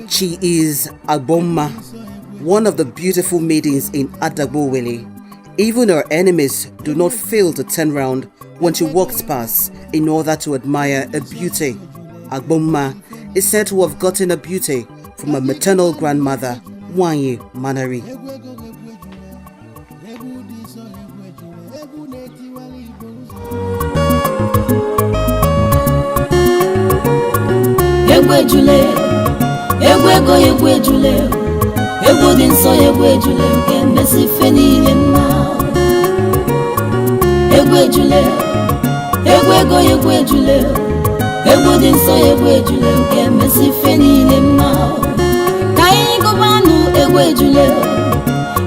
She is Agboma, one of the beautiful maidens in Adagbowele. Even her enemies do not fail to turn round when she walks past in order to admire her beauty. Agboma is said to have gotten her beauty from her maternal grandmother, Wanyi Manari. Ejule, Ejule, Egwu dị nsọ Ejule nke mmesi fe niile mma. Ejule, Ejule, Egwu dị nsọ Ejule nke mmesi fe niile mma. Ka anyị gụbanụ Ejule,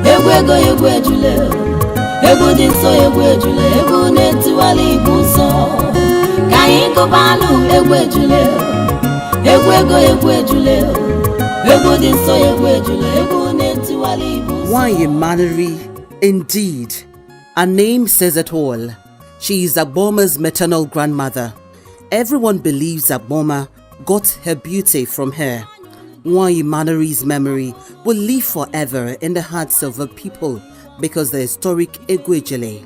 Ejule, Egwu dị nsọ Ejule, egwu na-etiwala Igbo nsọ. Ka anyị gụbanụ Ejule. Wanyi Manari, indeed. Her name says it all. She is Agboma's maternal grandmother. Everyone believes Agboma got her beauty from her. Wanyi Manari's memory will live forever in the hearts of her people because the historic Ejule,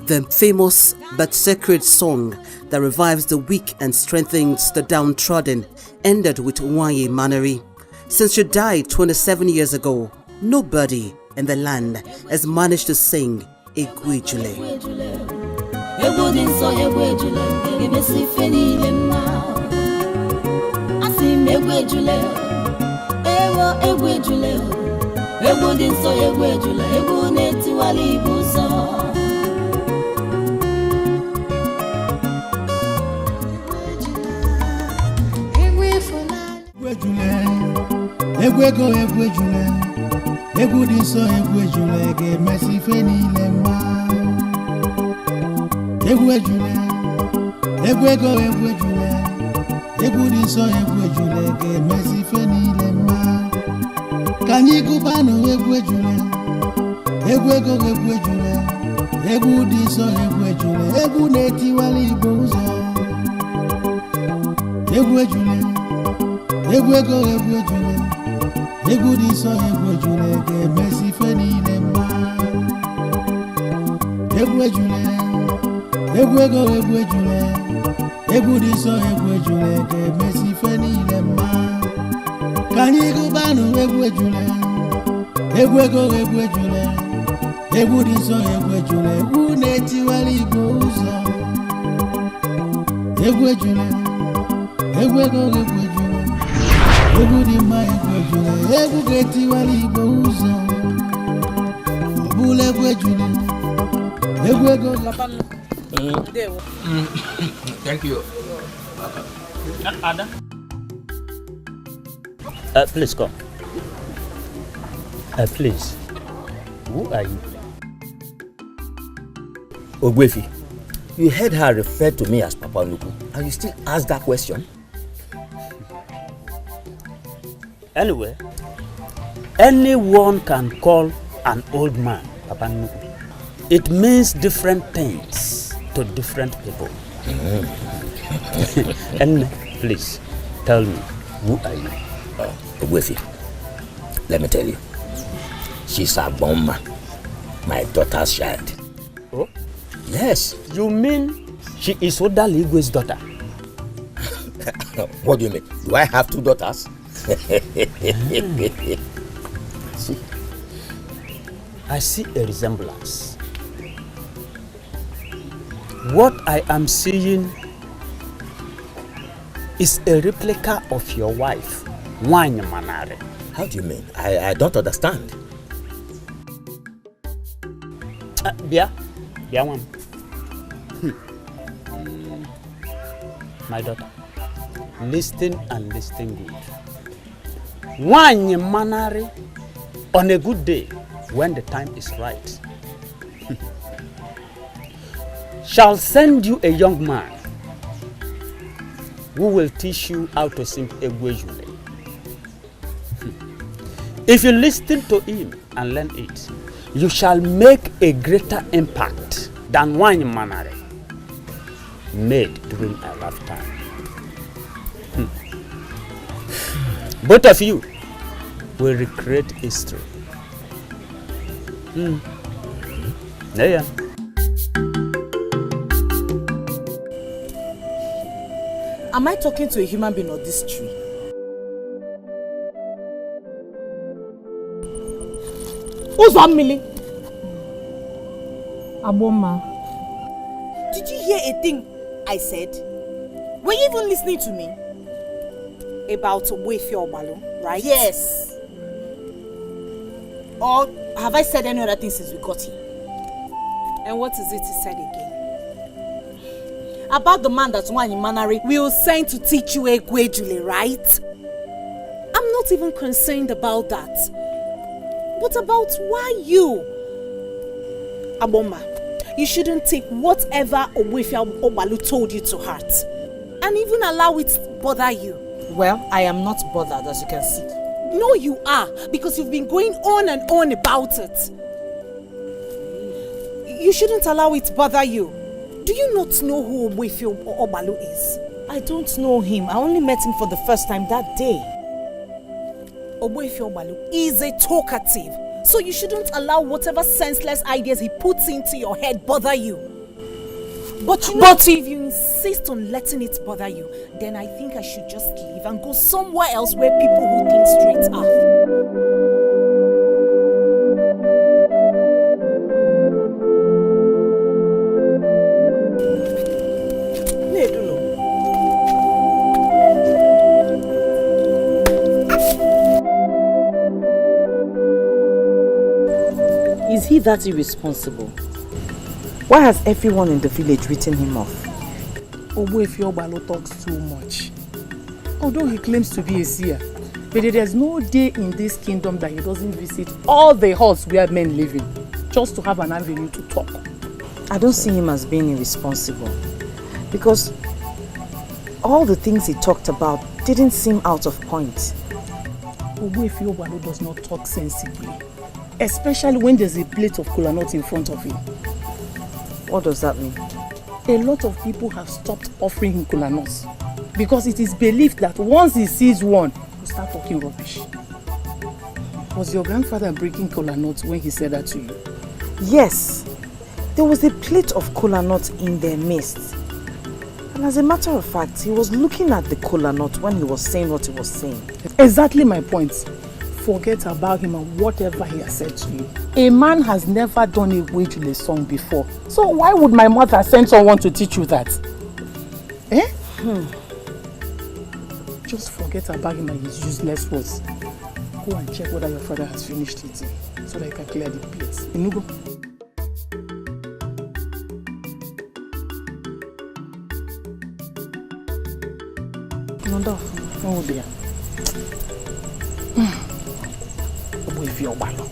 the famous but sacred song that revives the weak and strengthens the downtrodden, ended with Wanyi Manari. Since she died 27 years ago, nobody in the land has managed to sing Ejule. Ejule, Egwu dị nsọ Ejule ga-emesi ife niile mma. Ejule, Ejule, Egwu dị nsọ Ejule ga-emesi ife niile mma. Ka anyị gụbanụ Ejule, Ejule, Egwu dị nsọ Ejule, egwu na-etiwala Igbo ụzọ. Ejule, Ejule, Egwu dị nsọ Ejule ga-emesi ife niile mma. Ejule, Egwu dị nsọ Ejule ga-emesi ife niile mma. Ka anyị gụbanụ Ejule, Ejule, Egwu dị nsọ Ejule, egwu na-etiwala Igbo ụzọ. Ejule, Ejule, Egwu dị mma Ejule, egwu ga-etiwala Igbo ụzọ. Ọbụla Ejule, Thank you. Please come. Please. Who are you? Ogwefi, you heard her refer to me as Papa Nuku, and you still ask that question? Anyway, anyone can call an old man Papa Nuku. It means different things to different people. And please, tell me, who are you? Ogwefi, let me tell you. She's Agboma, my daughter's child. Oh? Yes. You mean she is Odali Igwe's daughter? What do you mean? Do I have two daughters? See, I see a resemblance. What I am seeing is a replica of your wife, Wanyi Manari. How do you mean? I don't understand. One. My daughter, listen and listen good. Wanyi Manari, on a good day, when the time is right, shall send you a young man who will teach you how to sing Ejule. If you listen to him and learn it, you shall make a greater impact than Wanyi Manari. made during our lifetime. Both of you will recreate history. Yeah. Am I talking to a human being or this tree? Who's that, Millie? Aboma. Did you hear a thing I said? Were you even listening to me? About Wefi Obalo, right? Yes. Or have I said any other thing since we got here? And what is it he said again? About the man that Nwanyi Manari will send to teach you Egwu Ejule, right? I'm not even concerned about that. But about why you? Aboma, you shouldn't take whatever Wefi Obalo told you to heart. And even allow it to bother you. Well, I am not bothered, as you can see. No, you are, because you've been going on and on about it. You shouldn't allow it to bother you. Do you not know who Wefi Obalo is? I don't know him. I only met him for the first time that day. Wefi Obalo is a talkative, so you shouldn't allow whatever senseless ideas he puts into your head bother you. But if you insist on letting it bother you, then I think I should just leave and go somewhere else where people who think straight are. Is he that irresponsible? Why has everyone in the village written him off? Wefi Obalo talks too much. Although he claims to be a seer, but there's no day in this kingdom that he doesn't visit all the halls where men live in, just to have an avenue to talk. I don't see him as being irresponsible, because all the things he talked about didn't seem out of point. Wefi Obalo does not talk sensibly, especially when there's a plate of kola nut in front of him. What does that mean? A lot of people have stopped offering him kola nuts because it is believed that once he sees one, he'll start talking rubbish. Was your grandfather breaking kola nuts when he said that to you? Yes. There was a plate of kola nuts in their midst. And as a matter of fact, he was looking at the kola nut when he was saying what he was saying. Exactly my point. Forget about him and whatever he has said to you. A man has never done a Ejule song before. So why would my mother send someone to teach you that? Just forget about him and his useless words. Go and check whether your father has finished eating so that you can clear the plates. Inugo. Oh dear. Wefi Obalo.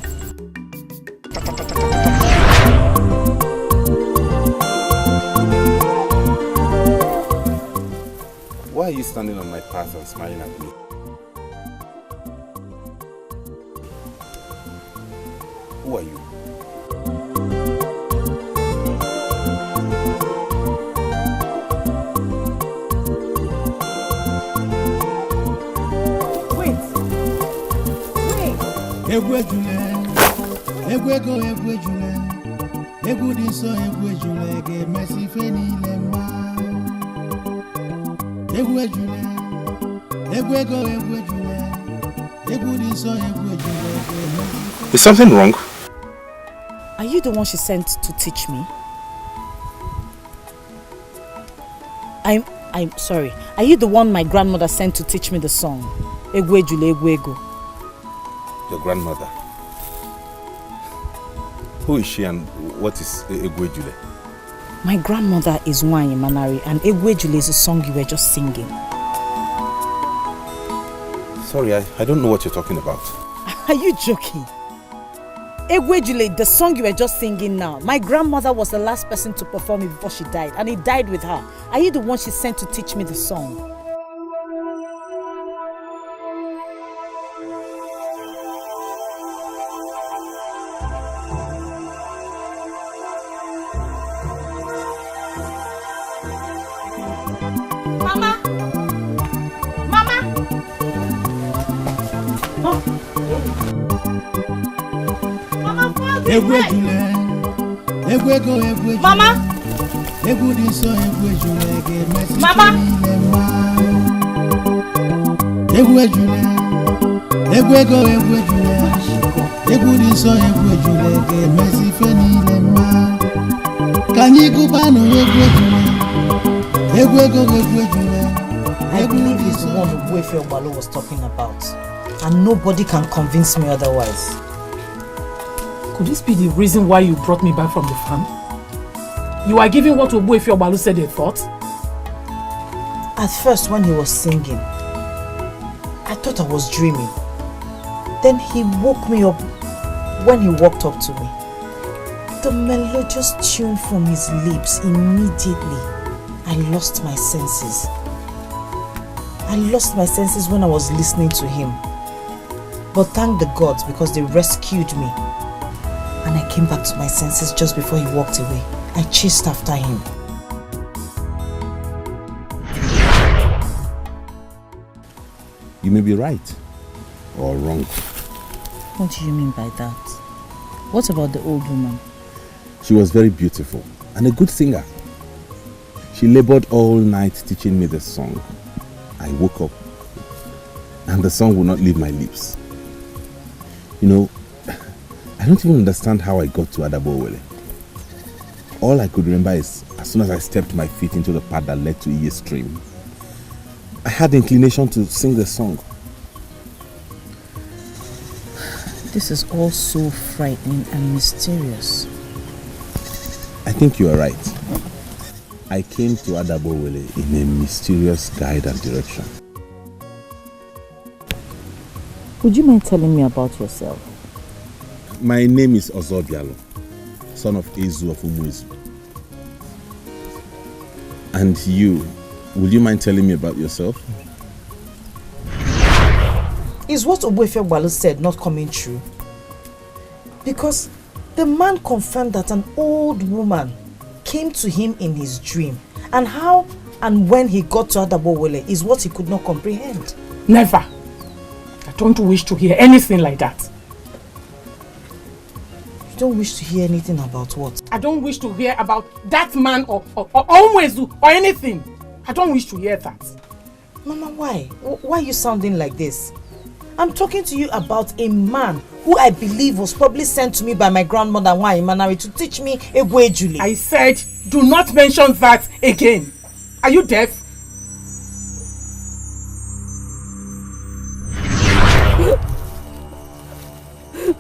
Why are you standing on my path and smiling at me? Who are you? Egwu Ejule, egwu ego egwu Ejule, egwu dị nsọ egwu Ejule ga-emesi ife niile mma. Egwu Ejule, egwu ego egwu Ejule, egwu dị nsọ egwu Ejule ga-emesi. Is something wrong? Are you the one she sent to teach me? I'm sorry. Are you the one my grandmother sent to teach me the song? Egwu Ejule, egwu ego. Your grandmother. Who is she and what is Egwu Ejule? My grandmother is Nwanyi Manari and Egwu Ejule is a song you were just singing. Sorry, I don't know what you're talking about. Are you joking? Egwu Ejule, the song you were just singing now, my grandmother was the last person to perform it before she died, and it died with her. Are you the one she sent to teach me the song? Mama! Mama! Oh. Mama, Egwu ejule, egwu ego egwu ejule. Mama! Egwu dị nsọ egwu ejule ga-emesi Mama! niile mma. Egwu ejule, egwu ego egwu ejule. Egwu dị nsọ egwu ejule ga-emesi ife niile mma. Ka anyị gụbanụ egwu ejule, egwu ego egwu ejule. I believe he's the one Ogbuefi Ogbalo was talking about, and nobody can convince me otherwise. Could this be the reason why you brought me back from the farm? You are giving what Ogbuefi Ogbalo said a thought? At first, when he was singing, I thought I was dreaming. Then he woke me up when he walked up to me. The melodious tune from his lips, immediately, I lost my senses. I lost my senses when I was listening to him. But thank the gods because they rescued me. And I came back to my senses just before he walked away. I chased after him. You may be right or wrong. What do you mean by that? What about the old woman? She was very beautiful and a good singer. She labored all night teaching me the song. I woke up and the song would not leave my lips. You know, I don't even understand how I got to Adabowele. All I could remember is as soon as I stepped my feet into the path that led to Iye stream, I had the inclination to sing the song. This is all so frightening and mysterious. I think you are right. I came to Adabowele in a mysterious guide and direction. Would you mind telling me about yourself? My name is Ozobialo, son of Ezu of Umuezu. And you, would you mind telling me about yourself? Is what Ogbuefi Ogbalo said not coming true? Because the man confirmed that an old woman came to him in his dream, and how and when he got to Adabowele is what he could not comprehend. Never. I don't wish to hear anything like that. You don't wish to hear anything about what? I don't wish to hear about that man or Onwezu or anything. I don't wish to hear that. Mama, why? Why are you sounding like this? I'm talking to you about a man who I believe was probably sent to me by my grandmother Manari to teach me Egwu Ejule. I said, do not mention that again. Are you deaf?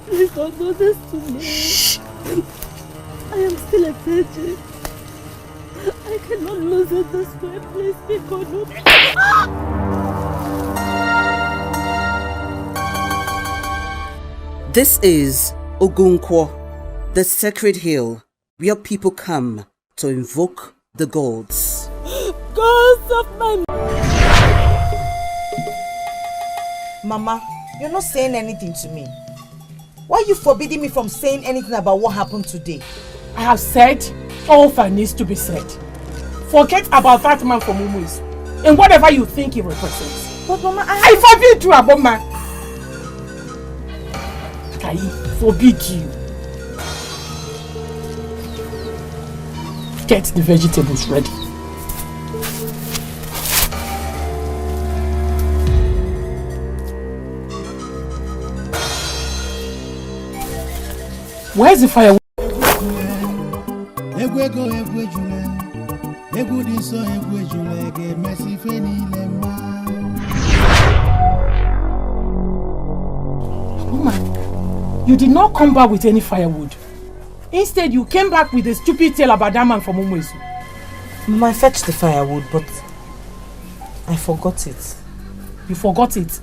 Please don't do this to me. Shh. I am still a virgin. I cannot lose it this way. Please be good. This is Ogunkwo, the sacred hill where people come to invoke the gods. Gods of my... Mama, you're not saying anything to me. Why are you forbidding me from saying anything about what happened today? I have said all that needs to be said. Forget about that man from Umuezu and whatever you think he represents. But Mama, I forbid you, Aboma. I forbid you. Get the vegetables ready. Where's the firewood? Egwu ego egwu ejule. Egwu dị nsọ egwu ejule ga-emesi ife niile mma. Woman, you did not come back with any firewood. Instead, you came back with a stupid tale about that man from Umuezu. Mama, I fetched the firewood, but I forgot it. You forgot it?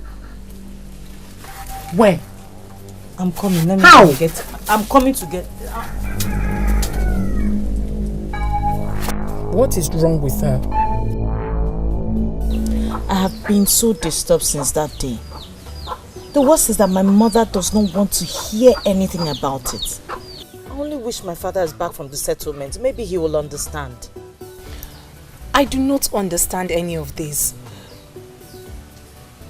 Where? I'm coming. Let me How? go get. I'm coming to get. What is wrong with her? I have been so disturbed since that day. The worst is that my mother does not want to hear anything about it. I only wish my father is back from the settlement. Maybe he will understand. I do not understand any of this.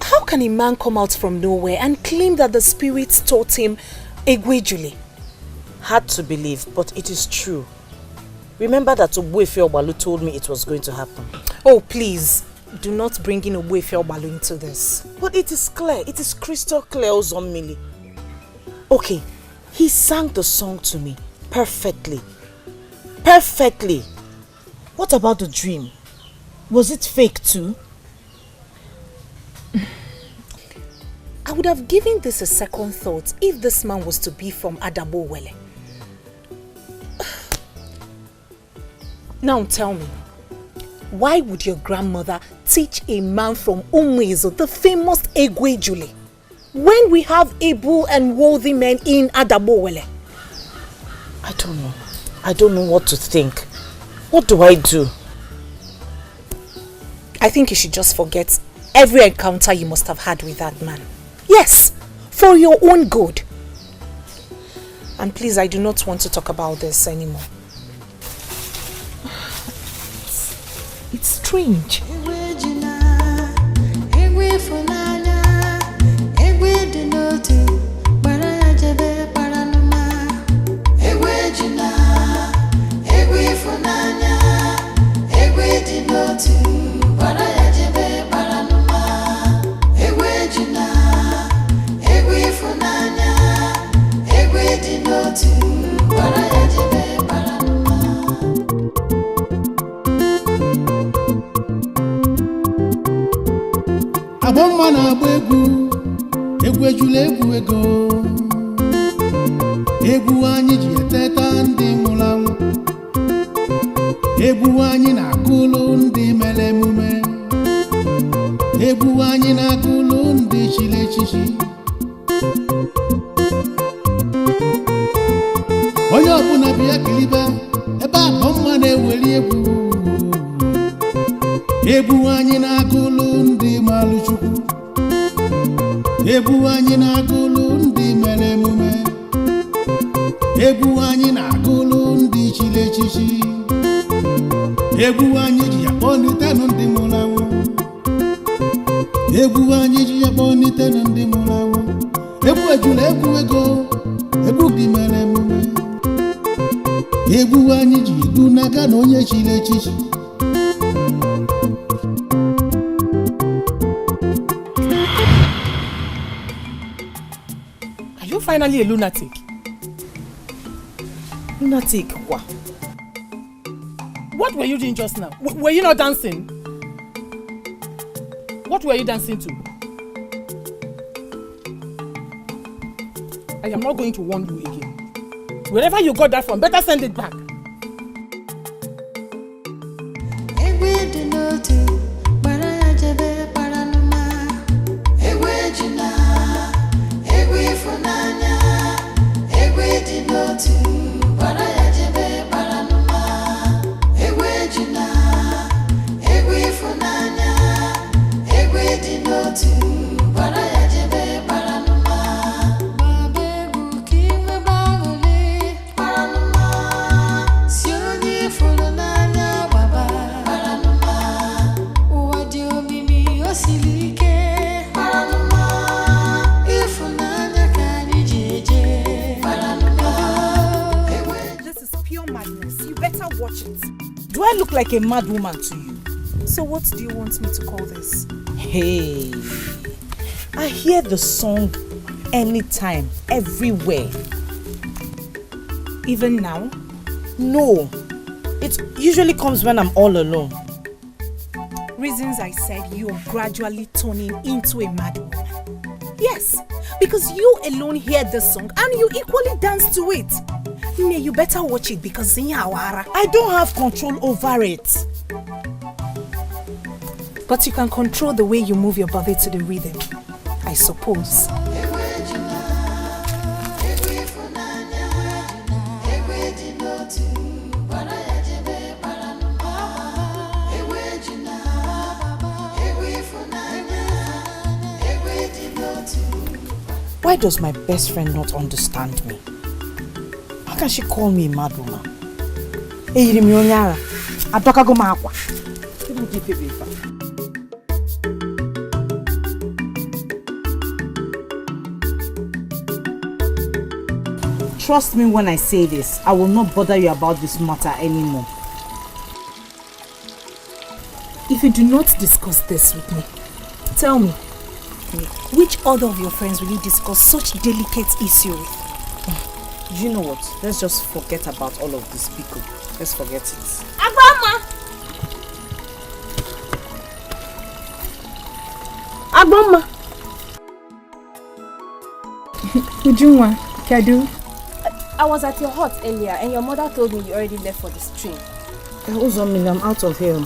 How can a man come out from nowhere and claim that the spirits taught him Ejule? Hard to believe, but it is true. Remember that Ogbuefi Ogbalu told me it was going to happen. Oh, please, do not bring in Ogbuefi Ogbalu into this. But it is clear, it is crystal clear, Ozommili. Okay, he sang the song to me perfectly. Perfectly. What about the dream? Was it fake too? I would have given this a second thought if this man was to be from Adabowele. Now tell me, why would your grandmother teach a man from Umuezo, the famous Ejule, when we have able and worthy men in Adabowele? I don't know. I don't know what to think. What do I do? I think you should just forget every encounter you must have had with that man. Yes, for your own good. And please, I do not want to talk about this anymore. It's strange. Abomma na egwu Ejule egwu ego egwu anyị ji eteta ndị nwụrụ anwụ egwu anyị na-akụlụ ndị mere emume egwu anyị na-akụlụ ndị chiri echichi onye ọbụla bịa kilibe ebe Abomma na-eweli egwu anyị na-akụlụ ndị malụ Chukwu egwu anyị na-akụlụ ndị mere emume egwu anyị na-akụlụ ndị chiri echichi egwu anyị ji akpọlitenụ ndị nwụrụ anwụ egwu anyị ji akpọlitenụ ndị nwụrụ anwụ egwu Ejule egwu ego egwu ndị mere emume egwu anyị ji edu n'aka na onye chiri echichi. Are you finally a lunatic? Lunatic, what? What were you doing just now? Were you not dancing? What were you dancing to? I am not going to warn you again. Wherever you got that from, better send it back. Do I look like a mad woman to you? So what do you want me to call this? Hey, I hear the song anytime, everywhere. Even now? No, it usually comes when I'm all alone. Reasons I said you're gradually turning into a mad woman. Yes, because you alone hear this song and you equally dance to it. May you better watch it because I don't have control over it. But you can control the way you move your body to the rhythm, I suppose. Why does my best friend not understand me? How can she call me a mad woman? Trust me when I say this, I will not bother you about this matter anymore. If you do not discuss this with me, tell me, which other of your friends will you discuss such delicate issue with? You know what? Let's just forget about all of this, Biko. Let's forget it. Agbama! Agbama! Ujunwa, Kadu. I was at your hut earlier and your mother told me you already left for the stream. I'm out of here.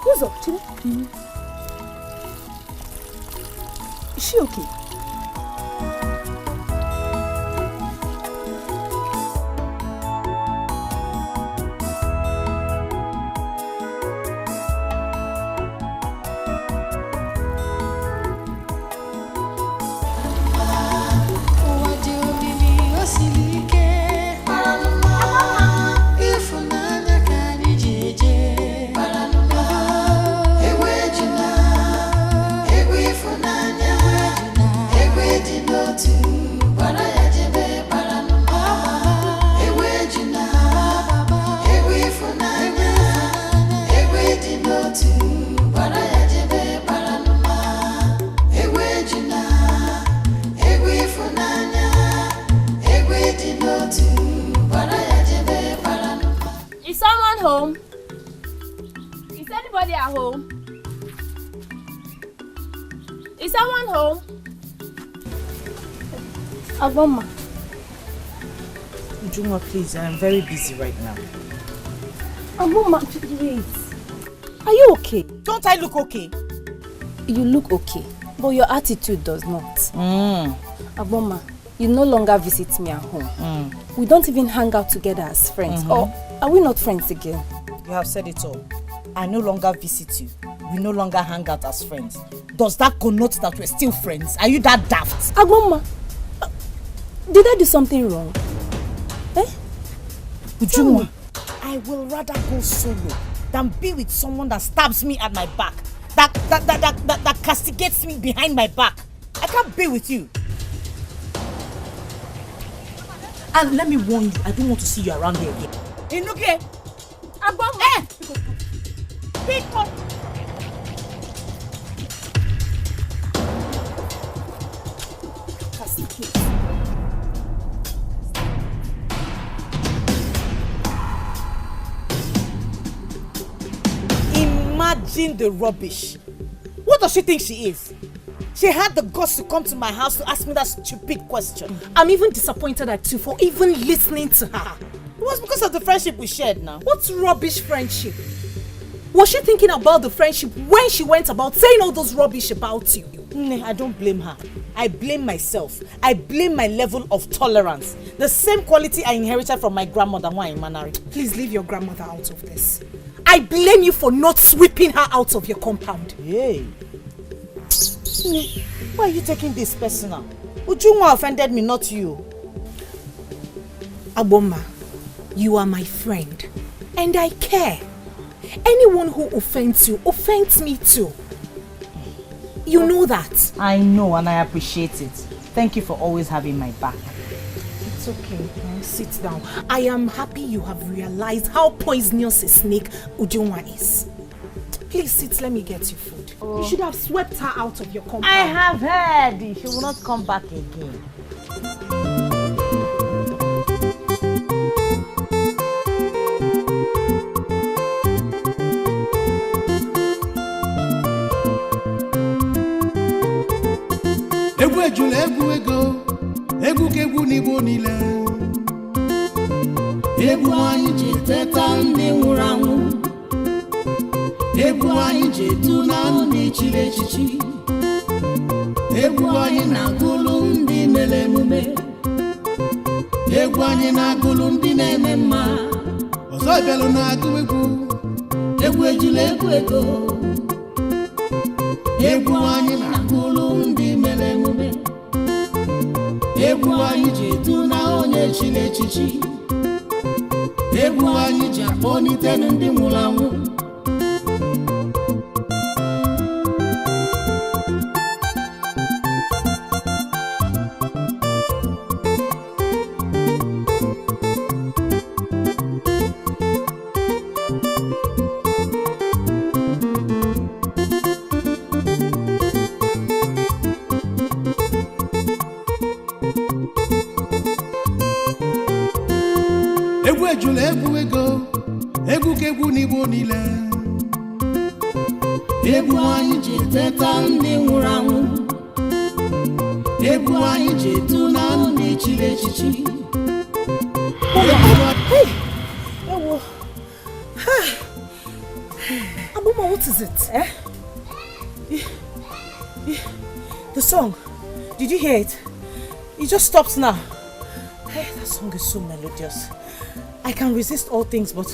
Who's up, Chile? Is she okay? Home? Is anybody at home? Is someone home? Agbama. Ujunwa, please, I'm very busy right now. Agbama, please. Are you okay? Don't I look okay? You look okay, but your attitude does not. Agbama, you no longer visit me at home. We don't even hang out together as friends. Or are we not friends again? You have said it all. I no longer visit you. We no longer hang out as friends. Does that connote that we're still friends? Are you that daft? Agbama, did I do something wrong? Ujunwa, I will rather go solo than be with someone that stabs me at my back, that castigates me behind my back. I can't be with you. And let me warn you, I don't want to see you around here again. Inuke! Agbama! People! Imagine the rubbish. What does she think she is? She had the guts to come to my house to ask me that stupid question. I'm even disappointed at you for even listening to her. It was because of the friendship we shared now. What rubbish friendship? Was she thinking about the friendship when she went about saying all those rubbish about you? I don't blame her. I blame myself. I blame my level of tolerance. The same quality I inherited from my grandmother when I married. Please leave your grandmother out of this. I blame you for not sweeping her out of your compound. Hey. Why are you taking this personal? Ujunwa offended me, not you. Agbama, you are my friend. And I care. Anyone who offends you, offends me too. You know that. I know and I appreciate it. Thank you for always having my back. It's okay. Sit down. I am happy you have realized how poisonous a snake Ujunwa is. Please sit, let me get you food. You should have swept her out of your compound. I have heard. She will not come back again. Egwu ejule egwu ego, egwu kegwu n'Igbo niile. Egwu anyị ji teta ndị nwụrụ anwụ. Egwu anyị ji etu na ndị chiri echichi. Egwu anyị na-agụlụ ndị mere emume. Egwu anyị na-agụlụ ndị na-eme mma. Ọzọ bịalụ na-agụ egwu. Egwu ejule egwu ego. Egwu anyị na-agụlụ ndị mere emume. Egwu anyị ji etu na onye chiri echichi. egwu anyị ji akpọlite ndị nwụrụ anwụ. Egwu ejule egwu ego, egwu kegwu n'Igbo niile. Egwu anyị ji teta ndị nwụrụ anwụ. Egwu anyị ji etu na ndị chiri echichi. Abuma, what is it? The song. Did you hear it? It just stops now. Hey, that song is so melodious. I can resist all things, but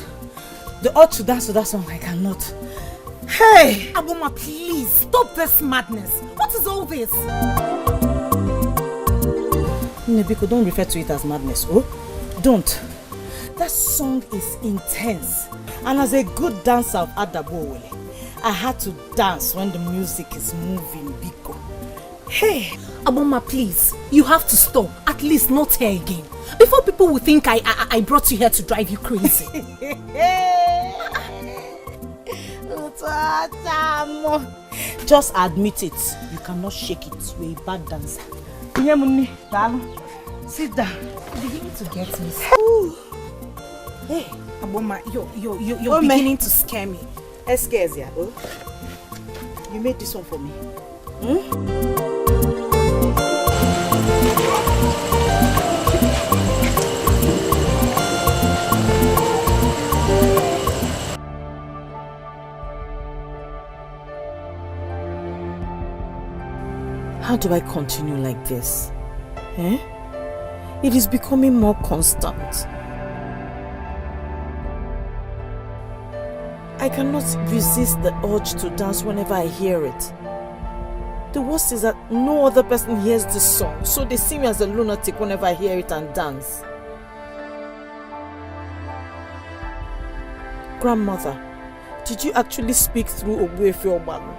the urge to dance to that song, I cannot. Hey! Abuma, please, stop this madness. What is all this? Nebiko, don't refer to it as madness, oh? Don't. That song is intense. And as a good dancer of Adabowele, I had to dance when the music is moving, Biko. Hey! Abuma, please, you have to stop. At least not here again. Before people will think I brought you here to drive you crazy. Just admit it. You cannot shake it. You're a bad dancer. Sit down. You're beginning to get me. Hey, Abuma, you're beginning to scare me. Scares ya, oh? You made this one for me. How do I continue like this? It is becoming more constant. I cannot resist the urge to dance whenever I hear it. The worst is that no other person hears this song, so they see me as a lunatic whenever I hear it and dance. Grandmother, did you actually speak through Ogbuefi Ogbalu?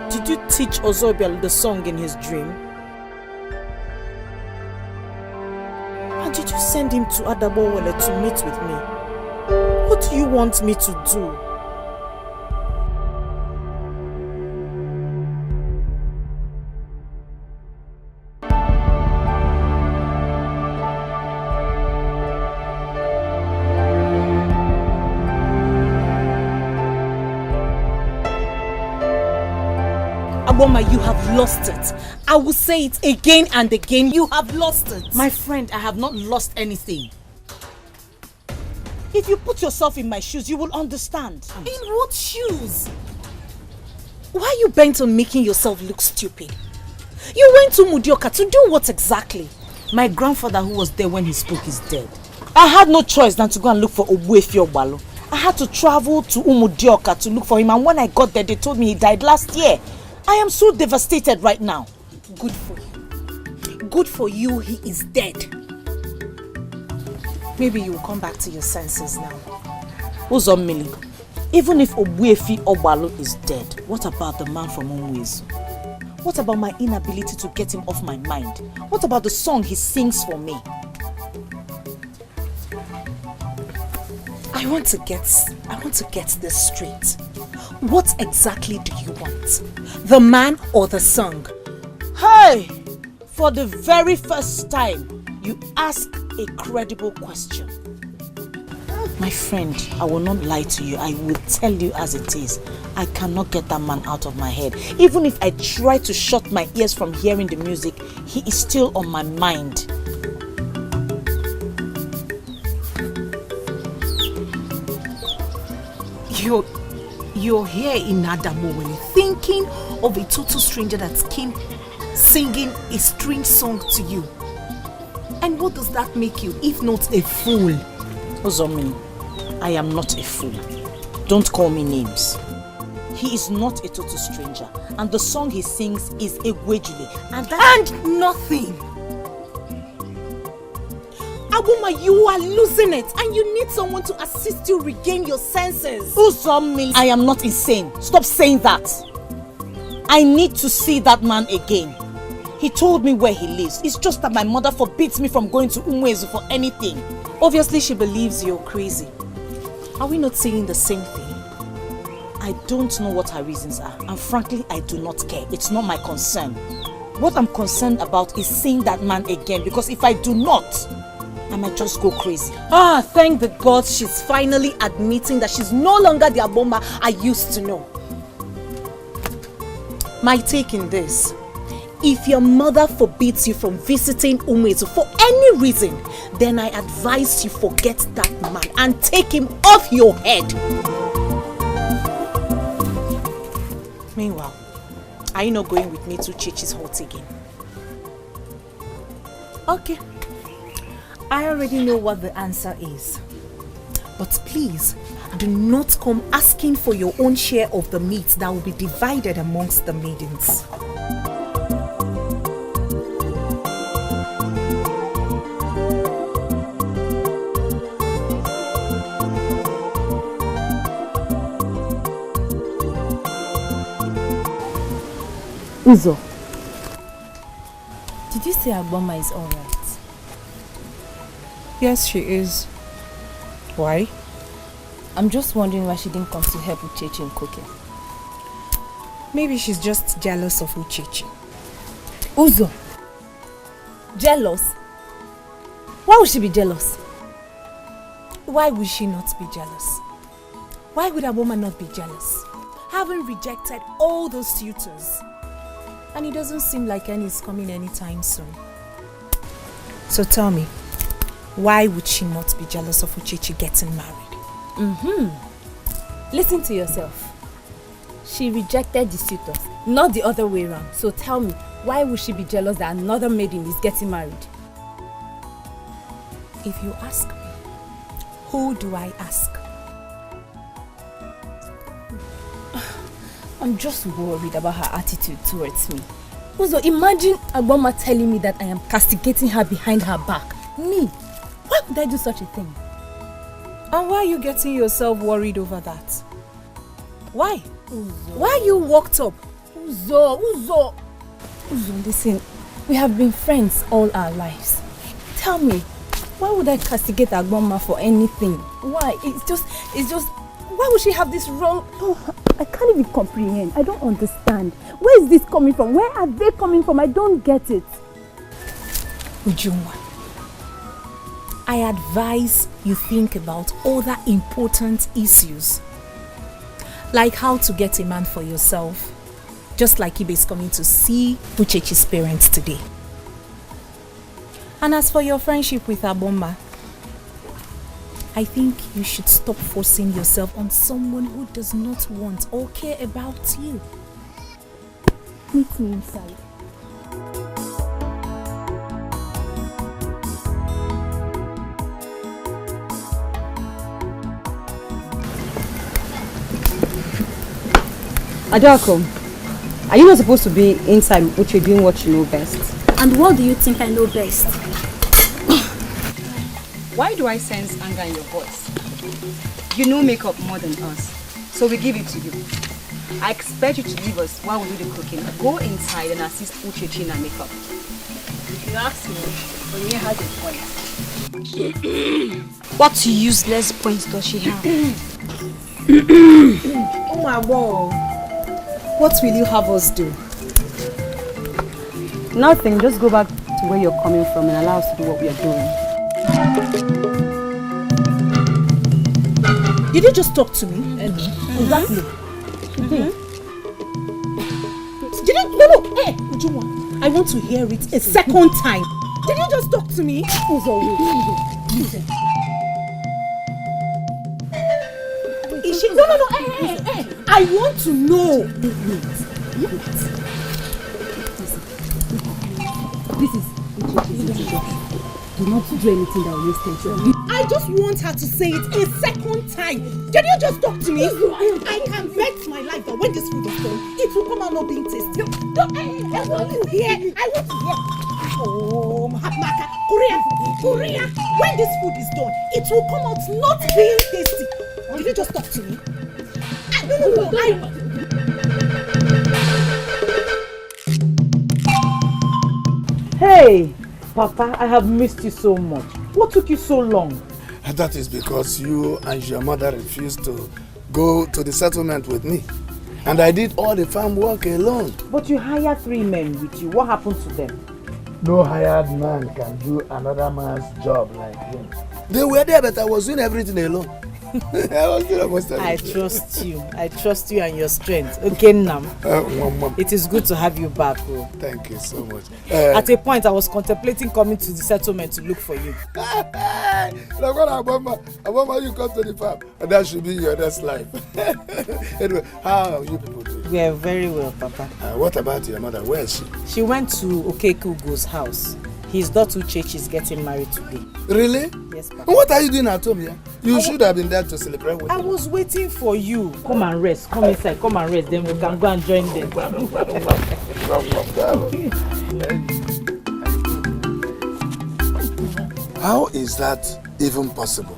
Did you teach Ozobialu the song in his dream? And did you send him to Adabowele to meet with me? What do you want me to do? Aboma, you have lost it. I will say it again and again. You have lost it. My friend, I have not lost anything. If you put yourself in my shoes, you will understand. In what shoes? Why are you bent on making yourself look stupid? You went to Mudioka to do what exactly? My grandfather who was there when he spoke is dead. I had no choice than to go and look for Ogbuefi Ogbalu. I had to travel to Umudioka to look for him, and when I got there, they told me he died last year. I am so devastated right now. Good for you. Good for you, he is dead. Maybe you will come back to your senses now. Uzomili, even if Ogbuefi Ogbalu is dead, what about the man from Umwezu? What about my inability to get him off my mind? What about the song he sings for me? I want to get this straight. What exactly do you want? The man or the song? Hey! For the very first time, you ask a credible question. My friend, I will not lie to you. I will tell you as it is. I cannot get that man out of my head. Even if I try to shut my ears from hearing the music, he is still on my mind. You're here in Adabowele thinking of a total stranger that came singing a strange song to you. And what does that make you, if not a fool? Ozomi, I am not a fool. Don't call me names. He is not a total stranger, and the song he sings is Egwu, and nothing. Aguma, you are losing it and you need someone to assist you regain your senses. I am not insane. Stop saying that. I need to see that man again. He told me where he lives. It's just that my mother forbids me from going to Umwezu for anything. Obviously, she believes you're crazy. Are we not saying the same thing? I don't know what her reasons are, and frankly, I do not care. It's not my concern. What I'm concerned about is seeing that man again, because if I do not, I might just go crazy. Thank the gods she's finally admitting that she's no longer the Aboma I used to know. My take in this: if your mother forbids you from visiting Umwezu for any reason, then I advise you forget that man and take him off your head. Meanwhile, are you not going with me to Chichi's hut again? Okay. I already know what the answer is. But please, do not come asking for your own share of the meat that will be divided amongst the maidens. Uzo, did you say Agboma is alright? Yes, she is. Why? I'm just wondering why she didn't come to help Uchechi in cooking. Maybe she's just jealous of Uchechi. Uzo, jealous? Why would she be jealous? Why would she not be jealous? Why would Agboma not be jealous? Having rejected all those suitors. And it doesn't seem like any is coming anytime soon. So tell me, why would she not be jealous of Uchechi getting married? Listen to yourself. She rejected the suitors, not the other way around. So tell me, why would she be jealous that another maiden is getting married? If you ask me, who do I ask? I'm just worried about her attitude towards me. Also, imagine Agboma telling me that I am castigating her behind her back. Me? Why would I do such a thing? And why are you getting yourself worried over that? Why? Uzo. Why you walked up? Uzo, listen. We have been friends all our lives. Tell me, why would I castigate Agboma for anything? Why? It's just... Why would she have this wrong... Oh, I can't even comprehend. I don't understand. Where is this coming from? Where are they coming from? I don't get it. Ujunwa, I advise you think about other important issues. Like how to get a man for yourself. Just like Ibe is coming to see Uchechi's parents today. And as for your friendship with Agboma, I think you should stop forcing yourself on someone who does not want or care about you. Meet me inside. Adako, are you not supposed to be inside Uche doing what you know best? And what do you think I know best? Why do I sense anger in your voice? You know makeup more than us, so we give it to you. I expect you to leave us while we do the cooking. Go inside and assist Uchechi in her makeup. If you ask me, Onye has a point. What useless points does she have? Oh my God. What will you have us do? Nothing, just go back to where you're coming from and allow us to do what we are doing. Did you just talk to me? Exactly. Did you? No. Hey, Ujunwa, I want to hear it a second time. Did you just talk to me? Listen. Is she? No. Hey. I want to know. This is Uchechi's. Do not do anything that will waste tension. I I just want her to say it a second time. Can you just talk to me? I can bet my life that when this food is done, it will come out not being tasty. I want to hear. Oh, Mahatmaka, Korea. When this food is done, it will come out not being tasty. Can you just talk to me? No. Hey, Papa, I have missed you so much. What took you so long? That is because you and your mother refused to go to the settlement with me. And I did all the farm work alone. But you hired 3 men with you. What happened to them? No hired man can do another man's job like him. They were there, but I was doing everything alone. I trust you. I trust you and your strength. Okay, Nam. It is good to have you back. Oh. Thank you so much. At a point, I was contemplating coming to the settlement to look for you. You come to the farm, and that should be your next life. Anyway, how are you people doing? We are very well, Papa. What about your mother? Where is she? She went to Okekugo's house. His daughter Uchechi is getting married today. Really? Yes, Papa. What are you doing at home here? You should have been there to celebrate with I was waiting for you. Come and rest. Come inside. Come and rest. Then we can go and join them. How is that even possible?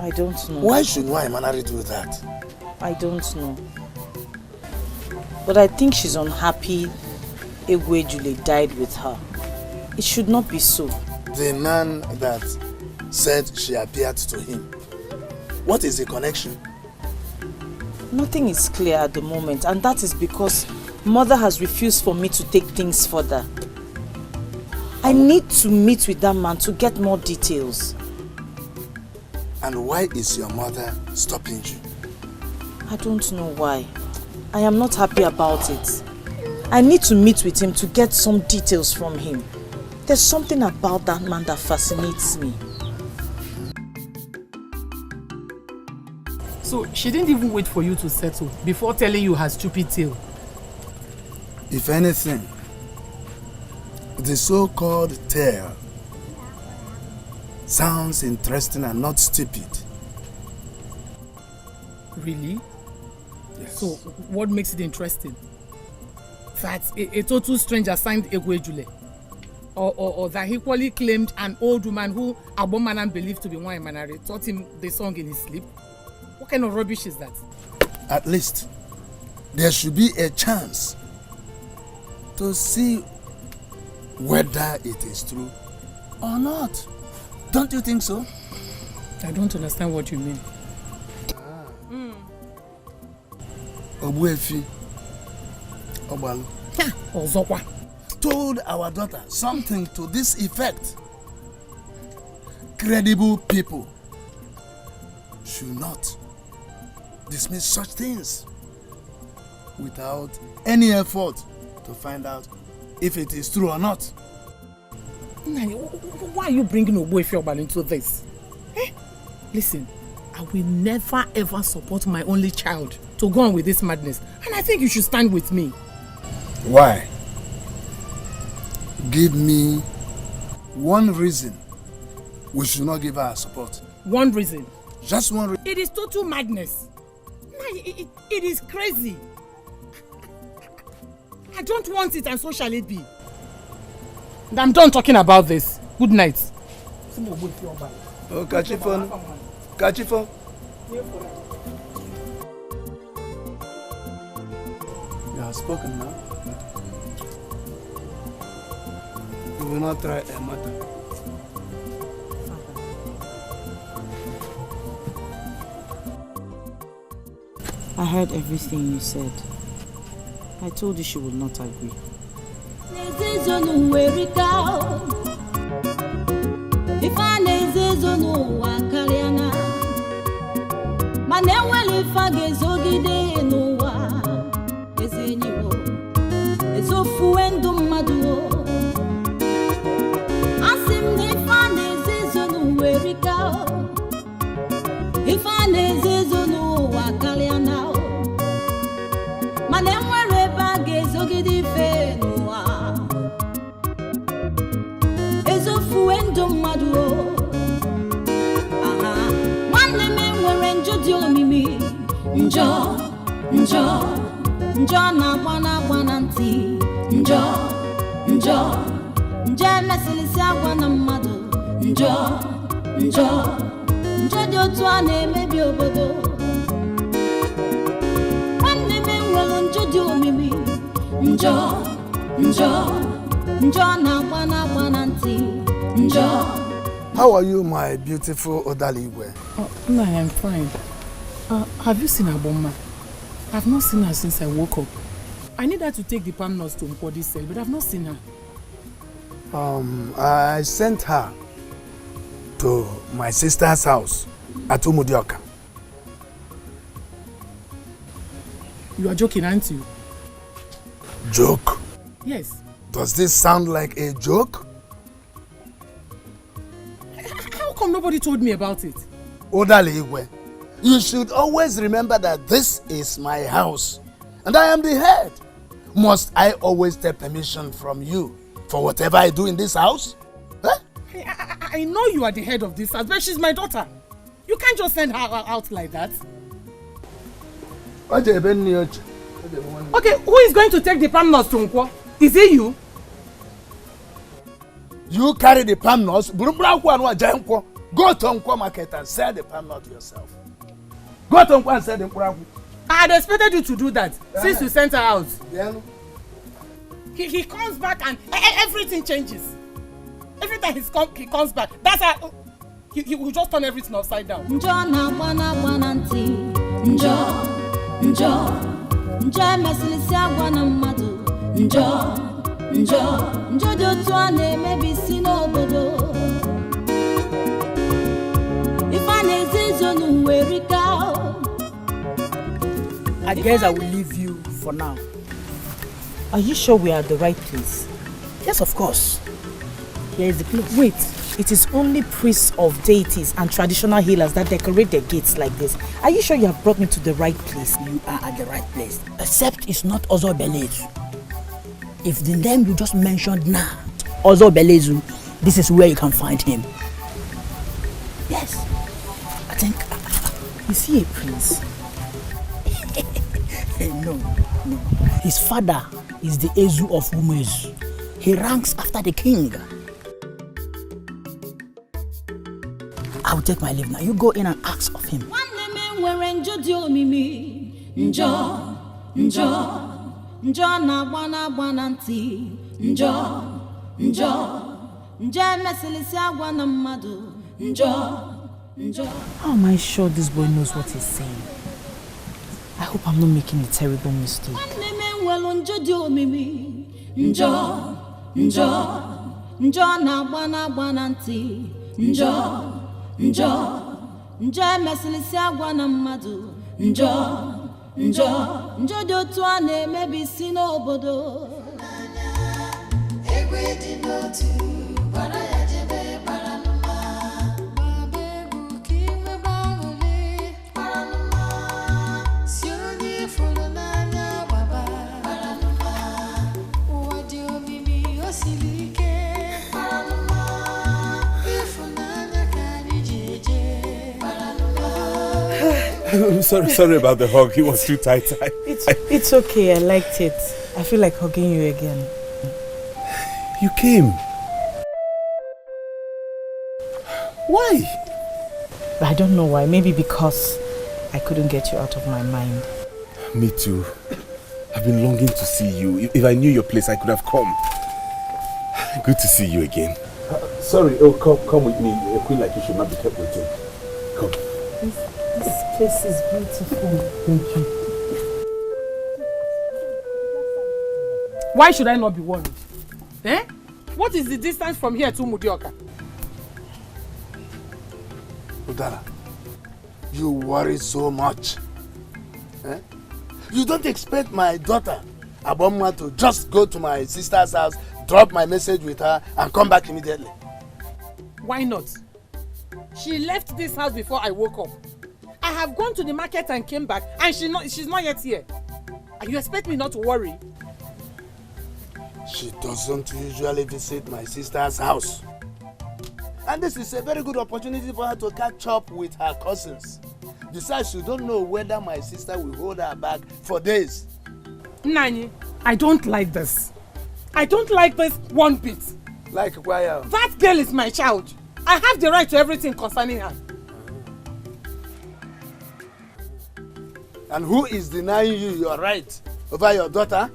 I don't know. Why should Nwaimana do that? I don't know. But I think she's unhappy Egwu Ejule died with her. It should not be so. The man that said she appeared to him. What is the connection? Nothing is clear at the moment, and that is because Mother has refused for me to take things further. I need to meet with that man to get more details. And why is your mother stopping you? I don't know why. I am not happy about it. I need to meet with him to get some details from him. There's something about that man that fascinates me. So she didn't even wait for you to settle before telling you her stupid tale? If anything, the so-called tale sounds interesting and not stupid. Really? Yes. So what makes it interesting? That a total stranger signed Egwu Ejule? Or that he equally claimed an old woman who Abomanan believed to be Nwaimana taught him the song in his sleep? What kind of rubbish is that? At least, there should be a chance to see whether it is true or not. Don't you think so? I don't understand what you mean. Obuefi Obalu Ozokwa told our daughter something to this effect. Credible people should not dismiss such things without any effort to find out if it is true or not. Why are you bringing Obuefi Obalu into this? Listen, I will never ever support my only child to go on with this madness, and I think you should stand with me. Why? Give me one reason we should not give her support. One reason? Just one reason. It is total madness. It is crazy. I don't want it, and so shall it be. I'm done talking about this. Good night. Oh, Kachifon. Kachifon. You have spoken now. You will not try a matter. I heard everything you said. I told you she would not agree. nwere njọ dị omimi. Njọ, njọ, njọ na-agba na ntị. Njọ, njọ, njọ emesilisi agwa na mmadụ. Njọ, njọ, njọ dị otu a na-emebi obodo. Nwanne m enwere njọ dị omimi. Njọ, njọ, njọ na-agba na ntị. Njọ. How are you, my beautiful Odaligwe? Oh, no, I am fine. Have you seen Aboma? I've not seen her since I woke up. I need her to take the palm nuts to Mpodi's cell, but I've not seen her. I sent her to my sister's house at Umudioka. You are joking, aren't you? Joke? Yes. Does this sound like a joke? How come nobody told me about it? Odaligwe, you should always remember that this is my house and I am the head. Must I always take permission from you for whatever I do in this house? Huh? Hey, I know you are the head of this house, but she's my daughter. You can't just send her out like that. Okay, who is going to take the palm nuts to Nkwo? Is it you? You carry the palm nuts, go to Nkwo market and sell the palm nut yourself. Go to Nkwo and sell the palm. I had expected you to do that since you sent her out. Yeah. He comes back and everything changes. Every time he comes back, that's how he will just turn everything upside down. Njọ na ntị. Njọ, njọ, njọ emesilisi agwa na mmadụ. Njọ, njọ, njọ dị otu a na-emebi isi n'obodo. Ife a na-ezizo n'uwe rika. I guess I will leave you for now. Are you sure we are at the right place? Yes, of course. Here is the place. Wait, it is only priests of deities and traditional healers that decorate their gates like this. Are you sure you have brought me to the right place? You are at the right place. Except it's not Ozo Belezu. If the name you just mentioned now, Ozo Belezu, this is where you can find him. Yes. I think... Is he a prince? No. His father is the Ezu of Umezu. He ranks after the king. I will take my leave now. You go in and ask of him. Njọ, njọ, njọ na-agba na ntị. Njọ, njọ, njọ emesilisi agwa na mmadụ. Njọ, njọ. How am I sure this boy knows what he's saying? I hope I'm not making a terrible mistake. Njọ, njọ, njọ na-agba na ntị. Njọ, njọ, njọ emesilisi agwa na mmadụ. Njọ, njọ, njọ dị otu a na-emebi isi n'obodo. Egwu dị n'otu, gbara ya jebe gbara n'ụma. Baba egwu ka iwe gbanwere gbara n'ụma. Si onye fụrụ n'anya gbaba gbara n'ụma. Ụwa dị omimi o siri ike gbara n'ụma. Ịfụnanya ka anyị ji eje gbara n'ụma. I'm sorry about the hug. It was too tight. It's okay. I liked it. I feel like hugging you again. You came. Why? I don't know why. Maybe because I couldn't get you out of my mind. Me too. I've been longing to see you. If I knew your place, I could have come. Good to see you again. Sorry. Oh, come with me. A queen like you should not be kept waiting. Come. This place is beautiful. Thank you. Why should I not be worried? Eh? What is the distance from here to Mudioka? Udara, you worry so much. Eh? You don't expect my daughter, Aboma, to just go to my sister's house, drop my message with her, and come back immediately. Why not? She left this house before I woke up. I have gone to the market and came back, and she's not yet here. And you expect me not to worry? She doesn't usually visit my sister's house. And this is a very good opportunity for her to catch up with her cousins. Besides, you don't know whether my sister will hold her back for days. Nani, I don't like this. I don't like this one bit. Like why? That girl is my child. I have the right to everything concerning her. And who is denying you your right over your daughter?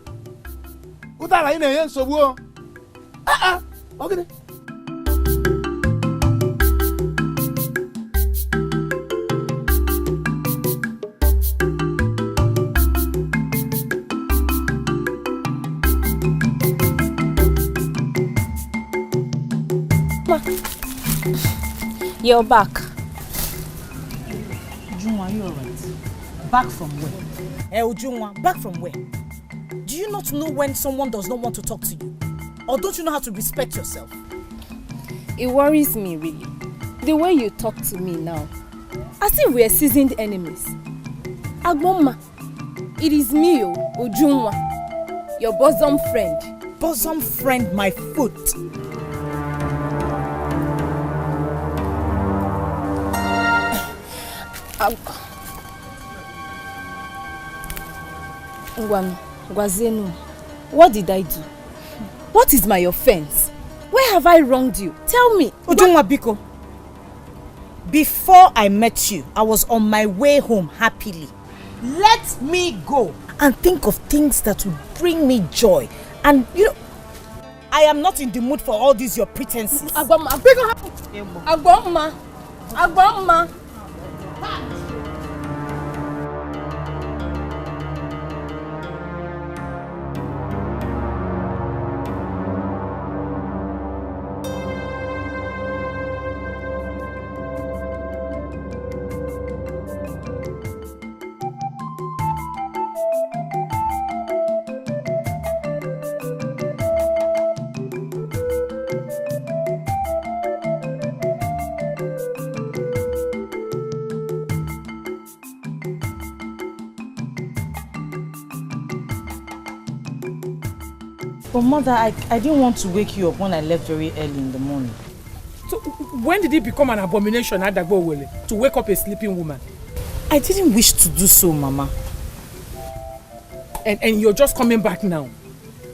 Okay. You're back. Ujunwa, you alright? Back from where? Ujunwa, back from where? Do you not know when someone does not want to talk to you? Or don't you know how to respect yourself? It worries me, really. The way you talk to me now. As if we are seasoned enemies. Agboma, it is me, Ujunwa, your bosom friend. Bosom friend, my foot. Gwazenu, what did I do? What is my offense? Where have I wronged you? Tell me. Ujunwa Biko, before I met you, I was on my way home happily. Let me go and think of things that will bring me joy. And you know, I am not in the mood for all these your pretenses. Agboma. But mother, I didn't want to wake you up when I left very early in the morning. So when did it become an abomination at Dagbowele to wake up a sleeping woman? I didn't wish to do so, Mama. And you're just coming back now.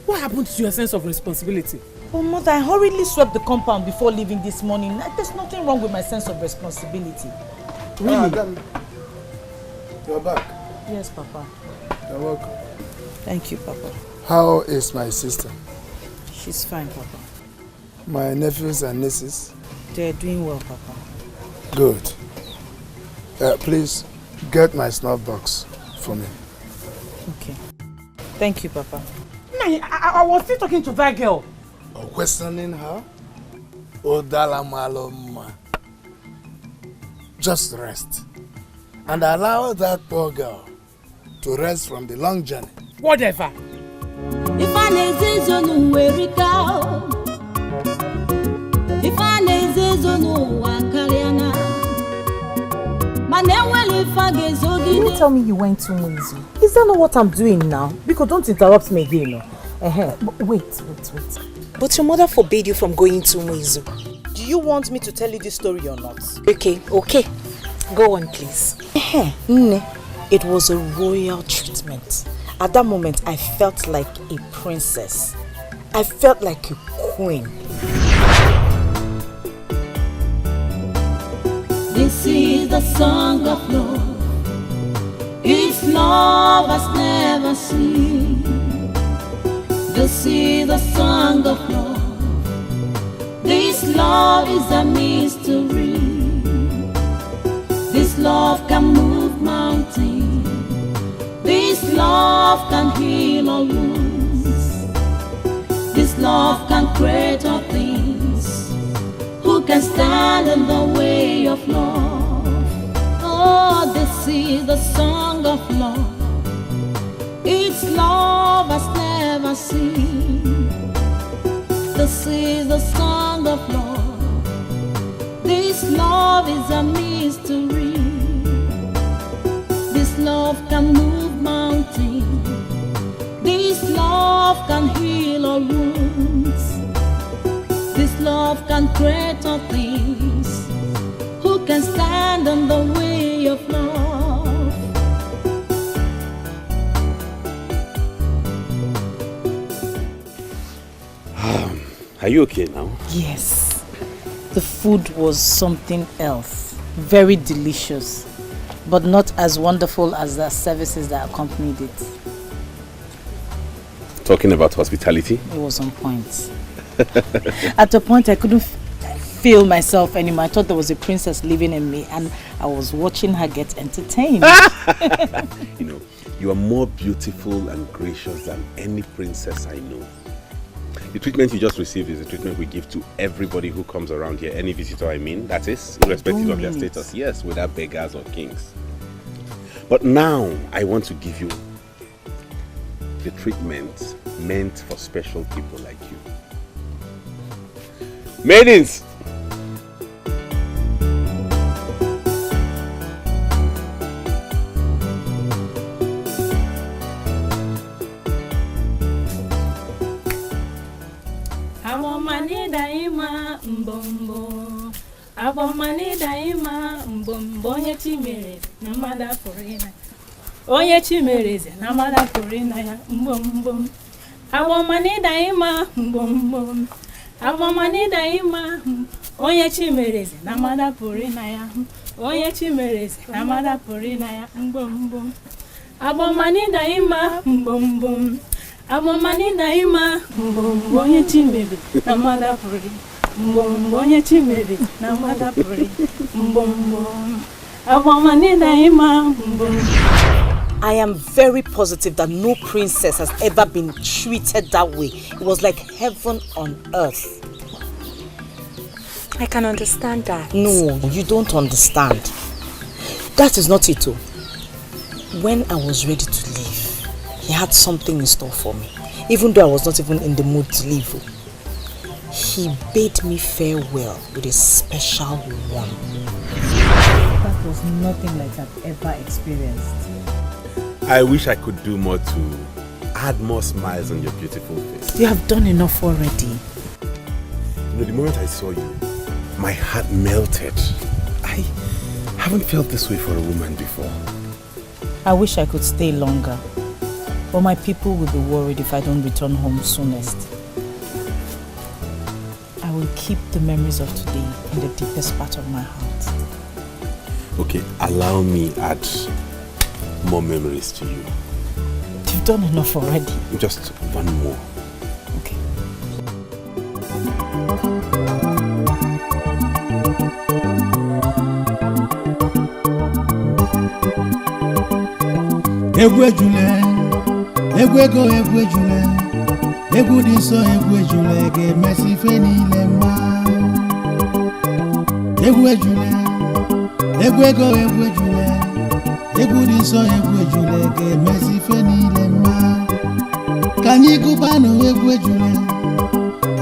What happened to your sense of responsibility? Oh, Mother, I hurriedly swept the compound before leaving this morning. There's nothing wrong with my sense of responsibility. Really? You're back. Yes, Papa. You're welcome. Thank you, Papa. How is my sister? She's fine, Papa. My nephews and nieces? They're doing well, Papa. Good. Please, get my snuff box for me. Okay. Thank you, Papa. I was still talking to that girl. Or questioning her? Odala Maloma. Just rest. And allow that poor girl to rest from the long journey. Whatever. If I Can you tell me you went to Mwizu? Is that not what I'm doing now? Because don't interrupt me again. No? Wait. But your mother forbade you from going to Mwizu. Do you want me to tell you this story or not? Okay. Go on, please. It was a royal treatment. At that moment, I felt like a princess. I felt like a queen. This is the song of love. It's love has never seen. This is the song of love. This love is a mystery. This love can move mountains. This love can heal all wounds. This love can create all things. Who can stand in the way of love? Oh, this is the song of love. It's love has never seen. This is the song of love. This love is a mystery. This love can move mountains. This love can heal all wounds. This love can create all things. Who can stand in the way of love? Are you okay now? Yes. The food was something else. Very delicious. But not as wonderful as the services that accompanied it. Talking about hospitality? It was on point. At a point I couldn't feel myself anymore. I thought there was a princess living in me and I was watching her get entertained. You know, you are more beautiful and gracious than any princess I know. The treatment you just received is the treatment we give to everybody who comes around here, any visitor I mean, that is, irrespective of their status. Yes, whether beggars or kings. But now, I want to give you the treatment meant for special people like you. Maidens! Abomani daima mbombo, abomani daima mbombo. Onye chimere na mada korina, onye chimere na mada korina ya mbombo. Abomani daima mbombo, abomani daima. Onye chimere na mada korina ya, onye chimere na mada korina ya mbombo. Abomani daima mbombo. Abomani daima mbombo. Onye chimere na mada puri mbombo. Onye chimere na mada puri mbombo. Abomani daima mbombo. I am very positive that no princess has ever been treated that way. It was like heaven on earth. I can understand that. No, you don't understand. That is not it. When I was ready to leave, he had something in store for me. Even though I was not even in the mood to leave. He bade me farewell with a special one. That was nothing like I've ever experienced. I wish I could do more to add more smiles on your beautiful face. You have done enough already. You know, the moment I saw you, my heart melted. I haven't felt this way for a woman before. I wish I could stay longer. But my people will be worried if I don't return home soonest. I will keep the memories of today in the deepest part of my heart. Okay, allow me add more memories to you. You've done enough already. Just one more. Okay. Egwu Ejule, egwu ego egwu Ejule, egwu dị nsọ egwu Ejule ga-emesi ife niile mma. Egwu Ejule, egwu ego egwu Ejule, egwu dị nsọ egwu Ejule ga-emesi ife niile mma. Ka anyị gụbanụ egwu Ejule,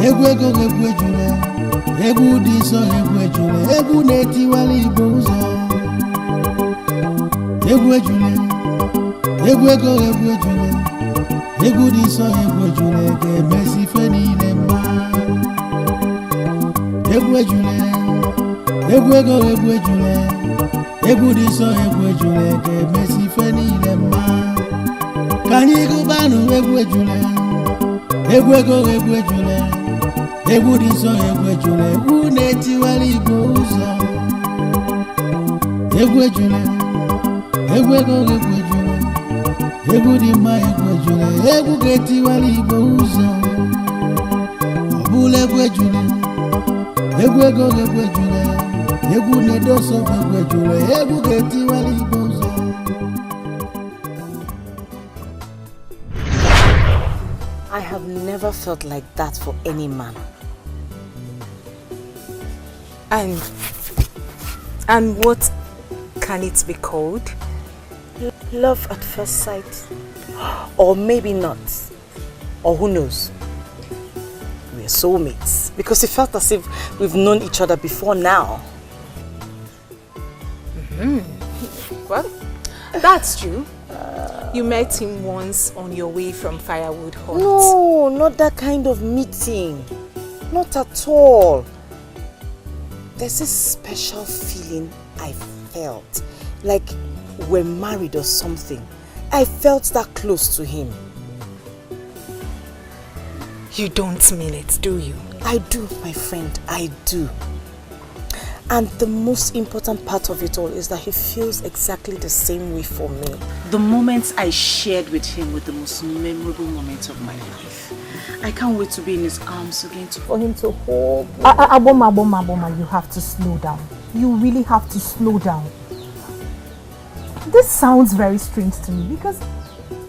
egwu ego egwu Ejule, egwu dị nsọ egwu Ejule, egwu na-etiwala Igbo ụzọ. Egwu Ejule, egwu ego egwu Ejule, egwu dị nsọ egwu Ejule ga-emesi ife niile mma. Egwu Ejule, egwu ego egwu Ejule, egwu dị nsọ egwu Ejule ga-emesi ife niile mma. Ka anyị gụbanụ egwu Ejule, egwu ego egwu Ejule, egwu dị nsọ egwu Ejule, egwu na-etiwala Igbo ụzọ. Egwu Ejule, egwu ego egwu Ejule, egwu dị mma egwu Ejule, egwu ga-etiwala Igbo ụzọ. Ọ bụla egwu Ejule, egwu ego egwu Ejule, egwu na-edosa egwu Ejule, egwu ga-etiwala Igbo ụzọ. I have never felt like that for any man. And what can it be called? Love at first sight. Or maybe not. Or who knows? We're soulmates. Because it felt as if we've known each other before now. Well, that's true. You met him once on your way from Firewood Hut. No, not that kind of meeting. Not at all. There's this special feeling I felt. Like we're married or something. I felt that close to him. You don't mean it, do you? I do, my friend, I do. And the most important part of it all is that he feels exactly the same way for me. The moments I shared with him were the most memorable moments of my life. I can't wait to be in his arms again, for him to hold me. Aboma, you have to slow down. You really have to slow down. This sounds very strange to me because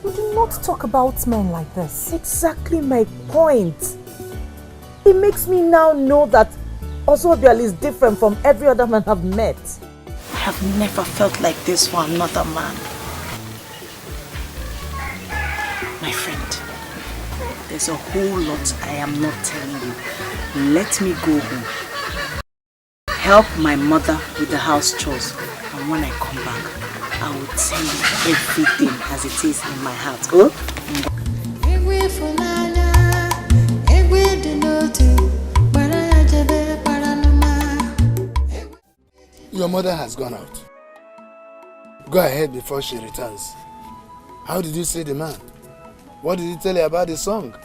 we do not talk about men like this. Exactly my point. It makes me now know that Ozobial is different from every other man I've met. I have never felt like this for another man. My friend, there's a whole lot I am not telling you. Let me go home. Help my mother with the house chores. And when I come back, I will tell you everything as it is in my heart. Oh? Your mother has gone out. Go ahead before she returns. How did you see the man? What did he tell you about the song?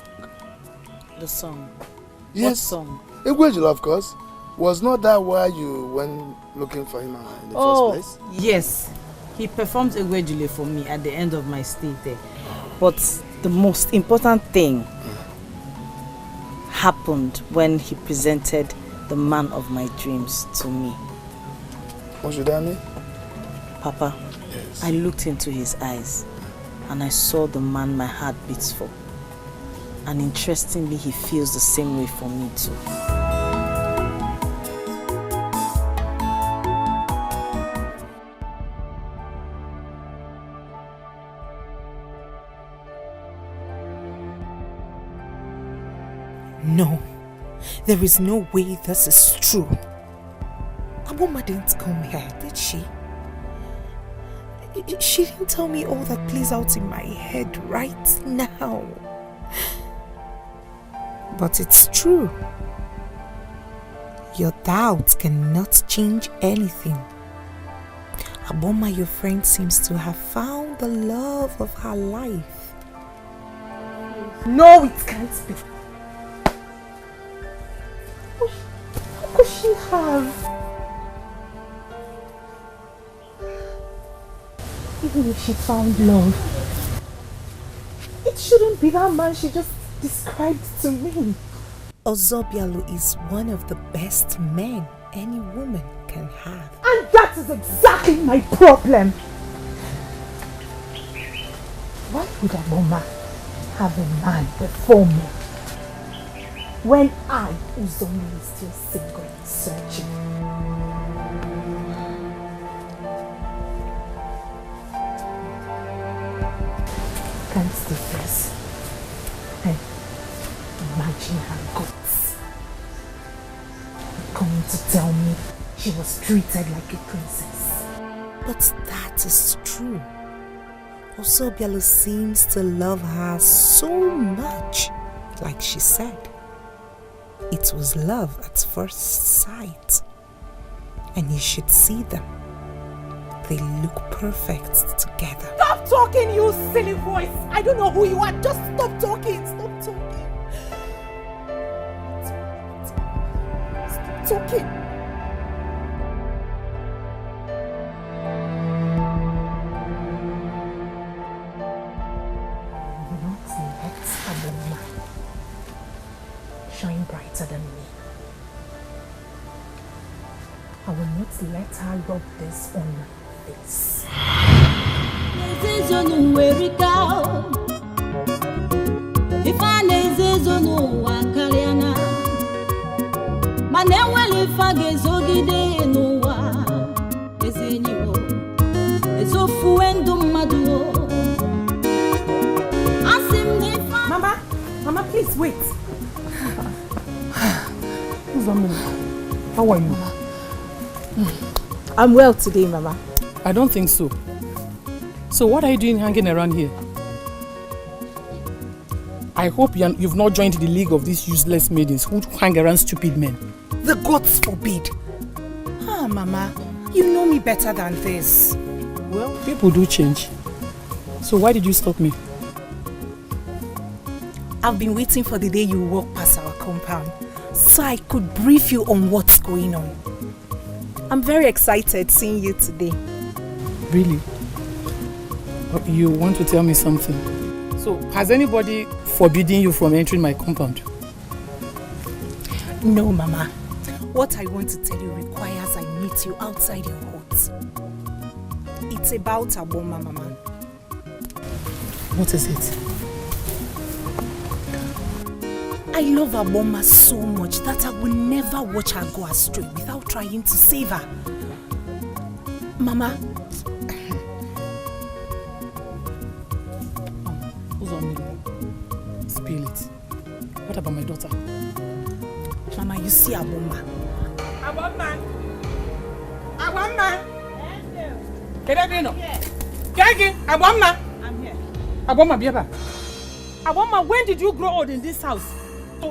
The song? Yes. What song? Ejule, of course. Was not that why you went looking for him in the first place? Yes. He performed Ejule for me at the end of my stay there. But the most important thing happened when he presented the man of my dreams to me. What should I mean? Papa, yes. I looked into his eyes and I saw the man my heart beats for. And interestingly, he feels the same way for me too. No, there is no way this is true. Aboma didn't come here, did she? She didn't tell me all that plays out in my head right now. But it's true. Your doubts cannot change anything. Aboma, your friend, seems to have found the love of her life. No, it can't be. How could she have? Even if she found love, it shouldn't be that man she just described to me. Ozobialu is one of the best men any woman can have. And that is exactly my problem. Why would Aboma have a man before me when I, Uzomi, is still single and searching? Can't take this. And imagine her guts coming to tell me she was treated like a princess. But that is true. Ozobialu seems to love her so much, like she said. It was love at first sight. And you should see them. They look perfect together. Stop talking, you silly voice! I don't know who you are. Just stop talking. Stop talking. Stop talking. Not let Aboma shine brighter than me. I will not let her rub this on my face. Mama, please wait. How are you? I'm well today, Mama. I don't think so. So what are you doing hanging around here? I hope you've not joined the league of these useless maidens who hang around stupid men. The gods forbid. Mama, you know me better than this. Well, people do change. So why did you stop me? I've been waiting for the day you walk past our compound so I could brief you on what's going on. I'm very excited seeing you today. Really? You want to tell me something? So, has anybody forbidden you from entering my compound? No, Mama. What I want to tell you requires I meet you outside your hut. It's about Agboma, Mama. What is it? I love Agboma so much that I will never watch her go astray without trying to save her. Mama. Spill it. What about my daughter? Mama, you see Agboma. Agboma! Agboma! Kedabino! Kegi! Agboma! I'm here. Agboma, Biaba. Agboma, when did you grow old in this house? To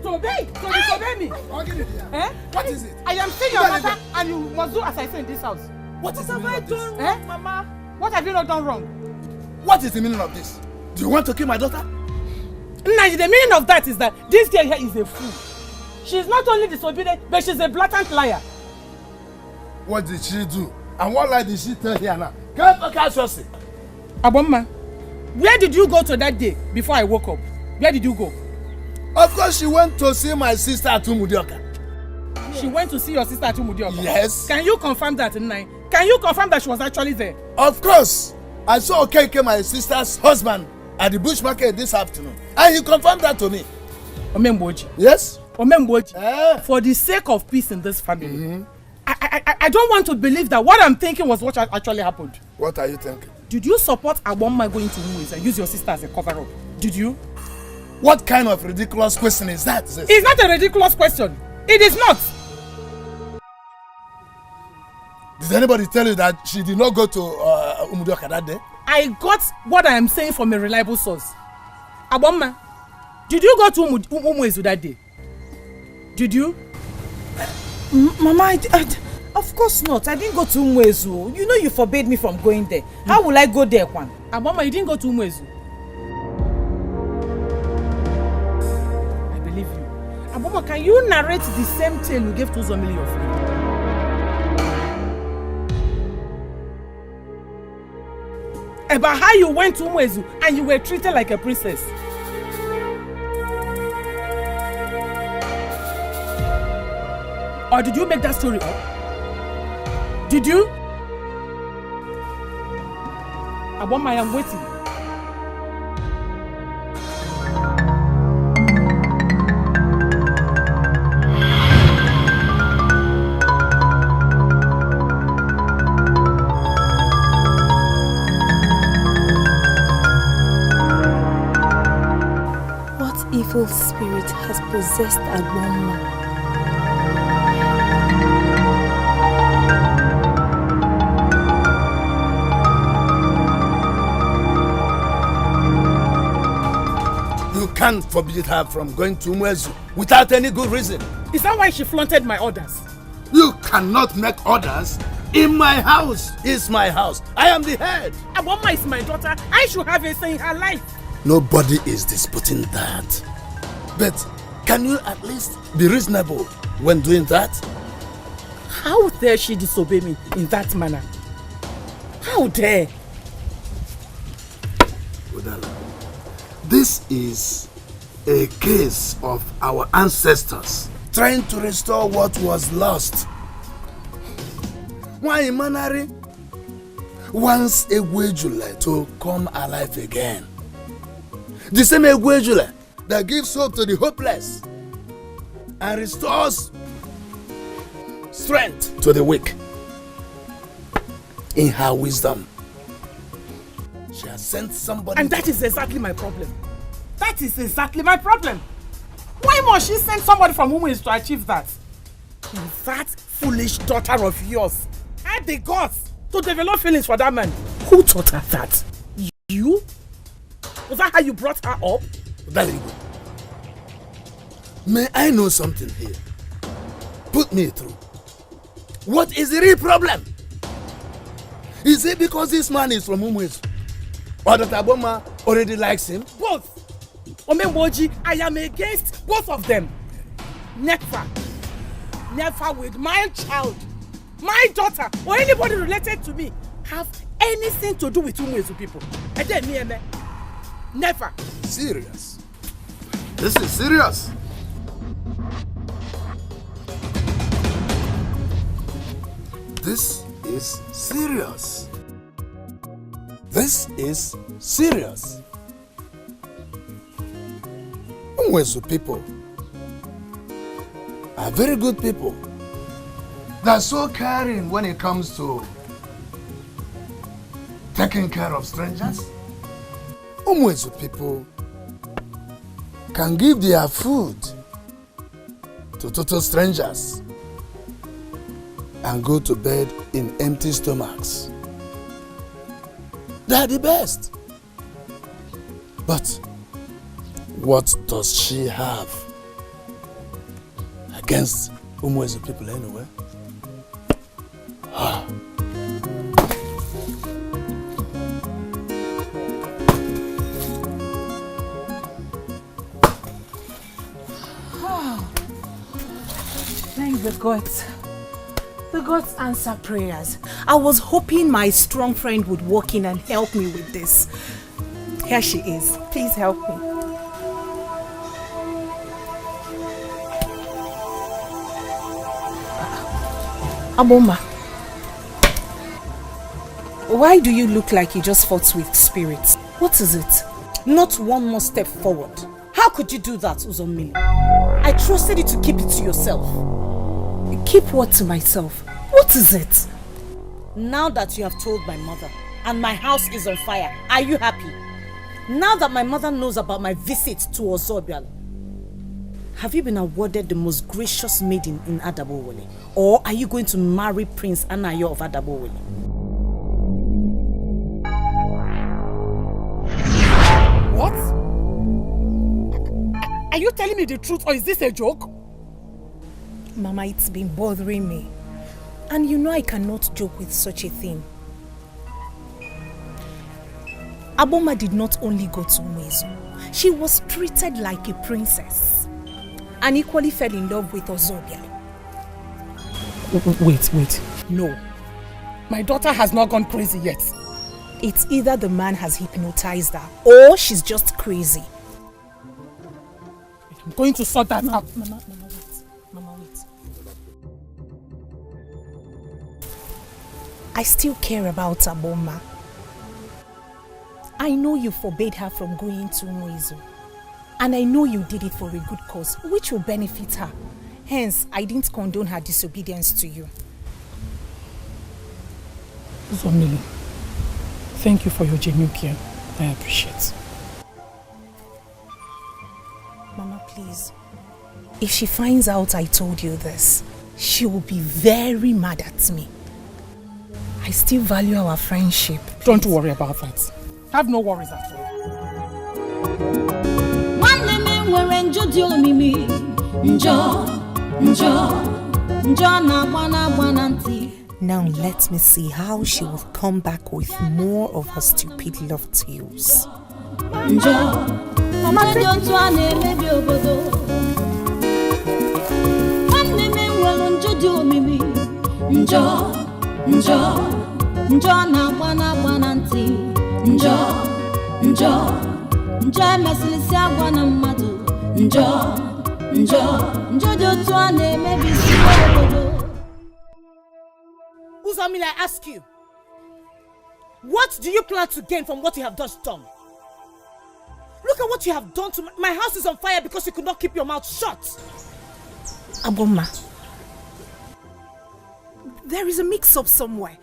obey? To disobey me? Eh? What is it? I am still your mother and you must do as I say in this house. What have I done wrong, Mama? What have you not done wrong? What is the meaning of this? Do you want to kill my daughter? Now, the meaning of that is that this girl here is a fool. She's not only disobedient, but she's a blatant liar. What did she do? And what lie did she tell here now? Can't you? Agboma, where did you go to that day before I woke up? Where did you go? Of course, she went to see my sister at Umudioka. She went to see your sister at Umudioka? Yes. Can you confirm that, Nai? Can you confirm that she was actually there? Of course. I saw Okeke, my sister's husband, at the bush market this afternoon. And he confirmed that to me. Omemboji. Yes? Omemboji. For the sake of peace in this family, I don't want to believe that what I'm thinking was what actually happened. What are you thinking? Did you support Agboma going to Umuez and use your sister as a cover-up? Did you? What kind of ridiculous question is that? Sis? It's not a ridiculous question. It is not. Did anybody tell you that she did not go to Umudoka that day? I got what I am saying from a reliable source. Agboma, did you go to Umuezu that day? Did you? Mama, of course not. I didn't go to Umuezu. You know you forbade me from going there. How will I go there, Kwan? Agboma, you didn't go to Umuezu. I believe you. Agboma, can you narrate the same tale you gave to Zomili your friend? About how you went to Umuezu and you were treated like a princess. Or did you make that story up? Did you? Agboma, I am waiting. What evil spirit has possessed Agboma? You can't forbid her from going to Umuezu without any good reason. Is that why she flaunted my orders? You cannot make orders. In my house is my house. I am the head. Agboma is my daughter. I should have a say in her life. Nobody is disputing that. But can you at least be reasonable when doing that? How dare she disobey me in that manner? How dare? Udala, this is a case of our ancestors trying to restore what was lost. Why Manari wants Egwu Ejule to come alive again. The same Egwu Ejule that gives hope to the hopeless and restores strength to the weak. In her wisdom, she has sent somebody. And that is exactly my problem. That is exactly my problem. Why must she send somebody from Umuezu to achieve that? That foolish daughter of yours had the guts to develop feelings for that man. Who taught her that? You? Was that how you brought her up? Darling, may I know something here? Put me through. What is the real problem? Is it because this man is from Umuezu? Or that Agboma already likes him? Both. Omemboji, I am against both of them. Never with my child, my daughter, or anybody related to me have anything to do with Umuezu people. And then me, never. Serious? This is serious. This is serious. This is serious. Umuezu people are very good people. They're so caring when it comes to taking care of strangers. Umuezu people can give their food to total strangers and go to bed in empty stomachs. They're the best. But what does she have against Umuezu people anyway? Thank the gods. The gods answer prayers. I was hoping my strong friend would walk in and help me with this. Here she is. Please help me. Aboma, why do you look like you just fought with spirits? What is it? Not one more step forward. How could you do that, Uzomili? I trusted you to keep it to yourself. Keep what to myself? What is it? Now that you have told my mother and my house is on fire, are you happy? Now that my mother knows about my visit to Ozobial, have you been awarded the most gracious maiden in Adabowole? Or are you going to marry Prince Anayo of Adabowole? What? Are you telling me the truth or is this a joke? Mama, it's been bothering me. And you know I cannot joke with such a thing. Aboma did not only go to Umuezu. She was treated like a princess. And equally fell in love with Ozobia. Wait. No. My daughter has not gone crazy yet. It's either the man has hypnotized her or she's just crazy. I'm going to sort that out. Mama, wait. I still care about Aboma. I know you forbade her from going to Umuezu. And I know you did it for a good cause, which will benefit her. Hence, I didn't condone her disobedience to you. Zomili, thank you for your genuine care. I appreciate. Mama, please. If she finds out I told you this, she will be very mad at me. I still value our friendship. Please. Don't worry about that. Have no worries at all. Now let me see how she will come back with more of her stupid love tales. Uzamila, I ask you, what do you plan to gain from what you have just done? Look at what you have done to my house is on fire because you could not keep your mouth shut. Aboma, there is a mix-up somewhere.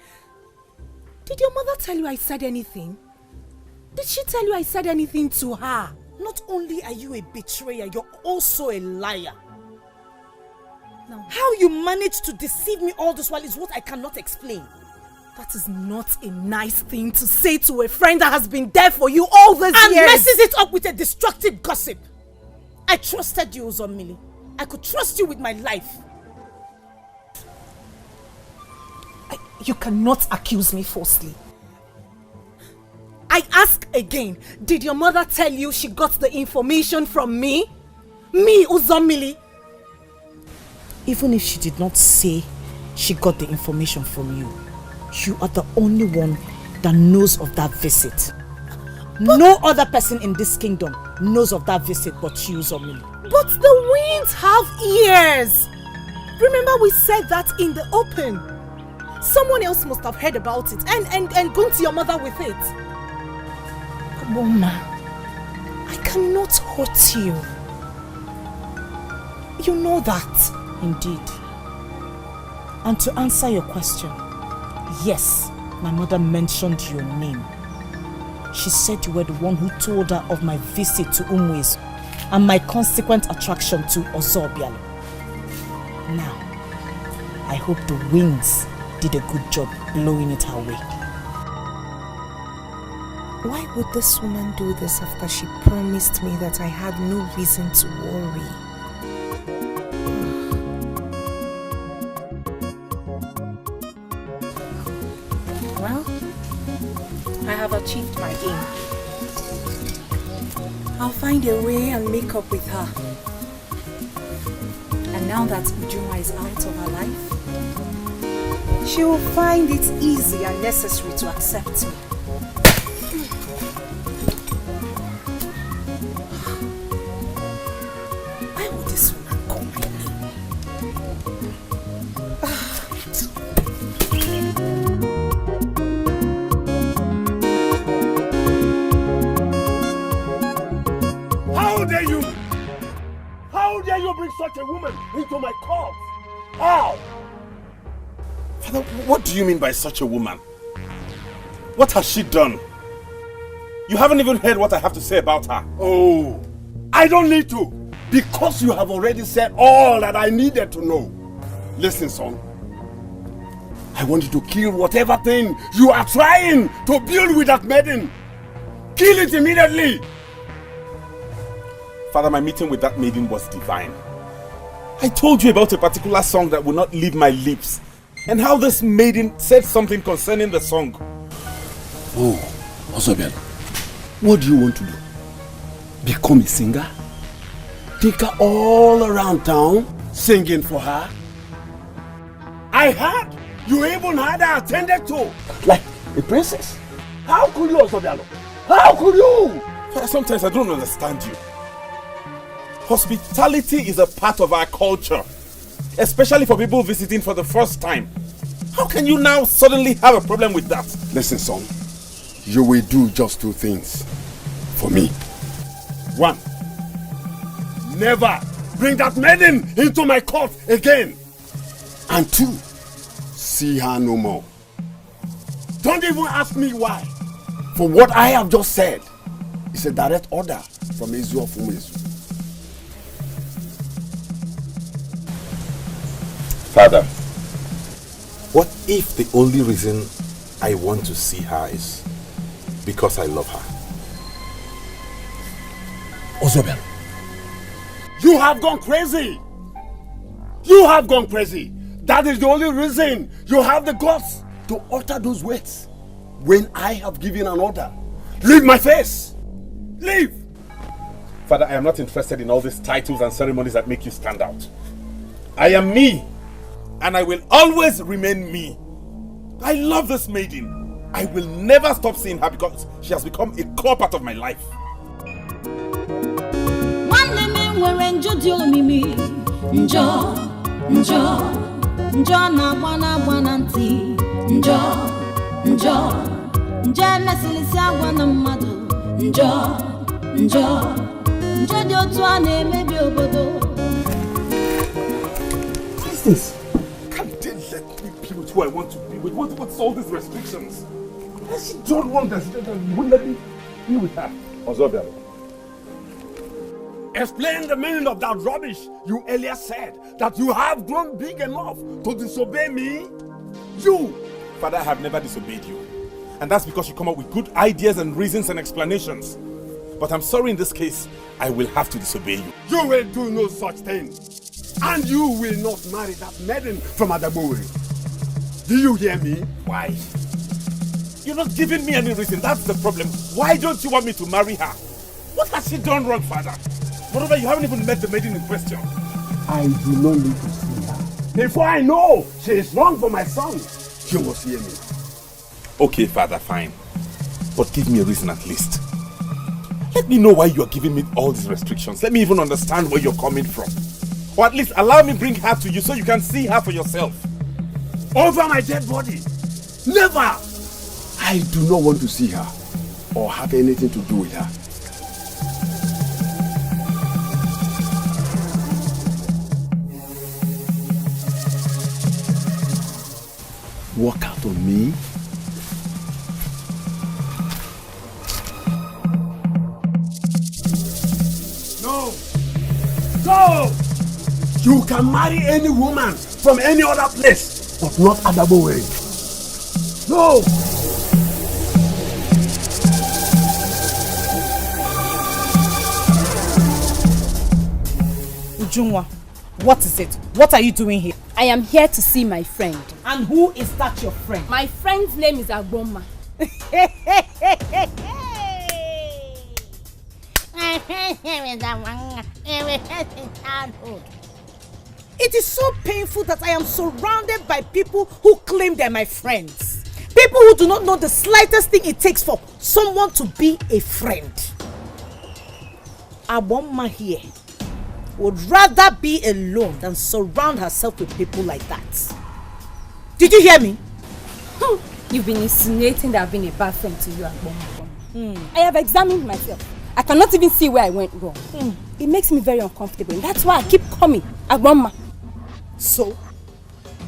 Did your mother tell you I said anything? Did she tell you I said anything to her? Not only are you a betrayer, you're also a liar. Now, how you managed to deceive me all this while is what I cannot explain. That is not a nice thing to say to a friend that has been there for you all these years. And messes it up with a destructive gossip. I trusted you, Uzomili. I could trust you with my life. You cannot accuse me falsely. I ask again. Did your mother tell you she got the information from me? Me, Uzomili? Even if she did not say she got the information from you, you are the only one that knows of that visit. No other person in this kingdom knows of that visit but you, Uzomili. But the winds have ears. Remember we said that in the open. Someone else must have heard about it and gone to your mother with it. Mama, I cannot hurt you. You know that. Indeed. And to answer your question, yes, my mother mentioned your name. She said you were the one who told her of my visit to Umuezu and my consequent attraction to Ozobialo. Now, I hope the winds did a good job blowing it her way. Why would this woman do this after she promised me that I had no reason to worry? Well, I have achieved my aim. I'll find a way and make up with her. And now that Ejule is out of her life, she will find it easy and necessary to accept me. Why would this woman call my name? How dare you? How dare you bring such a woman into my court? How? Father, what do you mean by such a woman? What has she done? You haven't even heard what I have to say about her. Oh, I don't need to, because you have already said all that I needed to know. Listen, son. I want you to kill whatever thing you are trying to build with that maiden. Kill it immediately. Father, my meeting with that maiden was divine. I told you about a particular song that will not leave my lips, and how this maiden said something concerning the song. Oh, Ozobialo, what do you want to do? Become a singer? Take her all around town singing for her? I heard you even had her attended to like a princess. How could you, Ozobialo? How could you? Father, sometimes I don't understand you. Hospitality is a part of our culture, especially for people visiting for the first time. How can you now suddenly have a problem with that? Listen, son. You will do just two things for me. One, never bring that maiden into my court again. And two, see her no more. Don't even ask me why. For what I have just said is a direct order from Egwu of Umuezu. Father, what if the only reason I want to see her is because I love her? Ozobialo, you have gone crazy. You have gone crazy. That is the only reason you have the guts to utter those words when I have given an order. Leave my face. Leave. Father, I am not interested in all these titles and ceremonies that make you stand out. I am me, and I will always remain me. I love this maiden. I will never stop seeing her because she has become a core part of my life. What is this? Can't they let me be with who I want to be with? What's all these restrictions? Has she done wrong that you won't let me be with her? Ozobialo, explain the meaning of that rubbish you earlier said, that you have grown big enough to disobey me. You! Father, I have never disobeyed you. And that's because you come up with good ideas and reasons and explanations. But I'm sorry, in this case, I will have to disobey you. You will do no such thing. And you will not marry that maiden from Adamori. Do you hear me? Why? You're not giving me any reason. That's the problem. Why don't you want me to marry her? What has she done wrong, father? Moreover, you haven't even met the maiden in question. I do not need to see her. Before I know she is wrong for my son, she must hear me. Okay, father, fine. But give me a reason at least. Let me know why you are giving me all these restrictions. Let me even understand where you're coming from. Or at least allow me bring her to you so you can see her for yourself. Over my dead body. Never! I do not want to see her or have anything to do with her. Walk out on me? No! No! You can marry any woman from any other place, but not Adaboway. No! Ujunwa, what is it? What are you doing here? I am here to see my friend. And who is that your friend? My friend's name is Agboma. It is so painful that I am surrounded by people who claim they're my friends. People who do not know the slightest thing it takes for someone to be a friend. Agboma here would rather be alone than surround herself with people like that. Did you hear me? You've been insinuating that I've been a bad friend to you, Agboma. I have examined myself. I cannot even see where I went wrong. It makes me very uncomfortable. That's why I keep coming, Agboma. So,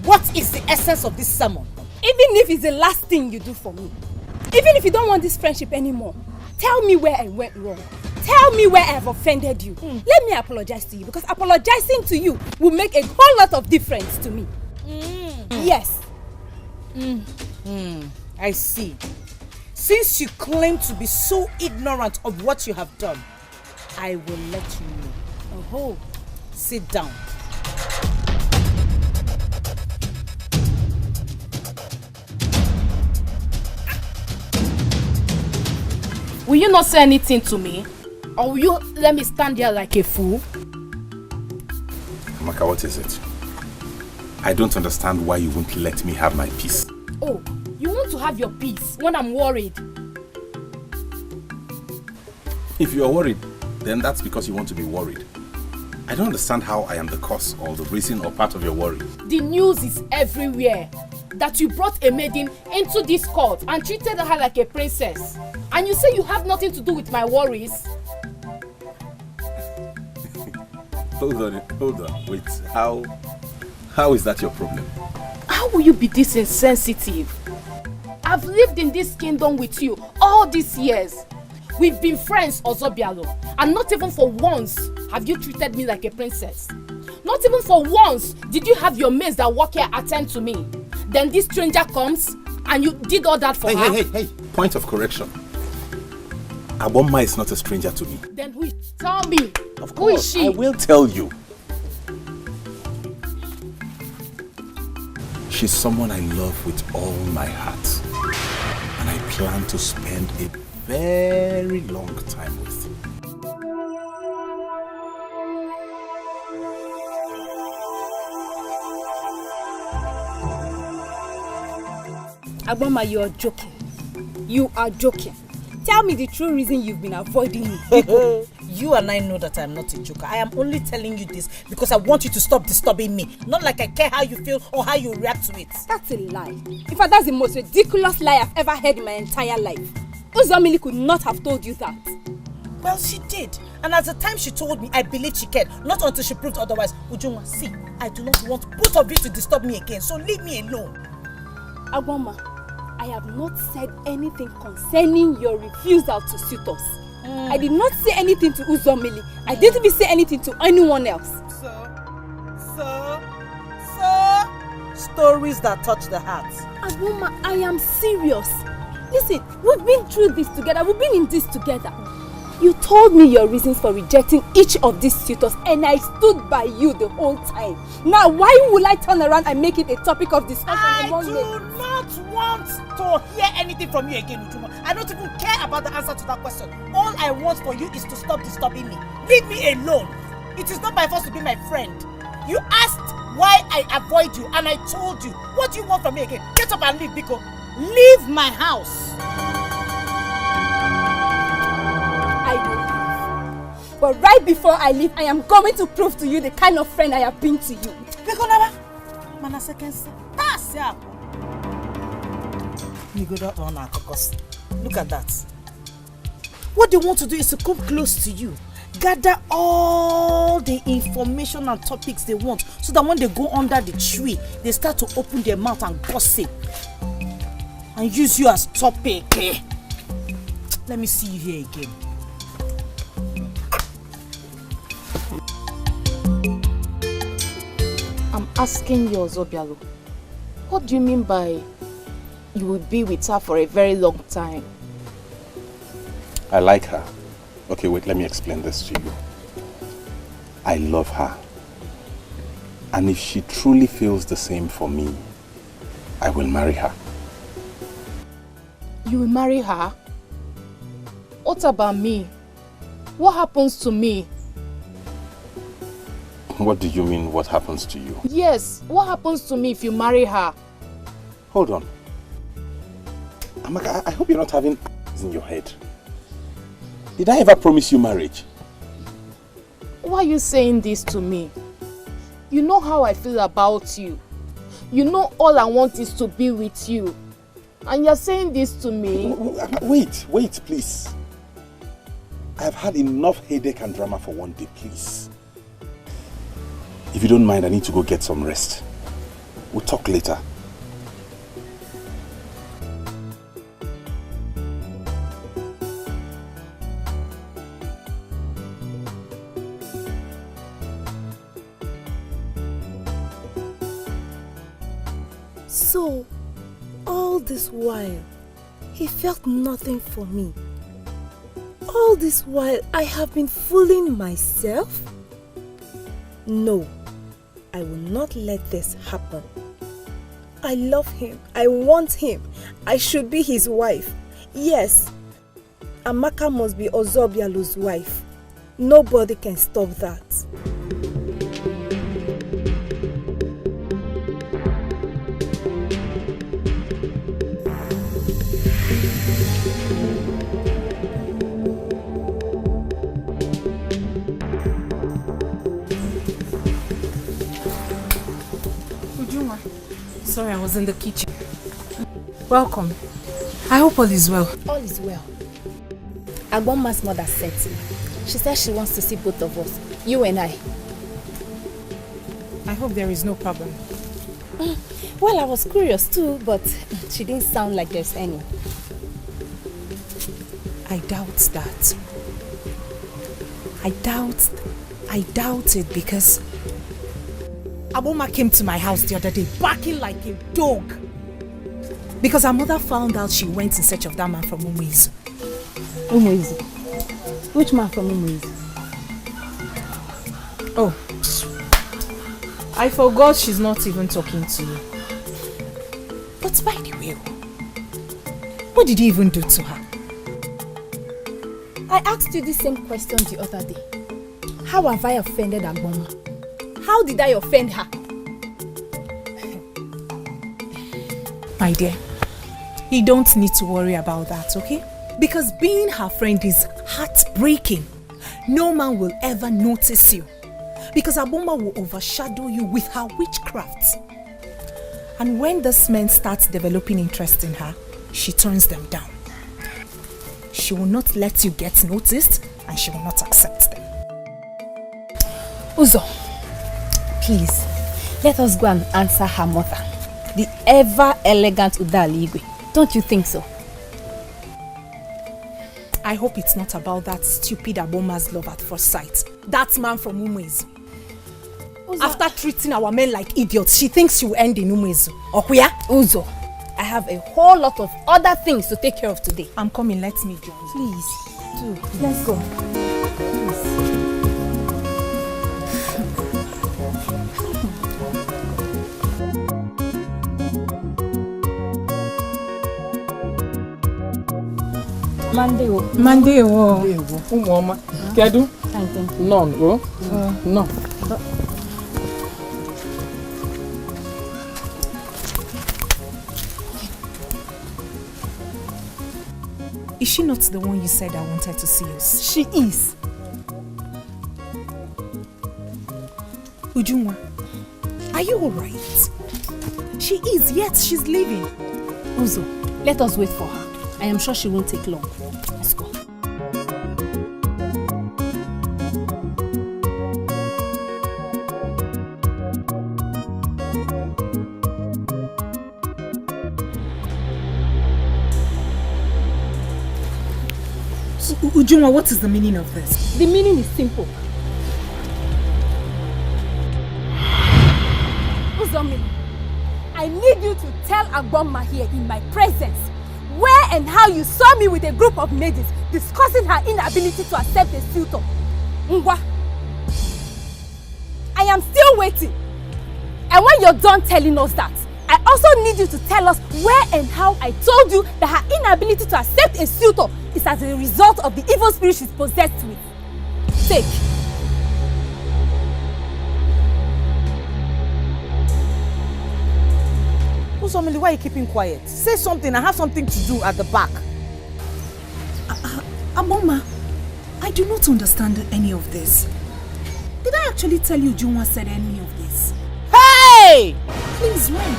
what is the essence of this sermon? Even if it's the last thing you do for me, even if you don't want this friendship anymore, tell me where I went wrong. Tell me where I have offended you. Let me apologize to you, because apologizing to you will make a whole lot of difference to me. Yes. I see. Since you claim to be so ignorant of what you have done, I will let you know. Oh, sit down. Will you not say anything to me? Or will you let me stand there like a fool? Amaka, what is it? I don't understand why you won't let me have my peace. Oh, you want to have your peace when I'm worried? If you are worried, then that's because you want to be worried. I don't understand how I am the cause or the reason or part of your worry. The news is everywhere that you brought a maiden into this court and treated her like a princess. And you say you have nothing to do with my worries? Hold on, wait. How is that your problem? How will you be this insensitive? I've lived in this kingdom with you all these years. We've been friends, Ozobialo, and not even for once have you treated me like a princess. Not even for once did you have your maids that work here attend to me. Then this stranger comes and you did all that for her. Hey. Point of correction. Agboma is not a stranger to me. Then who is? Tell me. Of course, who is she? I will tell you. She's someone I love with all my heart. And I plan to spend a very long time with. Agboma, you are joking. You are joking. Tell me the true reason you've been avoiding me. You and I know that I'm not a joker. I am only telling you this because I want you to stop disturbing me. Not like I care how you feel or how you react to it. That's a lie. In fact, that's the most ridiculous lie I've ever heard in my entire life. Uzomili could not have told you that. Well, she did. And at the time she told me, I believed she cared. Not until she proved otherwise. Ujunwa, see, I do not want both of you to disturb me again. So leave me alone. Agboma, I have not said anything concerning your refusal to suit us. I did not say anything to Uzomili. I didn't even say anything to anyone else. So, stories that touch the heart. Agboma, I am serious. Listen, we've been through this together. We've been in this together. You told me your reasons for rejecting each of these suitors and I stood by you the whole time. Now why will I turn around and make it a topic of discussion among men? I do not want to hear anything from you again, Ujuma. I don't even care about the answer to that question. All I want for you is to stop disturbing me. Leave me alone. It is not my fault to be my friend. You asked why I avoid you and I told you. What do you want from me again? Get up and leave, Biko. Leave my house. I will leave. But right before I leave, I am going to prove to you the kind of friend I have been to you. Biko Naba. Mana second. Pass up. Look at that. What they want to do is to come close to you. Gather all the information and topics they want so that when they go under the tree, they start to open their mouth and gossip. And use you as topic. Let me see you here again. I'm asking you, Ozobialo, what do you mean by you will be with her for a very long time? I like her. Okay, wait, let me explain this to you. I love her. And if she truly feels the same for me, I will marry her. You will marry her? What about me? What happens to me? What do you mean, what happens to you? Yes, what happens to me if you marry her? Hold on. Amaka, I hope you're not having in your head. Did I ever promise you marriage? Why are you saying this to me? You know how I feel about you. You know all I want is to be with you. And you're saying this to me? Wait, please. I've had enough headache and drama for one day, please. If you don't mind, I need to go get some rest. We'll talk later. So, all this while, he felt nothing for me. All this while, I have been fooling myself? No, I will not let this happen. I love him. I want him. I should be his wife. Yes, Amaka must be Ozobialo's wife. Nobody can stop that. Sorry, I was in the kitchen. Welcome. I hope all is well. All is well. Agboma's mother said to me. She said she wants to see both of us, you and I. I hope there is no problem. Well, I was curious too, but she didn't sound like there's any. I doubt that. I doubt it because Aboma came to my house the other day barking like a dog because her mother found out she went in search of that man from Umuizu. Umuizu? Which man from Umuizu? Oh, I forgot she's not even talking to you. But by the way, what did you even do to her? I asked you the same question the other day. How have I offended Agboma? How did I offend her? My dear, you don't need to worry about that, okay? Because being her friend is heartbreaking. No man will ever notice you. Because Agboma will overshadow you with her witchcraft. And when this man starts developing interest in her, she turns them down. She will not let you get noticed and she will not accept them. Uzo, please, let us go and answer her mother, the ever-elegant Udali Igwe. Don't you think so? I hope it's not about that stupid Agboma's love at first sight. That man from Umuizu. After treating our men like idiots, she thinks she will end in Umuizu. Okuya? Uzo, I have a whole lot of other things to take care of today. I'm coming, let me join. Please. do. Let's go. Monday, Umoma. Kedu? None, oh? No. Is she not the one you said I wanted to see us? She is. Ujunwa, are you alright? She is, yet she's leaving. Uzo, let us wait for her. I am sure she won't take long. Let's go. Ujunwa, what is the meaning of this? The meaning is simple. Uzomi, I need you to tell Agboma here in my presence where and how you saw me with a group of ladies discussing her inability to accept a suitor. Ngwa, I am still waiting. And when you're done telling us that, I also need you to tell us where and how I told you that her inability to accept a suitor is as a result of the evil spirit she's possessed with. Take. Uzomili, why are you keeping quiet? Say something. I have something to do at the back. Amoma, I do not understand any of this. Did I actually tell you Junwa said any of this? Hey! Please, when?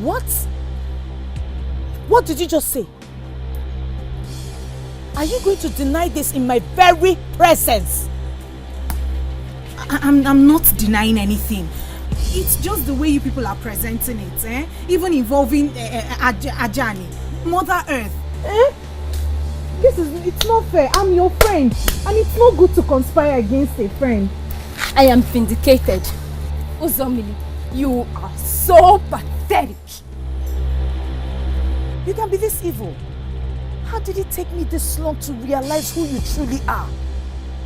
What? What did you just say? Are you going to deny this in my very presence? I'm not denying anything. It's just the way you people are presenting it, eh? Even involving Ajani, Mother Earth. Eh? It's not fair. I'm your friend, and it's not good to conspire against a friend. I am vindicated. Uzomili, you are so pathetic. You can be this evil. How did it take me this long to realize who you truly are?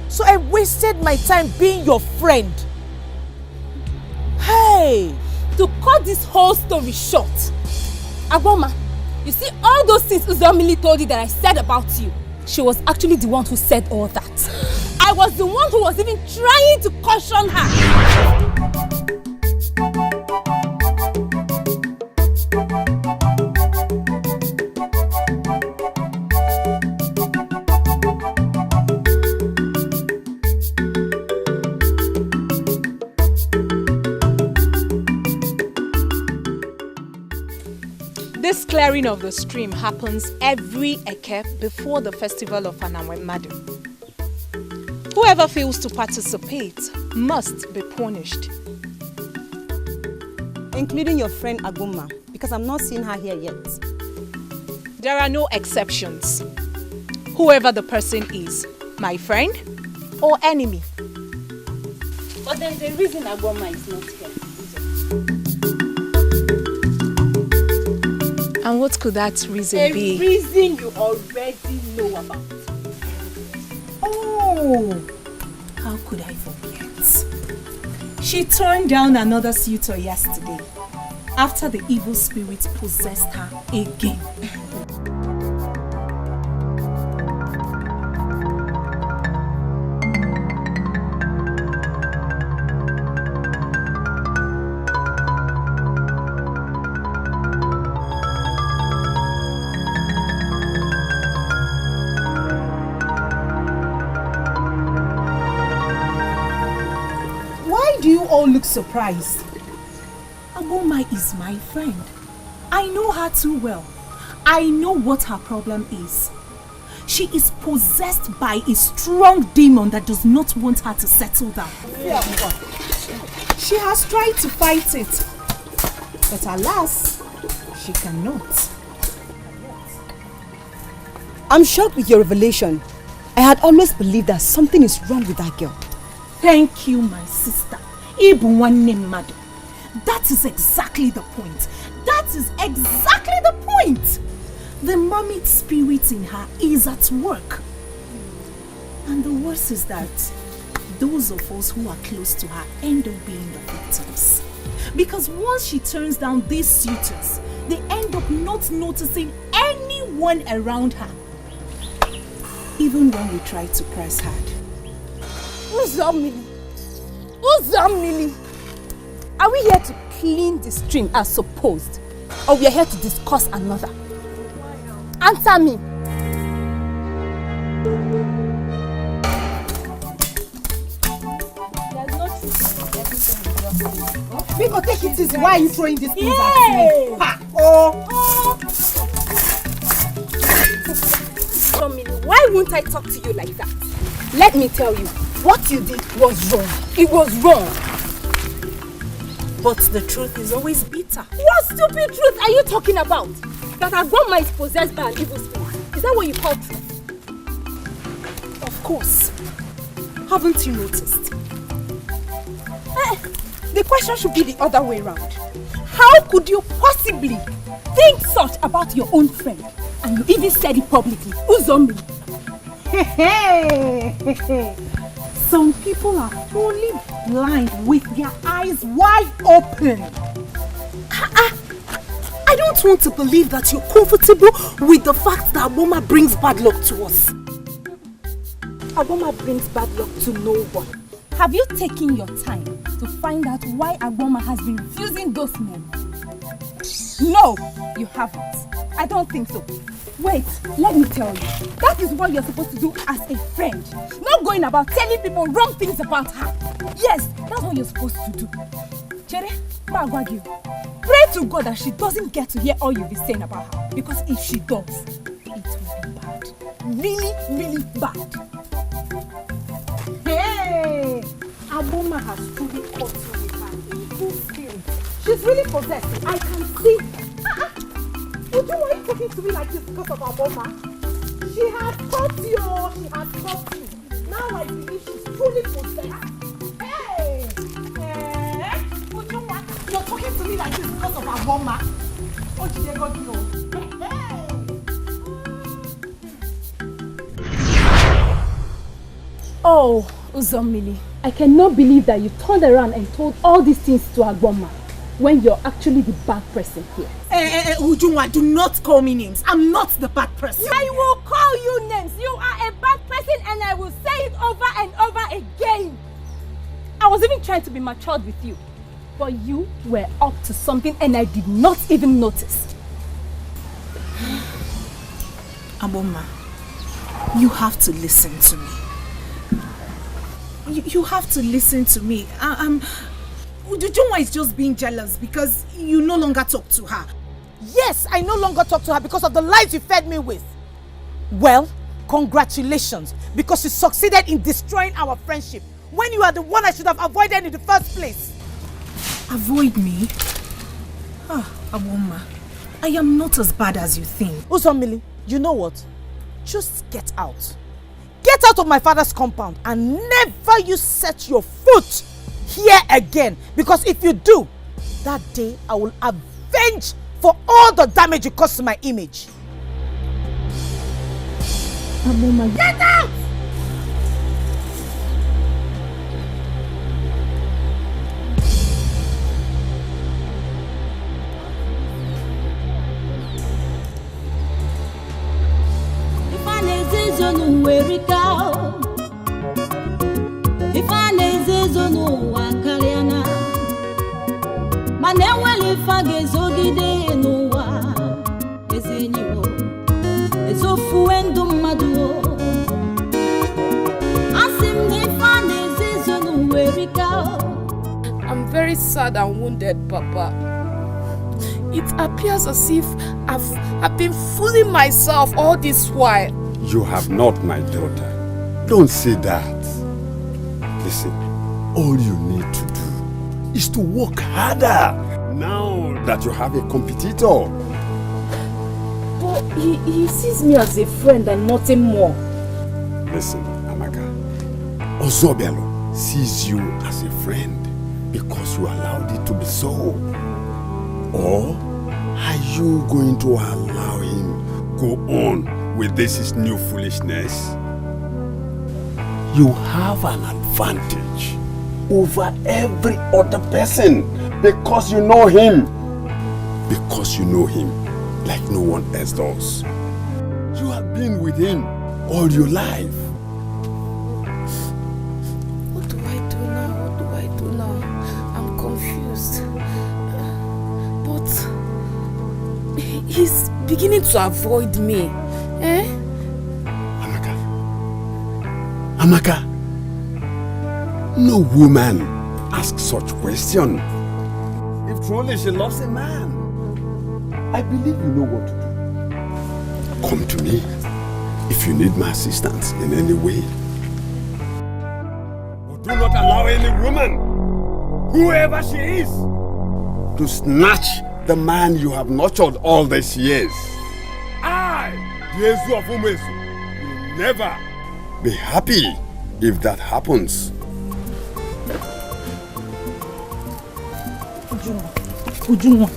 So I wasted my time being your friend. Hey! To cut this whole story short, Agboma, you see all those things Uzomili told you that I said about you, she was actually the one who said all that. I was the one who was even trying to caution her. This clearing of the stream happens every Eke before the festival of Anamwemadu. Whoever fails to participate must be punished. Including your friend Aguma, because I'm not seeing her here yet. There are no exceptions. Whoever the person is, my friend or enemy. But there's a reason Aguma is not here. And what could that reason be? A reason you already know about. Oh, how could I forget? She turned down another suitor yesterday after the evil spirit possessed her again. All look surprised. Agoma is my friend. I know her too well. I know what her problem is. She is possessed by a strong demon that does not want her to settle down. She has tried to fight it, but alas, she cannot. I'm shocked with your revelation. I had always believed that something is wrong with that girl. Thank you, my sister. Ibu nwanne mmadụ. That is exactly the point. That is exactly the point. The mermaid spirit in her is at work. And the worst is that those of us who are close to her end up being the victims. Because once she turns down these suitors, they end up not noticing anyone around her. Even when we try to press hard. Uzomili, are we here to clean the stream as supposed? Or we are here to discuss another? Answer me. Biko, take it easy. Why are you throwing these things at me? Ha! Why won't I talk to you like that? Let me tell you, what you did was wrong. It was wrong. But the truth is always bitter. What stupid truth are you talking about? That Agboma is possessed by an evil spirit. Is that what you call truth? Of course. Haven't you noticed? The question should be the other way around. How could you possibly think such about your own friend? And you even said it publicly. Uzombi. Some people are fully blind with their eyes wide open. I don't want to believe that you're comfortable with the fact that Agboma brings bad luck to us. Agboma brings bad luck to no one. Have you taken your time to find out why Agboma has been refusing those men? No, you haven't. I don't think so. Wait, let me tell you. That is what you're supposed to do as a friend. Not going about telling people wrong things about her. Yes, that's what you're supposed to do. Chere, Magwagi, pray to God that she doesn't get to hear all you'll be saying about her. Because if she does, it will be bad. Really, really bad. Hey! Agboma has truly caught you with her evil spirit. She's really possessed. I can see. Would you want talking to me like this because of Agboma? She has caught you. She has caught you. Now I believe she's truly possessed. Hey! Would you want? You're talking to me like this because of Agboma? Oh, did they got you? Oh, Uzomili, I cannot believe that you turned around and told all these things to Agboma when you're actually the bad person here. Ujunwa, do not call me names. I'm not the bad person. I will call you names. You are a bad person and I will say it over and over again. I was even trying to be matured with you. But you were up to something and I did not even notice. Agboma, you have to listen to me. You have to listen to me. Ujunwa is just being jealous because you no longer talk to her. Yes, I no longer talk to her because of the lies you fed me with. Well, congratulations, because you succeeded in destroying our friendship when you are the one I should have avoided in the first place. Avoid me? Agboma, I am not as bad as you think. Uzomili, you know what? Just get out. Get out of my father's compound and never you set your foot here again. Because if you do, that day I will avenge for all the damage you caused to my image. Agboma, get out! I'm very sad and wounded, Papa. It appears as if I've been fooling myself all this while. You have not, my daughter. Don't say that. Listen, all you need to do is to work harder now that you have a competitor. But he sees me as a friend and nothing more. Listen, Amaka, Ozobelo sees you as a friend because because you allowed it to be so? Or are you going to allow him go on with this his new foolishness? You have an advantage over every other person because you know him. Because you know him like no one else does. You have been with him all your life. What do I do now? What do I do now? I'm confused. But he's beginning to avoid me. Eh? Amaka, no woman asks such question. If truly she loves a man, I believe you know what to do. Come to me if you need my assistance in any way. But do not allow any woman, whoever she is, to snatch the man you have nurtured all these years. I, the Egwu of Umezu, will never be happy if that happens. Ujunwa.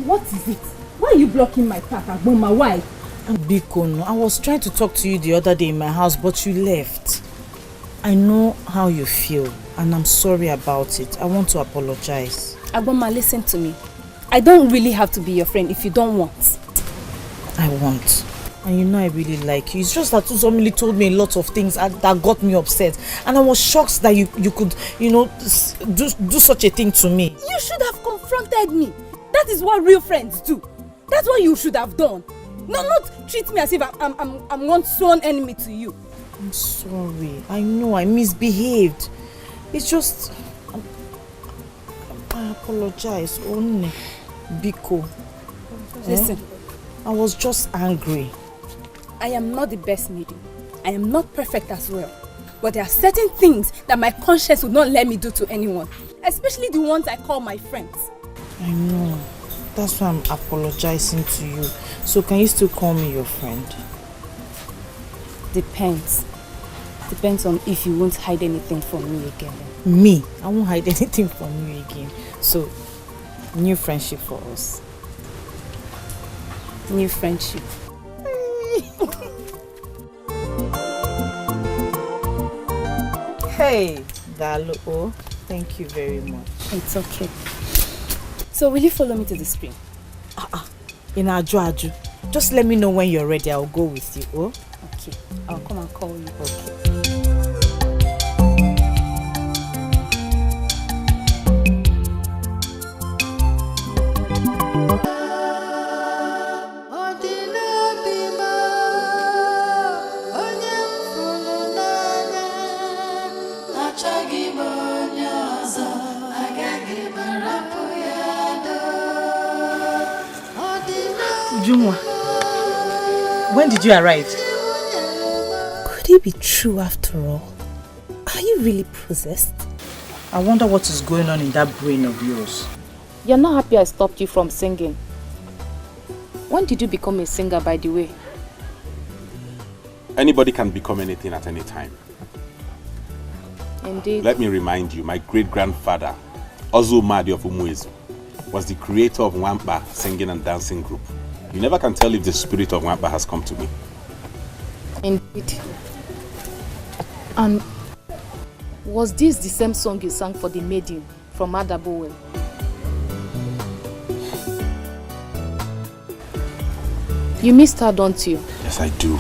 What is it? Why are you blocking my path, Agboma? Why? Biko, I was trying to talk to you the other day in my house, but you left. I know how you feel, and I'm sorry about it. I want to apologize. Agboma, listen to me. I don't really have to be your friend if you don't want. I want. And you know I really like you. It's just that Uzomili told me a lot of things that got me upset. And I was shocked that you could, do such a thing to me. You should have confronted me. That is what real friends do. That's what you should have done. No, not treat me as if I'm one sworn enemy to you. I'm sorry. I know I misbehaved. It's just... I apologize. Only Biko. Listen. I was just angry. I am not the best lady. I am not perfect as well. But there are certain things that my conscience would not let me do to anyone. Especially the ones I call my friends. I know. That's why I'm apologizing to you. So can you still call me your friend? Depends. Depends on if you won't hide anything from me again. Me? I won't hide anything from you again. So, new friendship for us. New friendship. Hey, Dalo. Thank you very much. It's okay. So will you follow me to the spring? In Aju. Just let me know when you're ready. I'll go with you. Oh? Okay. I'll come and call you. Okay. When did you arrive? Could it be true after all? Are you really possessed? I wonder what is going on in that brain of yours. You're not happy I stopped you from singing. When did you become a singer, by the way? Anybody can become anything at any time. Indeed. Let me remind you, my great-grandfather, Ozu Madi of Umuezu, was the creator of Wampa singing and dancing group. You never can tell if the spirit of Wampa has come to me. Indeed. And was this the same song you sang for the maiden from Adabowel? You missed her, don't you? Yes, I do.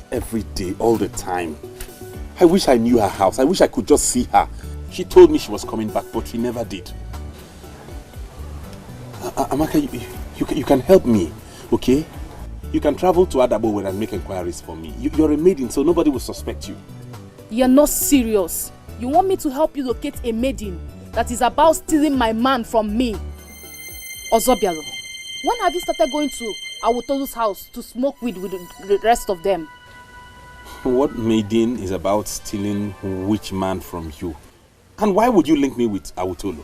Every day, all the time. I wish I knew her house. I wish I could just see her. She told me she was coming back, but she never did. Amaka, you can help me, okay? You can travel to Adabowel and make inquiries for me. You're a maiden, so nobody will suspect you. You're not serious. You want me to help you locate a maiden that is about stealing my man from me? Ozobialo, when have you started going to Awotolu's house to smoke weed with the rest of them? What maiden is about stealing which man from you? And why would you link me with Awotolu?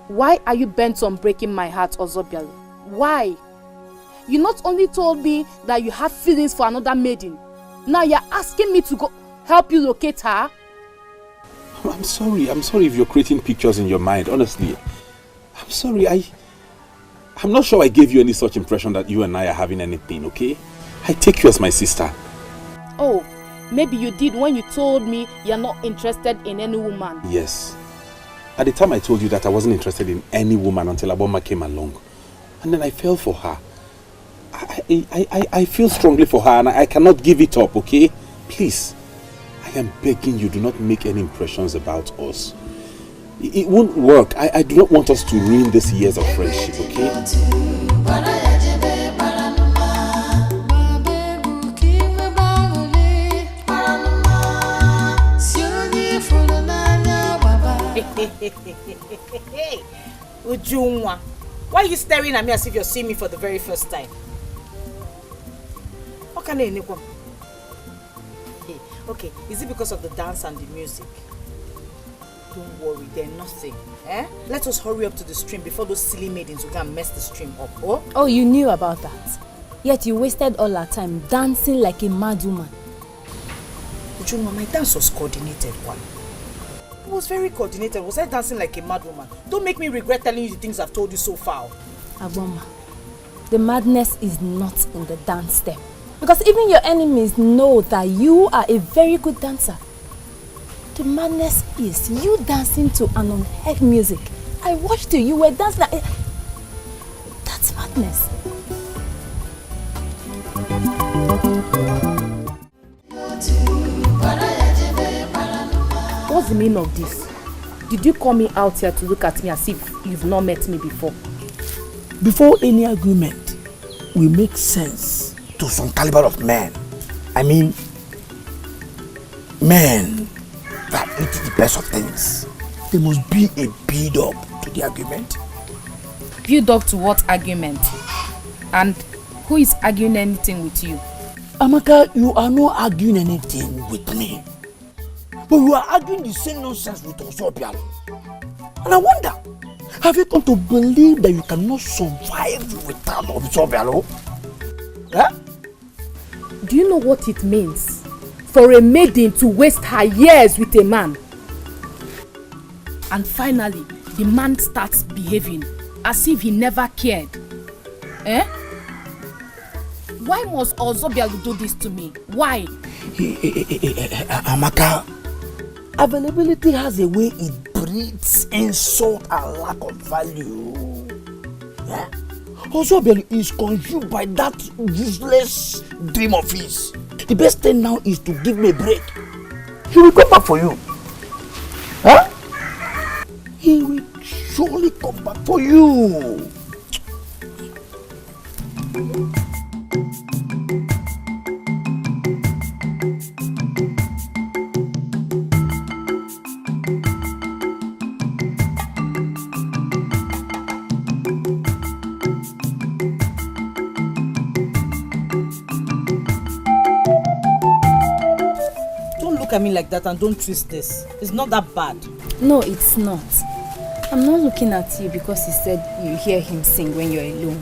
Why are you bent on breaking my heart, Ozobialo? Why? You not only told me that you have feelings for another maiden, now you're asking me to go help you locate her? I'm sorry. I'm sorry if you're creating pictures in your mind, honestly. I'm sorry. I'm not sure I gave you any such impression that you and I are having anything, okay? I take you as my sister. Oh, maybe you did when you told me you're not interested in any woman. Yes. At the time I told you that I wasn't interested in any woman until Aboma came along. And then I fell for her. I feel strongly for her and I cannot give it up, okay? Please, I am begging you, do not make any impressions about us. It won't work. I do not want us to ruin these years of friendship, okay? Ujunwa, why are you staring at me as if you're seeing me for the very first time? Okay, is it because of the dance and the music? Don't worry, they're nothing. Let us hurry up to the stream before those silly maidens will go and mess the stream up. Oh, you knew about that. Yet you wasted all our time dancing like a mad woman. Ujunwa, my dance was coordinated one. It was very coordinated. Was I dancing like a mad woman? Don't make me regret telling you the things I've told you so far. Aboma, the madness is not in the dance step. Because even your enemies know that you are a very good dancer. The madness is you dancing to an unheard music. I watched you. You were dancing. That's madness. What's the meaning of this? Did you call me out here to look at me as if you've not met me before? Before any agreement, we make sense to some caliber of men. I mean, men that eat the best of things. There must be a build-up to the agreement. Build up to what argument? And who is arguing anything with you? Amaka, you are not arguing anything with me. But you are arguing the same nonsense with Ozobialo. And I wonder, have you come to believe that you cannot survive without Ozobialo? Do you know what it means for a maiden to waste her years with a man? And finally, the man starts behaving as if he never cared. Why must Ozobialo do this to me? Why? Amaka, availability has a way it breeds insult and lack of value. Ozobialo is consumed by that useless dream of his. The best thing now is to give me a break. He will come back for you. He will surely come back for you. Look at me like that and don't twist this. It's not that bad. No, it's not. I'm not looking at you because he said you hear him sing when you're alone.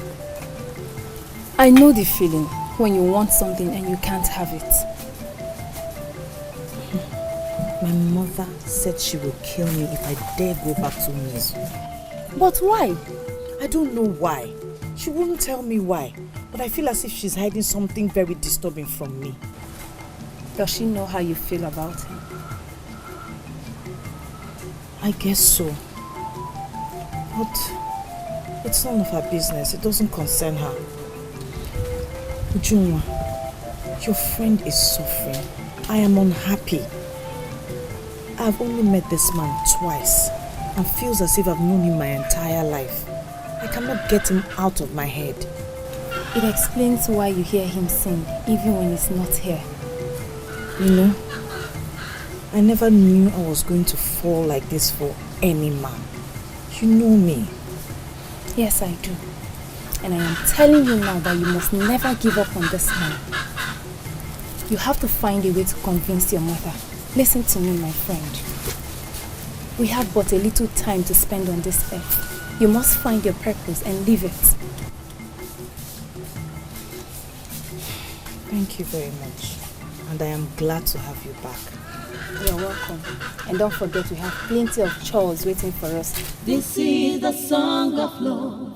I know the feeling when you want something and you can't have it. My mother said she will kill me if I dare go back to Mizu. But why? I don't know why. She wouldn't tell me why. But I feel as if she's hiding something very disturbing from me. Does she know how you feel about him? I guess so. But it's none of her business. It doesn't concern her. Ujunwa, your friend is suffering. I am unhappy. I've only met this man twice and feels as if I've known him my entire life. I cannot get him out of my head. It explains why you hear him sing even when he's not here. You know, I never knew I was going to fall like this for any man. You know me. Yes, I do. And I am telling you now that you must never give up on this man. You have to find a way to convince your mother. Listen to me, my friend. We have but a little time to spend on this earth. You must find your purpose and live it. Thank you very much. And I am glad to have you back. You're welcome. And don't forget we have plenty of chores waiting for us. This is the song of love.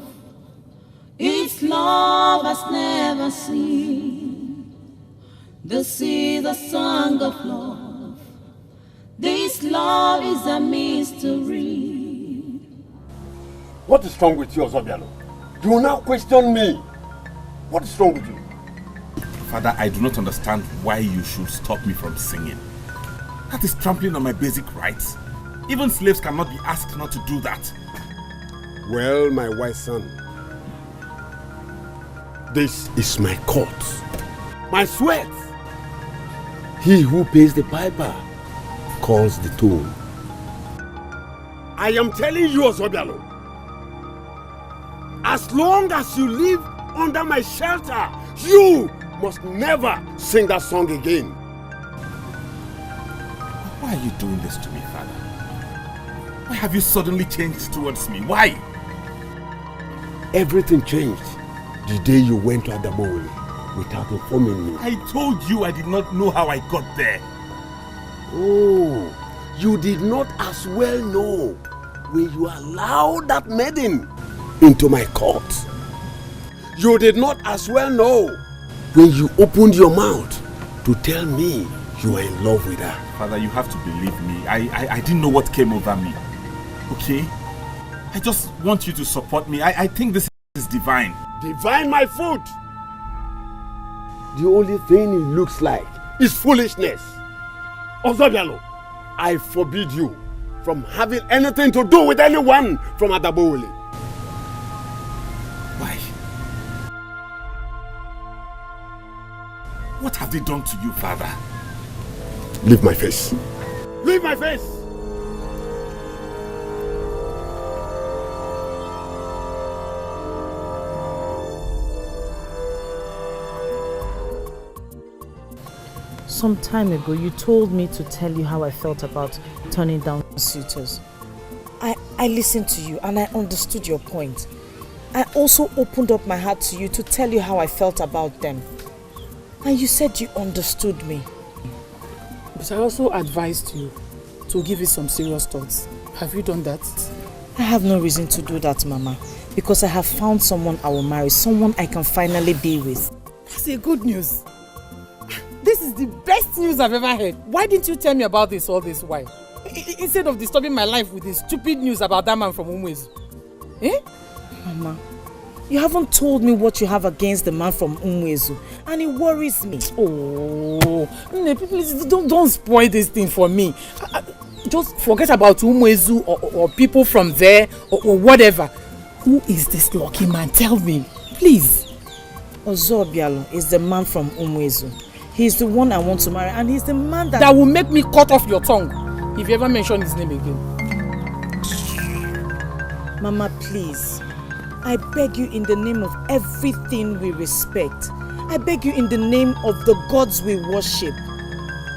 Its love has never seen. This is the song of love. This love is a mystery. What is wrong with you, Ozobialo? You will now question me. What is wrong with you? Father, I do not understand why you should stop me from singing. That is trampling on my basic rights. Even slaves cannot be asked not to do that. Well, my wise son, this is my court, my sweat. He who pays the piper calls the tune. I am telling you, Ozobialo, as long as you live under my shelter, you must never sing that song again. Why are you doing this to me, Father? Why have you suddenly changed towards me? Why? Everything changed the day you went to Adabowele without informing me. I told you I did not know how I got there. Oh, you did not as well know when you allowed that maiden into my court. You did not as well know when you opened your mouth to tell me you were in love with her. Father, you have to believe me. I didn't know what came over me. Okay? I just want you to support me. I think this is divine. Divine my food! The only thing it looks like is foolishness. Ozobialo, I forbid you from having anything to do with anyone from Adabowele. Why? What have they done to you, Father? Leave my face. Leave my face! Some time ago, you told me to tell you how I felt about turning down suitors. I listened to you and I understood your point. I also opened up my heart to you to tell you how I felt about them. And you said you understood me. But I also advised you to give it some serious thoughts. Have you done that? I have no reason to do that, Mama. Because I have found someone I will marry, someone I can finally be with. That's a good news. This is the best news I've ever heard. Why didn't you tell me about this all this while? Instead of disturbing my life with this stupid news about that man from Umwezu. Eh? Mama, you haven't told me what you have against the man from Umwezu, and it worries me. Oh, please don't spoil this thing for me. Just forget about Umwezu or people from there or whatever. Who is this lucky man? Tell me, please. Ozobialo is the man from Umwezu. He's the one I want to marry, and he's the man that will make me cut off your tongue if you ever mention his name again. Mama, please. I beg you in the name of everything we respect. I beg you in the name of the gods we worship.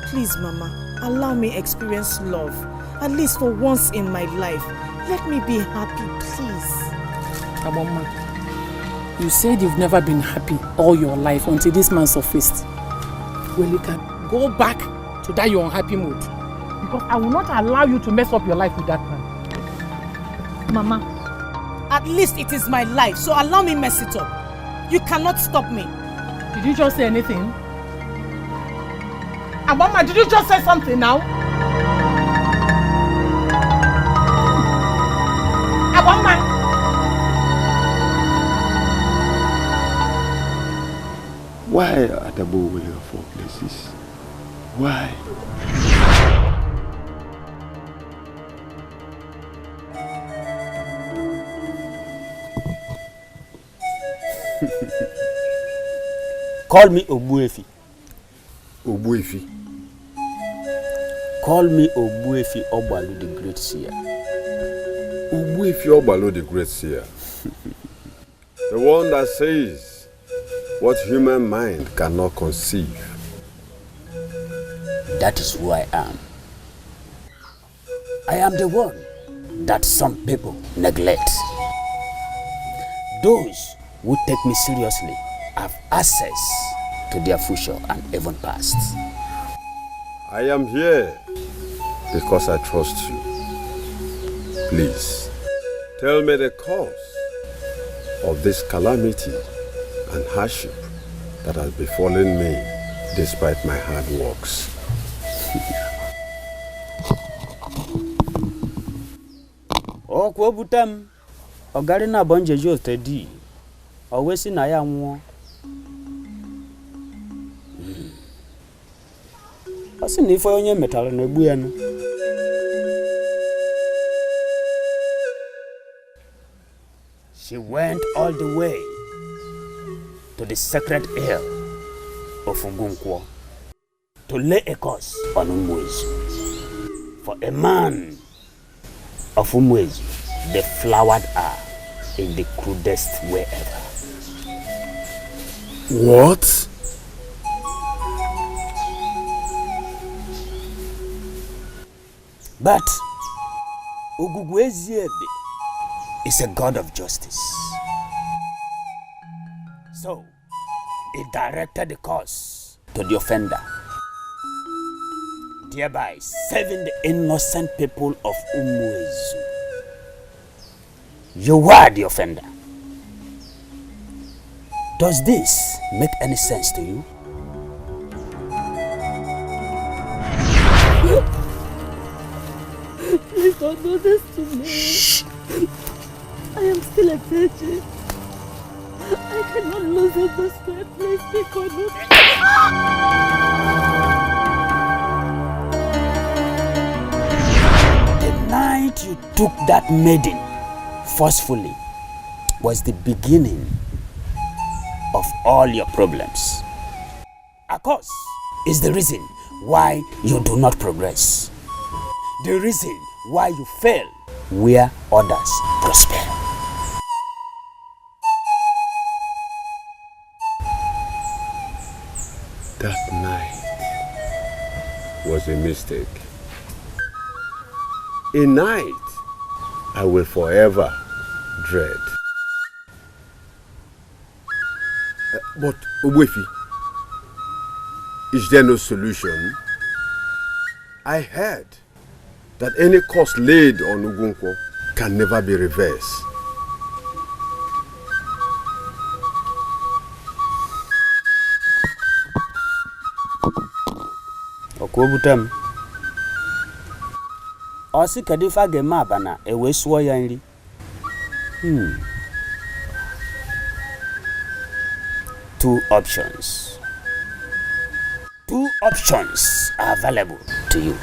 Please, Mama, allow me experience love, at least for once in my life. Let me be happy, please. Mama, you said you've never been happy all your life until this man surfaced. Well, you can go back to that your unhappy mood. Because I will not allow you to mess up your life with that man. Mama, at least it is my life, so allow me mess it up. You cannot stop me. Did you just say anything? Abama, did you just say something now? Abama! Why Adabowele of all places? Why? Call me Ogbuefi. Ogbuefi. Call me Ogbuefi Ogbalu the Great Seer. Ogbuefi Ogbalu the Great Seer. The one that says what human mind cannot conceive. That is who I am. I am the one that some people neglect. Those who take me seriously have access to their future and even past. I am here because I trust you. Please, tell me the cause of this calamity and hardship that has befallen me despite my hard works. O kwa butam ogari na bonje jo steady. Always na ya nwo. Asi ni fo onye metal na egbu ya no. She went all the way to the sacred hill of Ugunkwo to lay a curse on Umwezu. For a man of Umwezu, the flowered are in the crudest way ever. What? But Ugugweziebe is a god of justice. So, he directed the curse to the offender, thereby saving the innocent people of Umwezu. You were the offender. Does this make any sense to you? Please don't do this to me. Shh. I am still a virgin. I cannot lose him this way. Please take on me. The night you took that maiden forcefully was the beginning of all your problems. Of course, is the reason why you do not progress. The reason why you fail where others prosper. That night was a mistake. A night I will forever dread. But Ogbuefi, is there no solution? I heard that any curse laid on Ugunkwo can never be reversed. Okwobutem. Osi kadifa ge mabana ewe suo ya nri. Two options. Two options are available to you.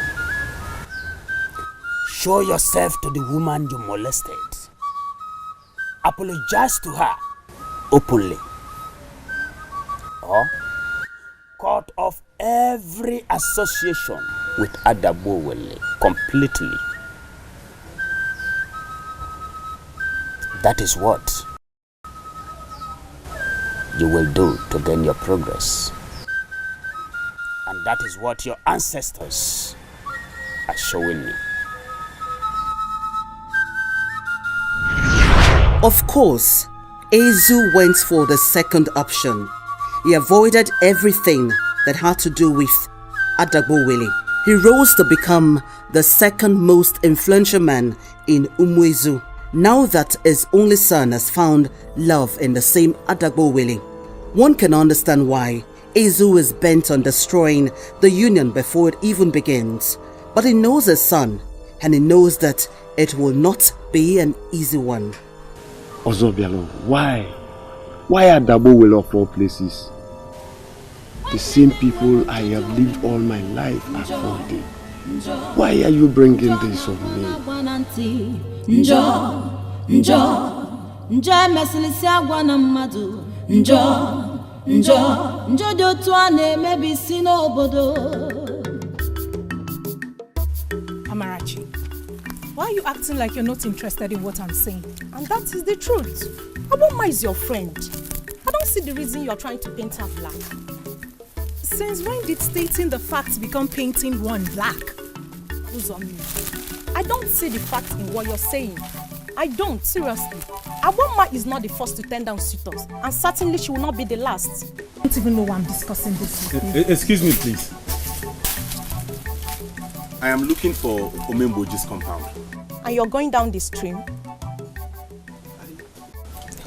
Show yourself to the woman you molested. Apologize to her openly. Or cut off every association with Adabowele completely. That is what you will do to gain your progress. And that is what your ancestors are showing me. Of course, Ejule went for the second option. He avoided everything that had to do with Adabowele. He rose to become the second most influential man in Umwezu, now that his only son has found love in the same Adabowele. One can understand why Ejule is bent on destroying the union before it even begins. But he knows his son, and he knows that it will not be an easy one. Ozobialo, why? Why Adabowele of all places? The same people I have lived all my life avoiding. Why are you bringing this on me? Amarachi, why are you acting like you're not interested in what I'm saying? And that is the truth. Aboma is your friend. I don't see the reason you're trying to paint her black. Since when did stating the facts become painting one black? Who's on me? I don't see the fact in what you're saying. I don't, seriously. Aboma is not the first to turn down suitors, and certainly she will not be the last. I don't even know why I'm discussing this with you. Excuse me, please. I am looking for Omemboji's compound. And you're going down the stream?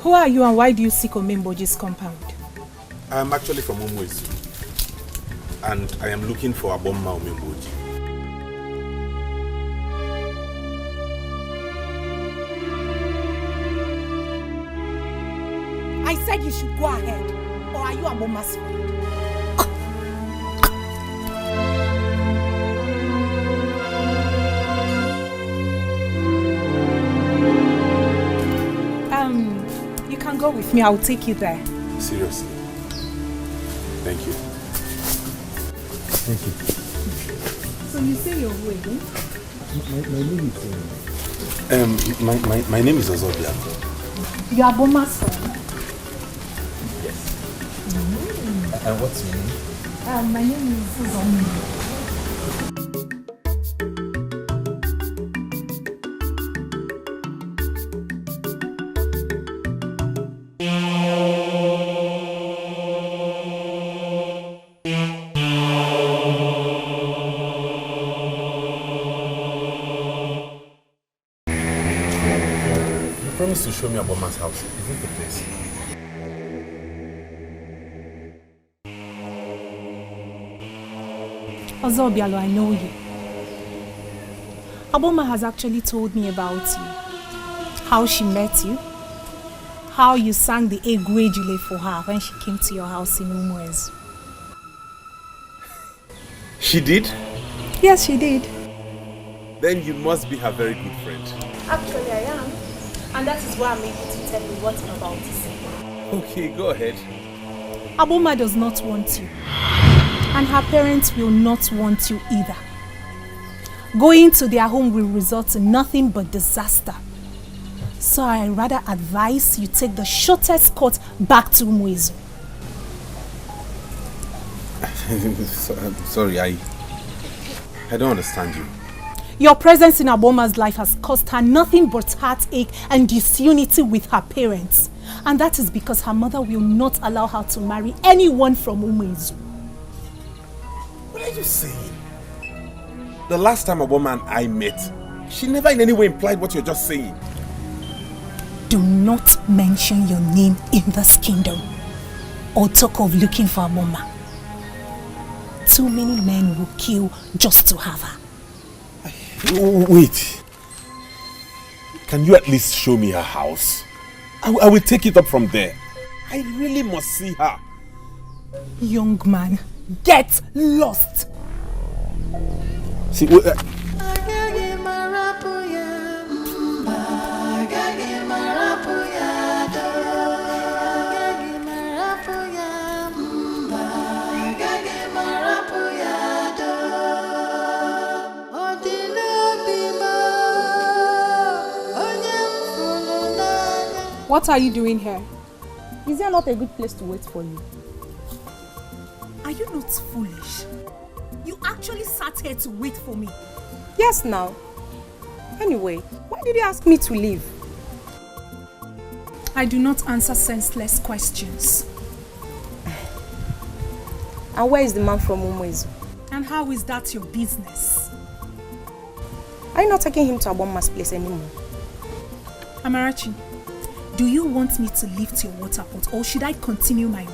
Who are you and why do you seek Omemboji's compound? I am actually from Umwezu. And I am looking for Aboma Omemboji. I said you should go ahead. Or are you Aboma's friend? You can go with me. I'll take you there. Seriously. Thank you. Thank you. So you say you're who again? My name is Ozobia. You're Aboma's friend? And what's your name? My name is Zomi. You promised to show me Aboma's house. Is this the place? Ozobialo, I know you. Aboma has actually told me about you. How she met you. How you sang the Egwu Ejule for her when she came to your house in Umwezu. She did? Yes, she did. Then you must be her very good friend. Actually, I am. And that is why I'm able to tell you what I'm about to say. Okay, go ahead. Aboma does not want you. And her parents will not want you either. Going to their home will result in nothing but disaster. So I rather advise you take the shortest cut back to Umwezu. Sorry, I don't understand you. Your presence in Aboma's life has caused her nothing but heartache and disunity with her parents. And that is because her mother will not allow her to marry anyone from Umwezu. What are you saying? The last time Aboma and I met, she never in any way implied what you're just saying. Do not mention your name in this kingdom or talk of looking for Aboma. Too many men will kill just to have her. Wait. Can you at least show me her house? I will take it up from there. I really must see her. Young man, get lost. See, What are you doing here? Is there not a good place to wait for you? Are you not foolish? You actually sat here to wait for me. Yes, now. Anyway, why did you ask me to leave? I do not answer senseless questions. And where is the man from Umwezu? And how is that your business? Are you not taking him to Aboma's place anymore? Amarachi, do you want me to lift your water pot or should I continue my way?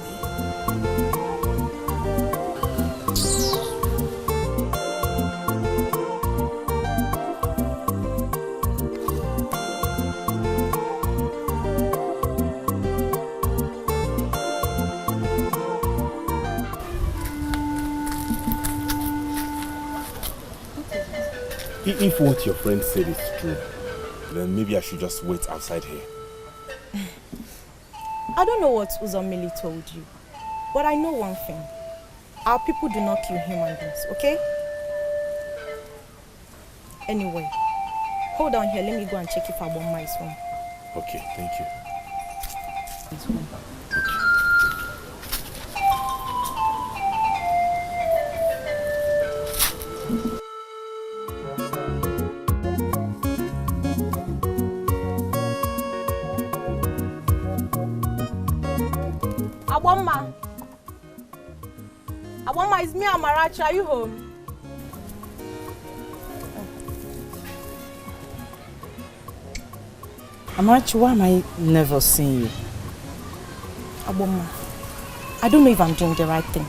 If what your friend said is true, then maybe I should just wait outside here. I don't know what Uzomili told you, but I know one thing. Our people do not kill human beings, okay? Anyway, hold on here. Let me go and check if Aboma is home. Okay, thank you. He's home. Aboma. Aboma, it's me, Amarachi. Are you home? Amarachi, why am I never seeing you? Aboma, I don't know if I'm doing the right thing.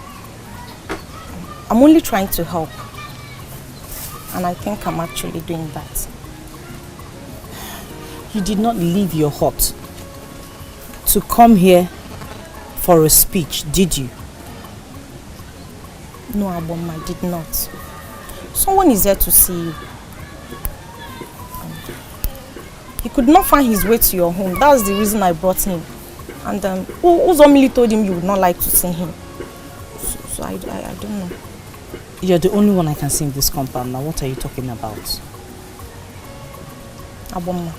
I'm only trying to help. And I think I'm actually doing that. You did not leave your hut to come here for a speech, did you? No, Aboma, I did not. Someone is there to see you. He could not find his way to your home. That was the reason I brought him. And Uzomili told him you would not like to see him. So I don't know. You're the only one I can see in this compound. Now, what are you talking about? Aboma,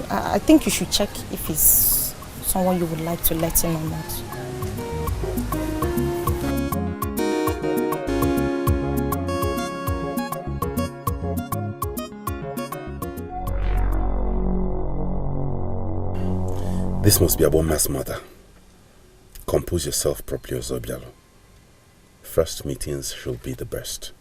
I think you should check if he's someone you would like to let in or not. This must be Aboma's mother. Compose yourself properly, Ozobialo. First meetings should be the best.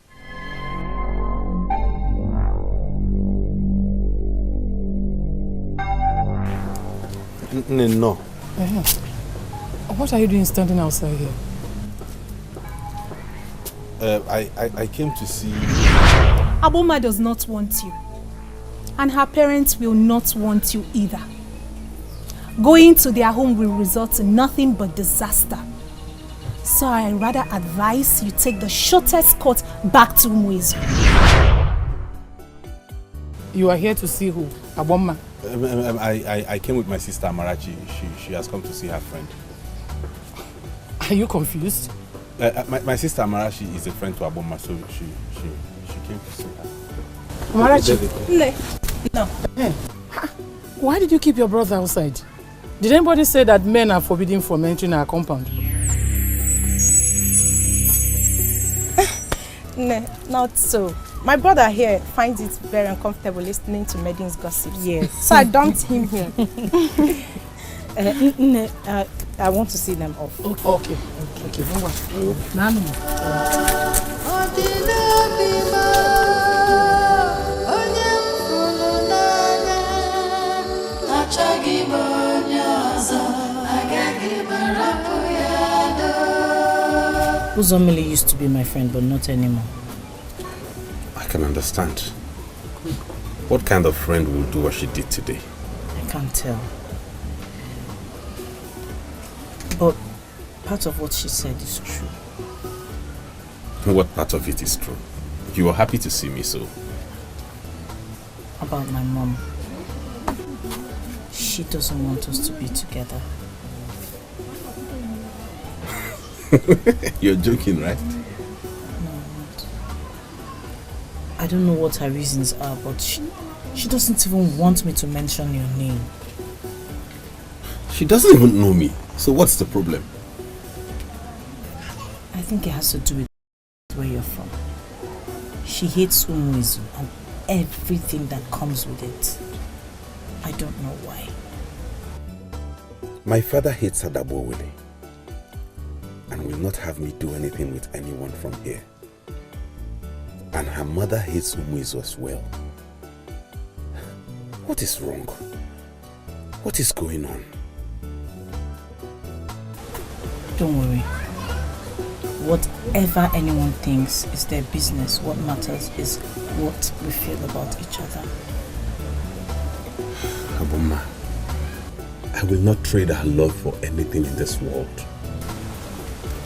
No. What are you doing standing outside here? I came to see... Aboma does not want you. And her parents will not want you either. Going to their home will result in nothing but disaster. So I rather advise you take the shortest cut back to Umuezu. You are here to see who? Aboma? I came with my sister Amarachi. She has come to see her friend. Are you confused? My sister Amarachi is a friend to Aboma, so she came to see her. Amarachi? No. Hey. Why did you keep your brother outside? Did anybody say that men are forbidden from entering our compound? No, not so. My brother here finds it very uncomfortable listening to Medin's gossip. Yes. So I dumped him here. I want to see them off. Okay. Uzomili used to be my friend, but not anymore. I can understand. What kind of friend will do what she did today? I can't tell. But part of what she said is true. What part of it is true? You were happy to see me, so... About my mom. She doesn't want us to be together. You're joking, right? No, I'm not. I don't know what her reasons are, but she doesn't even want me to mention your name. She doesn't even know me, so what's the problem? I think it has to do with where you're from. She hates Umuezu and everything that comes with it. I don't know why. My father hates Adabowele and will not have me do anything with anyone from here. And her mother hates Umuezu as well. What is wrong? What is going on? Don't worry. Whatever anyone thinks is their business. What matters is what we feel about each other. Aboma, I will not trade our love for anything in this world.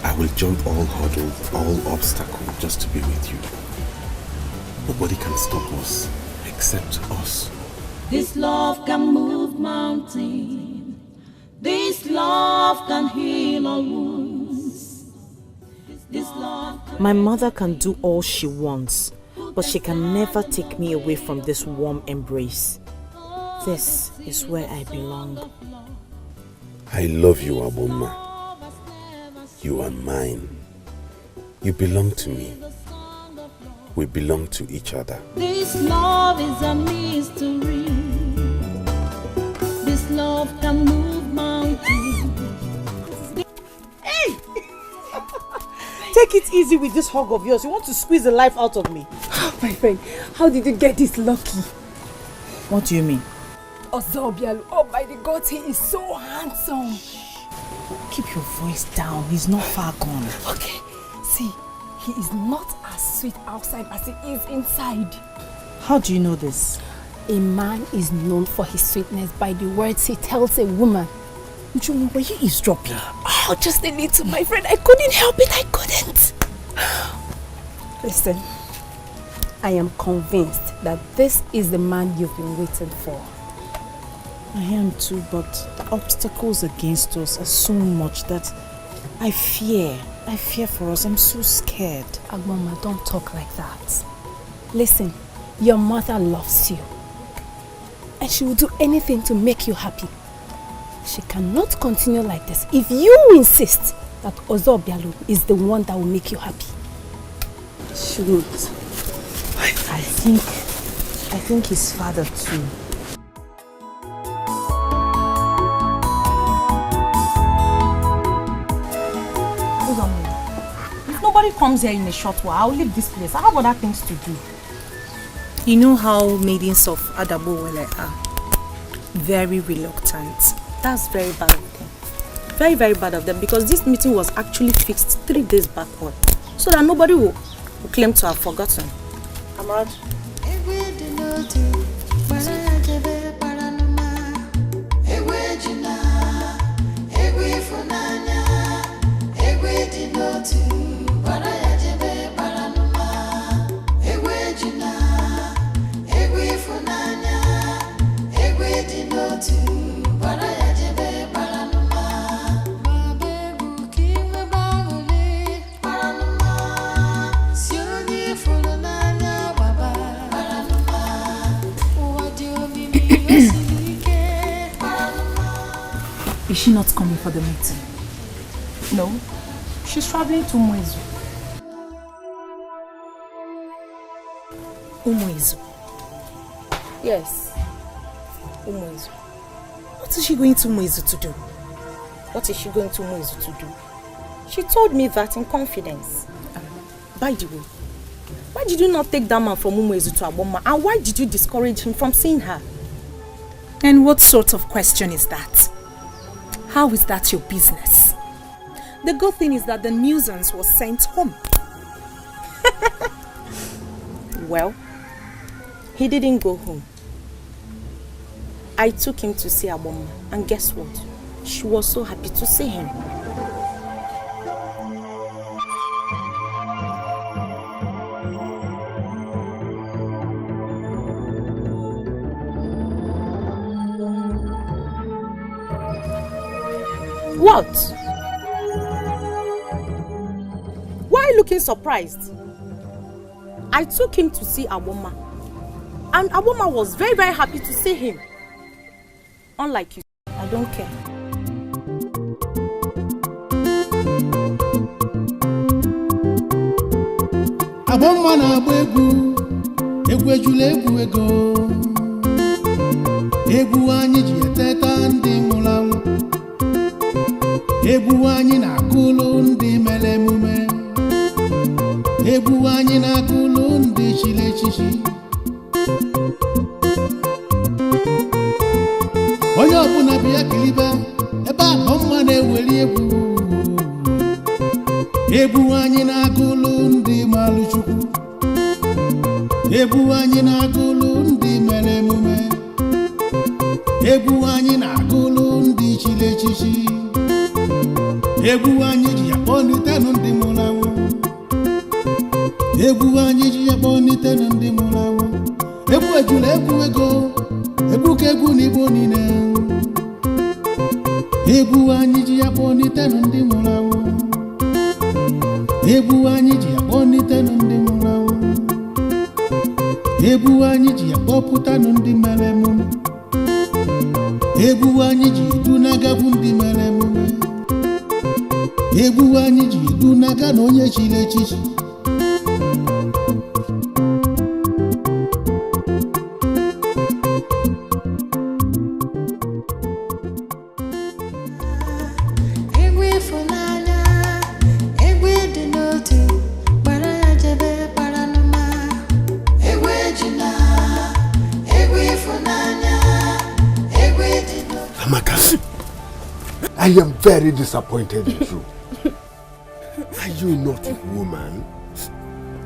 I will jump all hurdles, all obstacles just to be with you. Nobody can stop us except us. This love can move mountains. This love can heal all wounds. This love. My mother can do all she wants, but she can never take me away from this warm embrace. This is where I belong. I love you, Aboma. You are mine. You belong to me. We belong to each other. This love is a mystery. This love can move mountains. Hey! Take it easy with this hug of yours. You want to squeeze the life out of me. My friend, how did you get this lucky? What do you mean? Ozobialu, oh by the gods, he is so handsome. Keep your voice down. He's not far gone. Okay, see, he is not as sweet outside as he is inside. How do you know this? A man is known for his sweetness by the words he tells a woman. Chukwuka, were you eavesdropping? Oh, just a little, my friend. I couldn't help it. I couldn't. Listen, I am convinced that this is the man you've been waiting for. I am too, but the obstacles against us are so much that I fear for us. I'm so scared. Agboma, don't talk like that. Listen, your mother loves you. And she will do anything to make you happy. She cannot continue like this if you insist that Ozobialu is the one that will make you happy. She won't. I think his father too. Hold on a minute. If nobody comes here in a short while, I'll leave this place. I have other things to do. You know how maidens of Adabowele are. Very reluctant. That's very bad of them. Very, very bad of them, because this meeting was actually fixed 3 days backward, so that nobody will claim to have forgotten. Amrad? Is she not coming for the meeting? No, she's traveling to Umuezu. Umuezu? Yes, Umuezu. What is she going to Umuezu to do? What is she going to Umuezu to do? She told me that in confidence. By the way, why did you not take that man from Umuezu to Agboma, and why did you discourage him from seeing her? And what sort of question is that? How is that your business? The good thing is that the nuisance was sent home. Well, he didn't go home. I took him to see Agboma, and guess what? She was so happy to see him. What? Why are you looking surprised? I took him to see Agboma, and Agboma was very, very happy to see him. Unlike you, I don't care. Agboma na-agba egwu, egwu ejule egwu ego. Egwu anyị ji eteta ndị nwụrụ anwụ. Egwu anyị na-akụlụ ndị mere emume. Egwu anyị na-akụlụ ndị chiri echichi. Onye ọbụla bịa kilibe ebe Agboma na-eweli egwu. Egwu anyị na-akụlụ ndị malụ Chukwu. Egwu anyị na-akụlụ ndị mere emume. Egwu anyị na-akụlụ ndị chiri echichi. Egwu anyị ji akpọnitenu ndị nwụrụ anwụ. Egwu anyị ji akpọnitenu ndị nwụrụ anwụ. Egwu ejule egwu ego. Egwu ka egwu n'Igbo niile. Egwu anyị ji akpọnitenu ndị nwụrụ anwụ. Egwu anyị ji akpọnitenu ndị nwụrụ anwụ. Egwu anyị ji akpọpụtanụ ndị mere emume. Egwu anyị ji edunagabụ ndị mere emume. Egwu anyị ji edunaga na onye chiri echichi. I am very disappointed in you. Are you not a woman?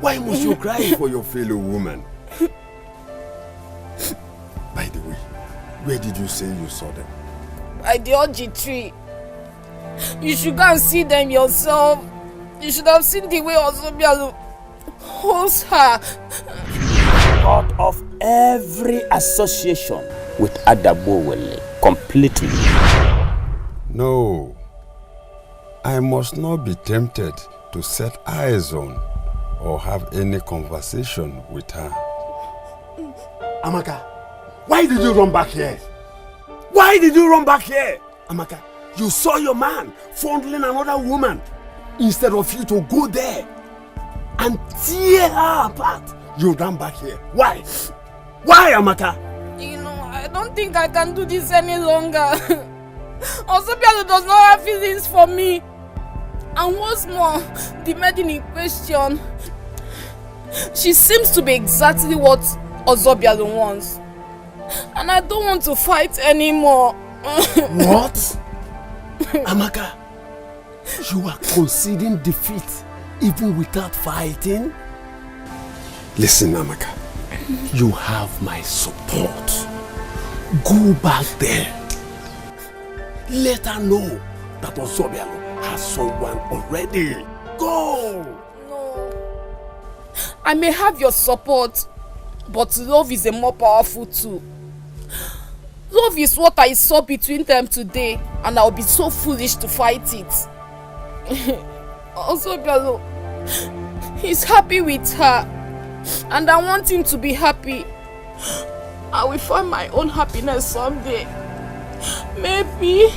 Why must you cry for your fellow woman? By the way, where did you say you saw them? By the orgy tree. You should go and see them yourself. You should have seen the way Ozobialo holds her. Cut off every association with Adabowele completely. No. I must not be tempted to set eyes on or have any conversation with her. Amaka, why did you run back here? Why did you run back here? Amaka, you saw your man fondling another woman. Instead of you to go there and tear her apart, you ran back here. Why? Why, Amaka? I don't think I can do this any longer. Ozobialo does not have feelings for me. And what's more, the maiden in question, she seems to be exactly what Ozobialo wants. And I don't want to fight anymore. What? Amaka, you are conceding defeat even without fighting? Listen, Amaka, you have my support. Go back there. Let her know that Ozobialo has someone already. Go! No. I may have your support, but love is a more powerful tool. Love is what I saw between them today, and I'll be so foolish to fight it. Ozobialo, he's happy with her, and I want him to be happy. I will find my own happiness someday. Maybe.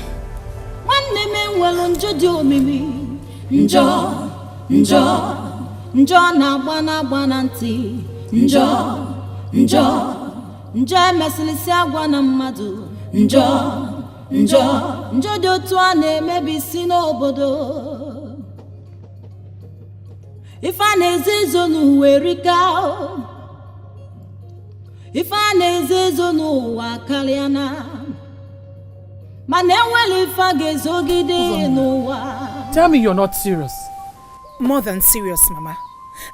Njọ na-agba na ntị. Njọ emesilisi agwa na mmadụ. Njọ dị otu a na-emebi isi n'obodo. Ife a na-ezo n'ụwa erika. Ife a na-ezo n'ụwa karịana. Tell me you're not serious. More than serious, Mama.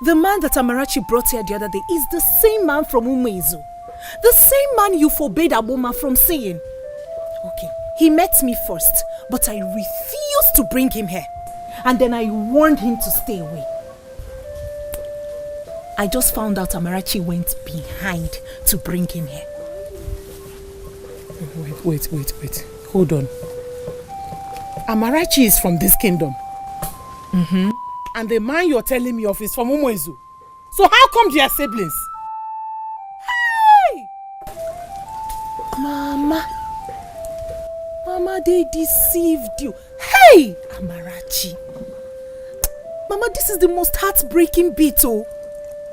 The man that Amarachi brought here the other day is the same man from Umezu. The same man you forbade Aboma from seeing. Okay, he met me first, but I refused to bring him here. And then I warned him to stay away. I just found out Amarachi went behind to bring him here. Wait. Hold on. Amarachi is from this kingdom. Mm-hmm. And the man you're telling me of is from Umezu. So how come they are siblings? Hey! Mama, they deceived you. Hey! Amarachi. Mama, this is the most heartbreaking bit, oh.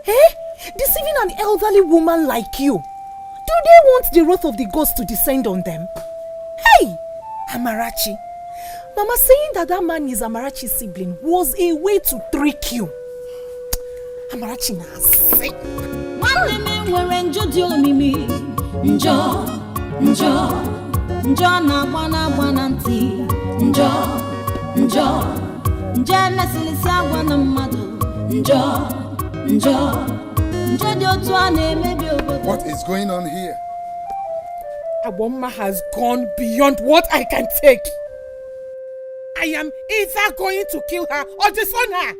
Eh? Deceiving an elderly woman like you. Do they want the wrath of the gods to descend on them? Hey! Amarachi. Mama, saying that man is Amarachi's sibling was a way to trick you. Amarachi na sick. Njọ na-agba na ntị. Njọ emesilisi agwa na mmadụ. Njọ dị otu a na-emebi obodo. What is going on here? Aboma has gone beyond what I can take. I am either going to kill her or disown her.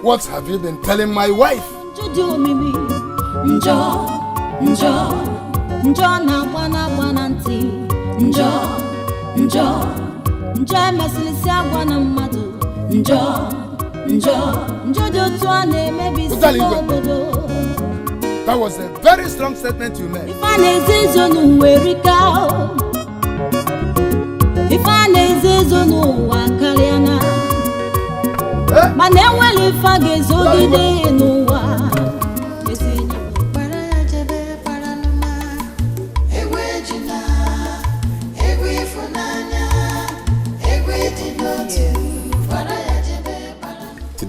What have you been telling my wife? That was a very strong statement you made.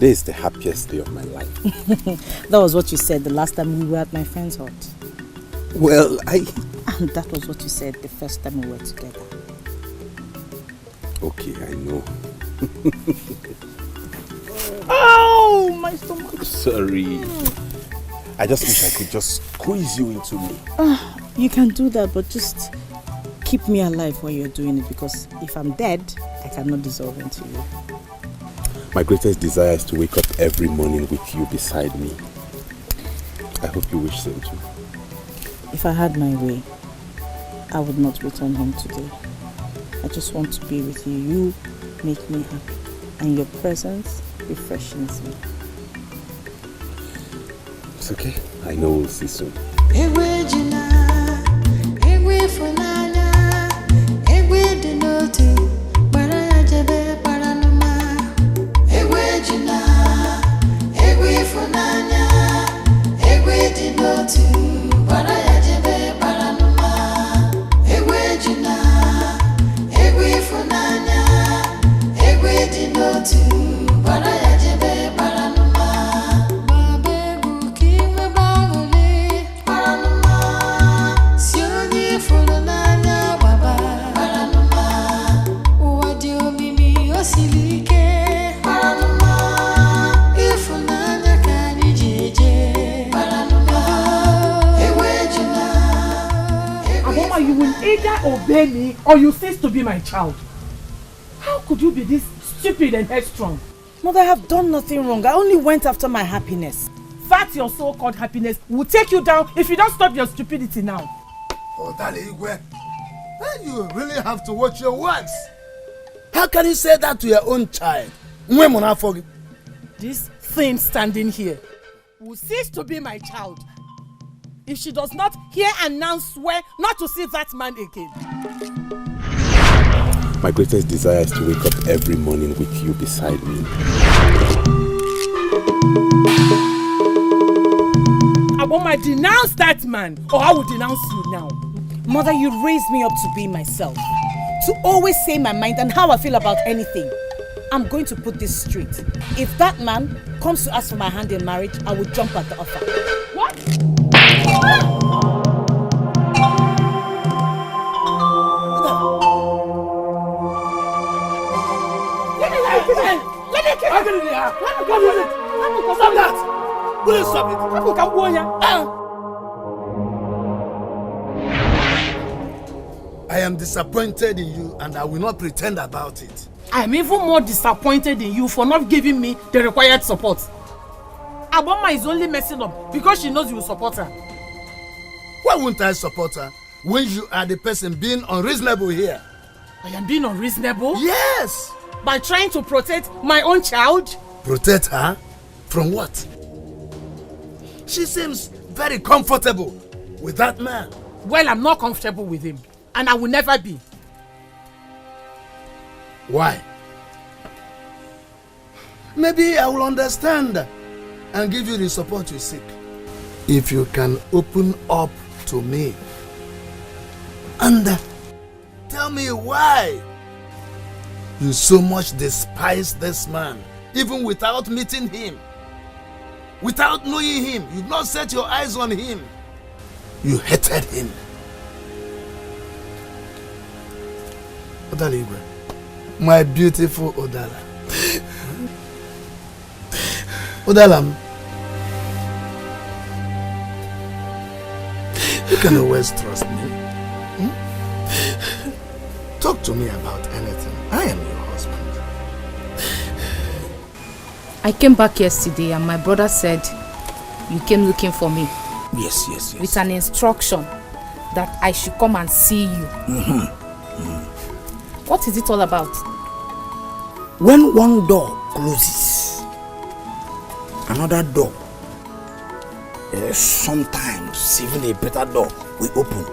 Today is the happiest day of my life. That was what you said the last time we were at my friend's hut. Well, And that was what you said the first time we were together. Okay, I know. Oh, my stomach. Sorry. I just wish I could just squeeze you into me. You can do that, but just keep me alive while you're doing it, because if I'm dead, I cannot dissolve into you. My greatest desire is to wake up every morning with you beside me. I hope you wish same too. If I had my way, I would not return home today. I just want to be with you. You make me happy, and your presence refreshes me. It's okay. I know we'll see soon. Egwu Ejule, egwu Ifunanya, egwu dị n'otu, gbara ya jebe gbara n'ụma. Egwu Ejule, egwu Ifunanya, egwu dị n'otu, gbara ya jebe gbara n'ụma. Egwu Ejule, egwu Ifunanya, egwu dị n'otu, gbara ya jebe gbara n'ụma. You will either obey me or you cease to be my child. How could you be this stupid and headstrong? Mother, I have done nothing wrong. I only went after my happiness. That your so-called happiness will take you down if you don't stop your stupidity now. Oh, Igwe, you really have to watch your words. How can you say that to your own child? This thing standing here will cease to be my child if she does not hear and now swear not to see that man again. My greatest desire is to wake up every morning with you beside me. Aboma, denounce that man or I will denounce you now. Mother, you raised me up to be myself, to always say my mind and how I feel about anything. I'm going to put this straight. If that man comes to ask for my hand in marriage, I will jump at the offer. What? Stop that! Will you stop it? I am disappointed in you and I will not pretend about it. I am even more disappointed in you for not giving me the required support. Aboma is only messing up because she knows you will support her. Why won't I support her when you are the person being unreasonable here? I am being unreasonable? Yes! By trying to protect my own child? Protect her? From what? She seems very comfortable with that man. Well, I'm not comfortable with him. And I will never be. Why? Maybe I will understand and give you the support you seek. If you can open up to me and tell me why you so much despise this man, even without meeting him, without knowing him, you've not set your eyes on him, you hated him. Odala Igwe, my beautiful Odala. Odala, you can always trust me. Talk to me about anything. I am your husband. I came back yesterday and my brother said you came looking for me. Yes. With an instruction that I should come and see you. What is it all about? When one door closes, another door, sometimes even a better door will open.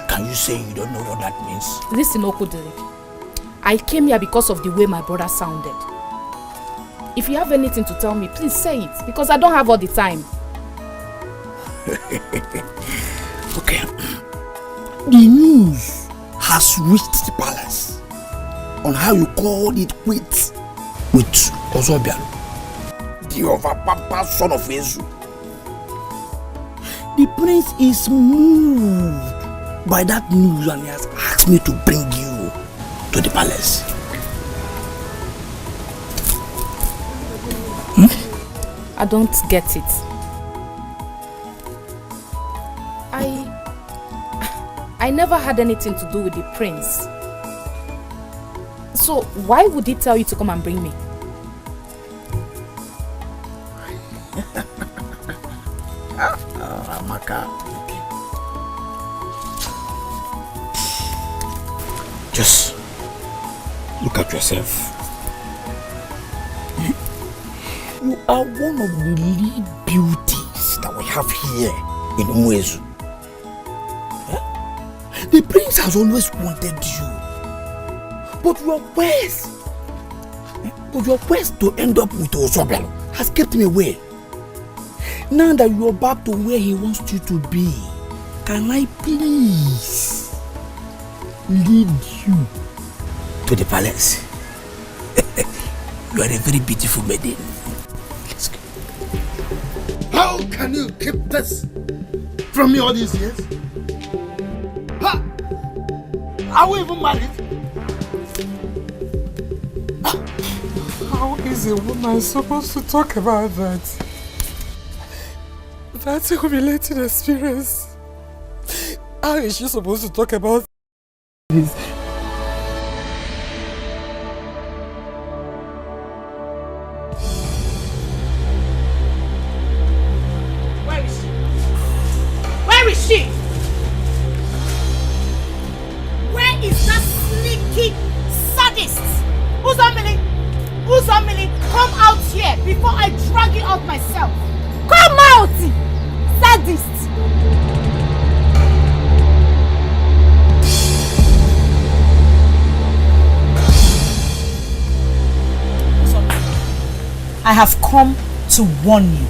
Can you say you don't know what that means? Listen, Okudili. I came here because of the way my brother sounded. If you have anything to tell me, please say it, because I don't have all the time. Okay. The news has reached the palace on how you called it quits with Ozobialo. greedy of a papa son of Egwu. The prince is moved by that news and he has asked me to bring you to the palace. I don't get it. I never had anything to do with the prince. So why would he tell you to come and bring me? Amaka. Just look at yourself. You are one of the lead beauties that we have here in Egwu. The prince has always wanted you. But your quest to end up with Ozobialo has kept me away. Now that you are back to where he wants you to be, can I please lead you to the palace? You are a very beautiful maiden. Let's go. How can you keep this from me all these years? Ha! Are we even married? How is a woman supposed to talk about that? That's a humiliating experience. How is she supposed to talk about this? Where is she? Where is she? Where is that sneaky sadist? Uzamili, come out here before I drag you out myself. Come out! Sadist! I have come to warn you.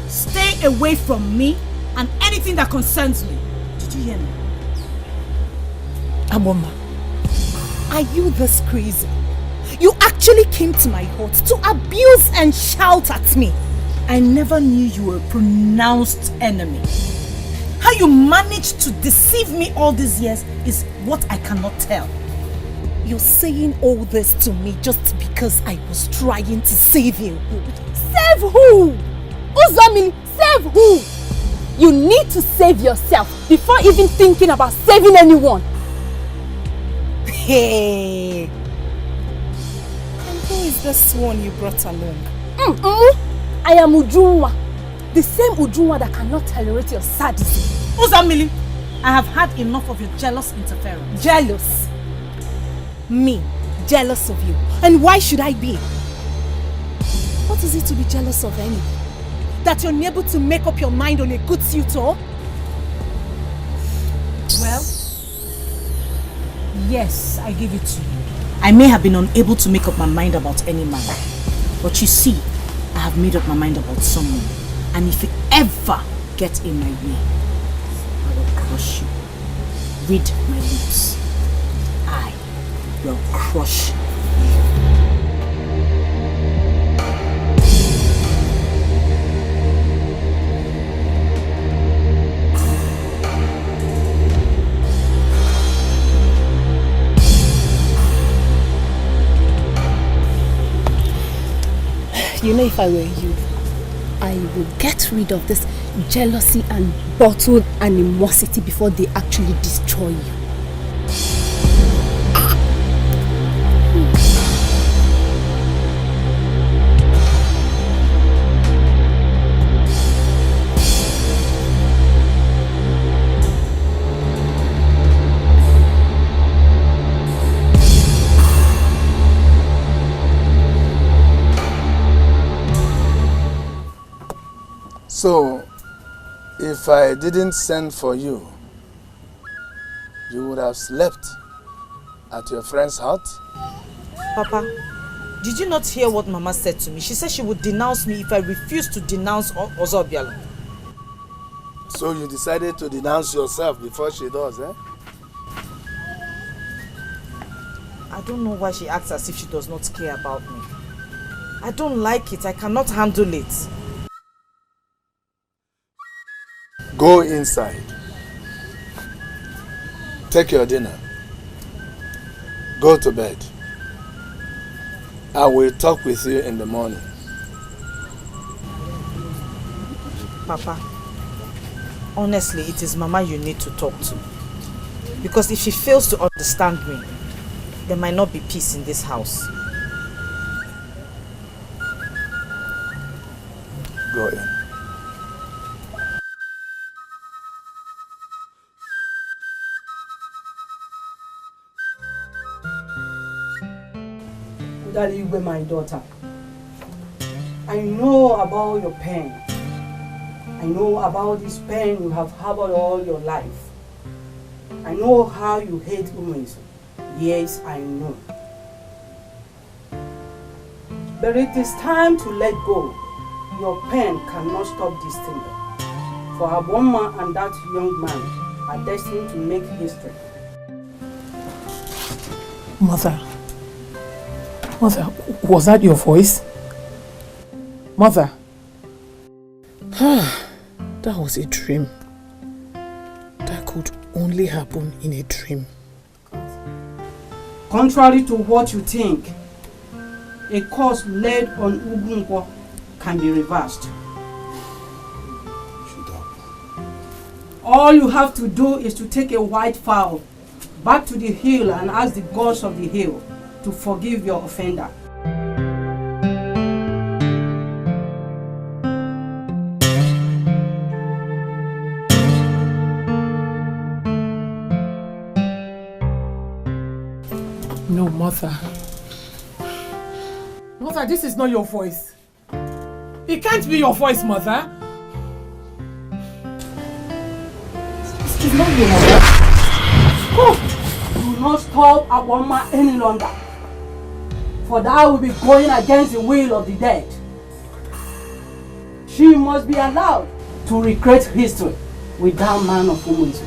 Stay away from me and anything that concerns me. Did you hear me? Aboma, are you this crazy? You actually came to my hut to abuse and shout at me. I never knew you were a pronounced enemy. How you managed to deceive me all these years is what I cannot tell. You're saying all this to me just because I was trying to save you. Save who? Uzamili, save who? You need to save yourself before even thinking about saving anyone. Hey. And who is this one you brought along? I am Ujunwa. The same Ujunwa that cannot tolerate your sadism. Uzamili, I have had enough of your jealous interference. Jealous? Me? Jealous of you? And why should I be? What is it to be jealous of anyway? That you're unable to make up your mind on a good suitor? Well, yes, I give it to you. I may have been unable to make up my mind about any man. But you see, I have made up my mind about someone. And if you ever get in my way, I will crush you. Read my lips. I will crush you. You know, if I were you, I would get rid of this jealousy and bottled animosity before they actually destroy you. So, if I didn't send for you, you would have slept at your friend's hut? Papa, did you not hear what Mama said to me? She said she would denounce me if I refused to denounce Ozobialo. So you decided to denounce yourself before she does, eh? I don't know why she acts as if she does not care about me. I don't like it. I cannot handle it. Go inside. Take your dinner. Go to bed. I will talk with you in the morning. Papa, honestly, it is Mama you need to talk to. Because if she fails to understand me, there might not be peace in this house. Go in. Daddy, my daughter, I know about your pain. I know about this pain you have harbored all your life. I know how you hate women. Yes, I know. But it is time to let go. Your pain cannot stop this thing. For Aboma and that young man are destined to make history. Mother, was that your voice? Mother. That was a dream. That could only happen in a dream. Contrary to what you think, a curse laid on Ugunko can be reversed. Shut up. All you have to do is to take a white fowl back to the hill and ask the gods of the hill to forgive your offender. No, Mother. Mother, this is not your voice. It can't be your voice, Mother. It's not your mother. Oh, do not stop Aboma any longer. For that will be going against the will of the dead. She must be allowed to recreate history with that man of woman's.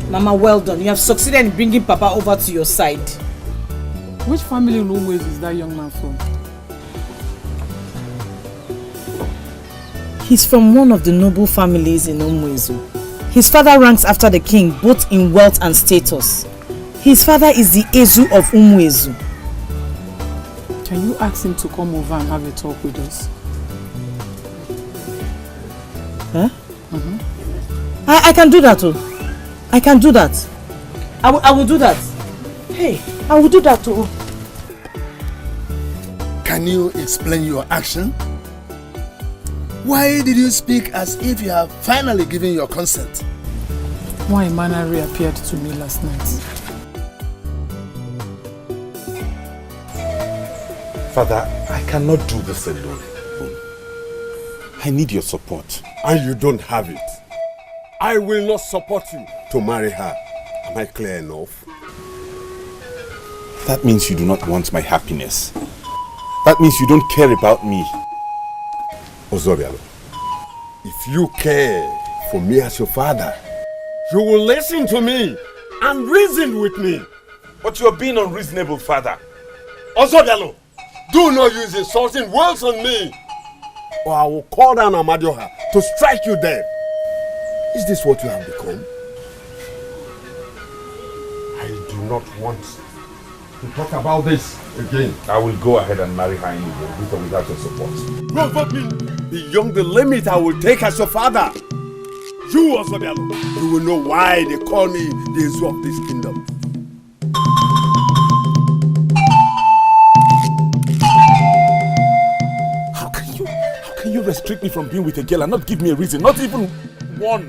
Mama, well done. You have succeeded in bringing Papa over to your side. Which family in Umwezi is that young man from? He's from one of the noble families in Umwezu. His father ranks after the king both in wealth and status. His father is the Ezu of Umwezu. Can you ask him to come over and have a talk with us? Huh? I can do that too. I can do that. I will do that. Hey, I will do that too. Can you explain your action? Why did you speak as if you have finally given your consent? Why Mana reappeared to me last night. Father, I cannot do this alone. I need your support. And you don't have it. I will not support you to marry her. Am I clear enough? That means you do not want my happiness. That means you don't care about me. Ozobialo, if you care for me as your father, you will listen to me and reason with me. But you are being unreasonable, Father. Ozobialo, do not use insulting words on me, or I will call down Amadioha to strike you dead. Is this what you have become? I do not want to talk about this again. I will go ahead and marry her anyway, with or without your support. Provoke me beyond the limit I will take as your father. You, Ozobialo, you will know why they call me the Ezu of this kingdom. How can you restrict me from being with a girl and not give me a reason? Not even one.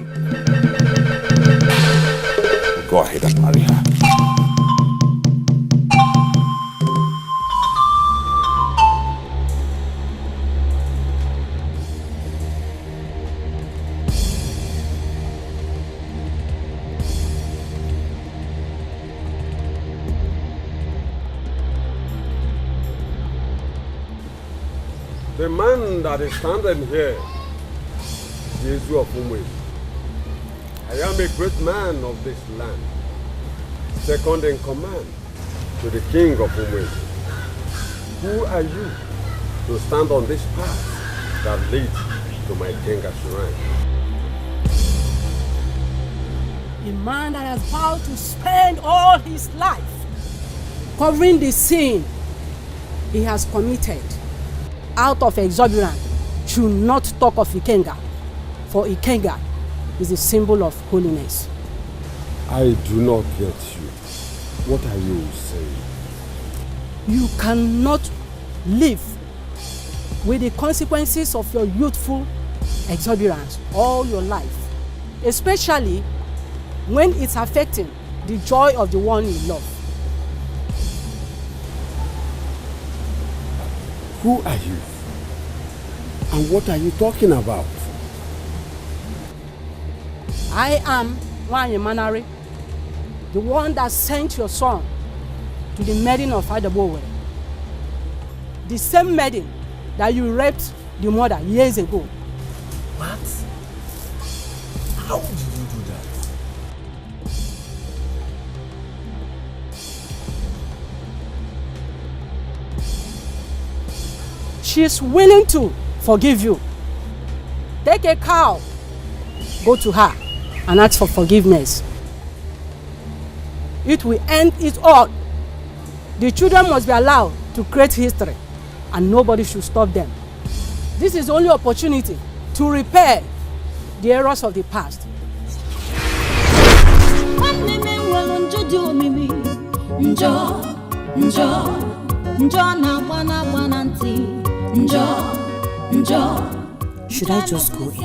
Go ahead and marry her. The man that is standing here is Egwu of Umwe. I am a great man of this land, second in command to the king of Umwe. Who are you to stand on this path that leads to my Kenga shrine? A man that has vowed to spend all his life covering the sin he has committed out of exuberance should not talk of Ikenga, for Ikenga is a symbol of holiness. I do not get you. What are you saying? You cannot live with the consequences of your youthful exuberance all your life, especially when it's affecting the joy of the one you love. Who are you? And what are you talking about? I am Nwanyi Manare, the one that sent your son to the maiden of Adabowe. The same maiden that you raped the mother years ago. What? How did you do that? She is willing to forgive you. Take a cow, go to her and ask for forgiveness. It will end it all. The children must be allowed to create history and nobody should stop them. This is the only opportunity to repair the errors of the past. Should I just go in?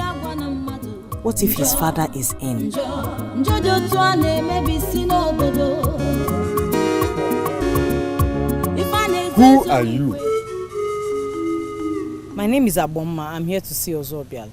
What if his father is in? Who are you? My name is Aboma. I'm here to see Ozobial.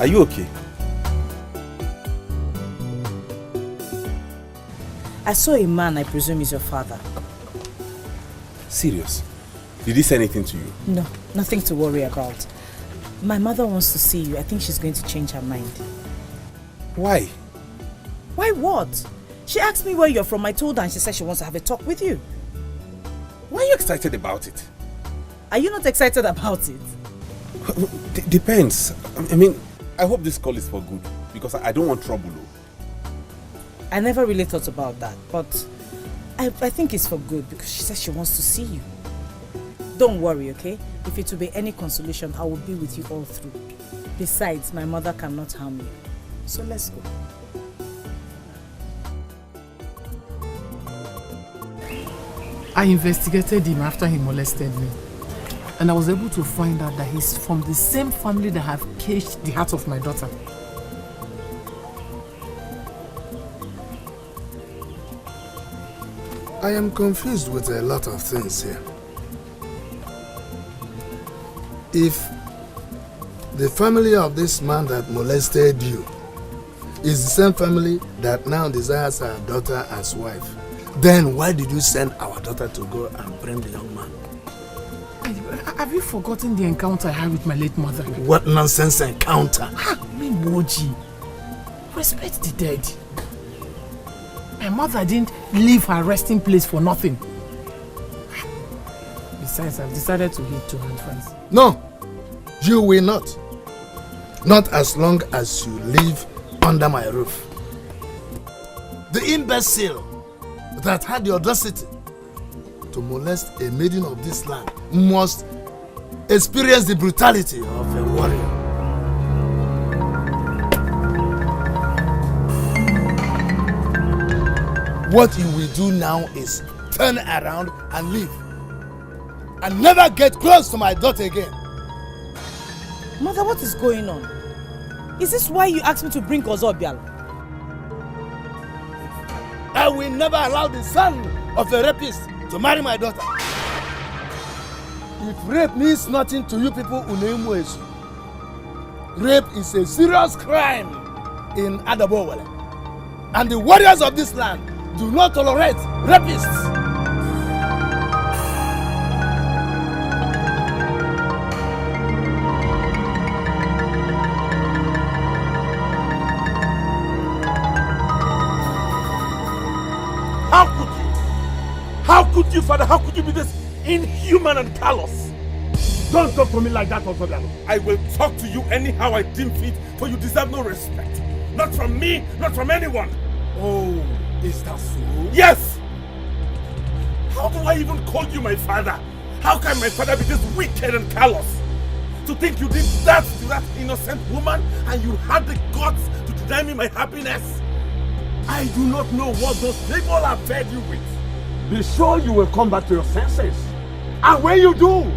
Are you okay? I saw a man I presume is your father. Serious? Did he say anything to you? No, nothing to worry about. My mother wants to see you. I think she's going to change her mind. Why? Why what? She asked me where you're from. I told her and she said she wants to have a talk with you. Why are you excited about it? Are you not excited about it? Depends. I mean, I hope this call is for good because I don't want trouble. I never really thought about that, but I think it's for good because she says she wants to see you. Don't worry, okay? If it will be any consolation, I will be with you all through. Besides, my mother cannot harm you. So let's go. I investigated him after he molested me. And I was able to find out that he's from the same family that have caged the heart of my daughter. I am confused with a lot of things here. If the family of this man that molested you is the same family that now desires our daughter as wife, then why did you send our daughter to go and bring the young man? Have you forgotten the encounter I had with my late mother? What nonsense encounter? Moji, respect the dead. My mother didn't leave her resting place for nothing. Besides, I've decided to heed to her advice. No, you will not. Not as long as you live under my roof. The imbecile that had the audacity to molest a maiden of this land must experience the brutality of a warrior. What you will do now is turn around and leave. And never get close to my daughter again. Mother, what is going on? Is this why you asked me to bring Ozobialo? I will never allow the son of a rapist to marry my daughter. If rape means nothing to you people, rape is a serious crime in Adabowale. And the warriors of this land do not tolerate rapists. How could you, Father? How could you be this inhuman and callous? Don't talk to me like that, Ozobialo. I will talk to you anyhow I deem fit, for you deserve no respect. Not from me, not from anyone. Oh, is that so? Yes! How do I even call you my father? How can my father be this wicked and callous? To think you did that to that innocent woman and you had the guts to deny me my happiness? I do not know what those people have fed you with. Be sure you will come back to your senses. And when you do,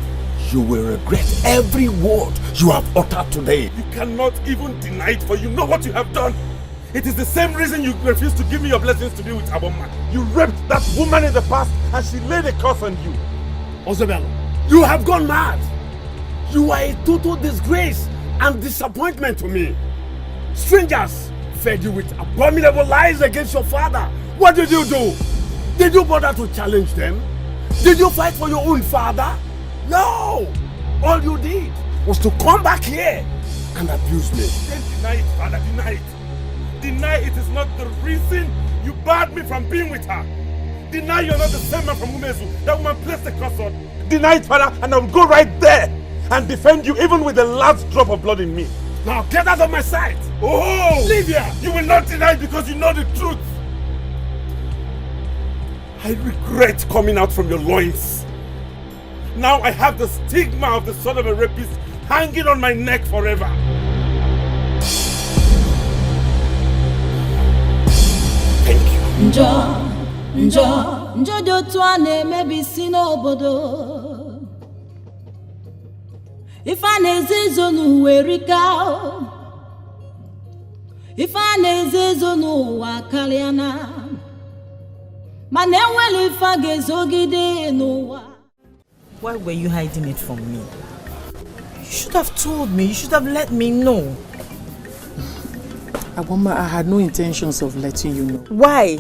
you will regret every word you have uttered today. You cannot even deny it, for you know what you have done. It is the same reason you refused to give me your blessings to be with Aboma. You raped that woman in the past and she laid a curse on you. Ozobialo, you have gone mad. You are a total disgrace and disappointment to me. Strangers fed you with abominable lies against your father. What did you do? Did you bother to challenge them? Did you fight for your own father? No! All you did was to come back here and abuse me. Then deny it, Father, deny it. Deny it is not the reason you barred me from being with her. Deny you're not the same man from Umezu that woman placed the curse on. Deny it, Father, and I will go right there and defend you even with the last drop of blood in me. Now get out of my sight! Oh! Leave here! You will not deny it because you know the truth. I regret coming out from your loins. Now I have the stigma of the son of a rapist hanging on my neck forever. Thank you. Njọ dị otu a na-emebi isi n'obodo. Ife a na-eze ezo n'ụwa erika. Ife a na-eze ezo n'ụwa karịana. Mana enwere ife a ga-ezogide n'ụwa. Why were you hiding it from me? You should have told me. You should have let me know. Aboma, I had no intentions of letting you know. Why?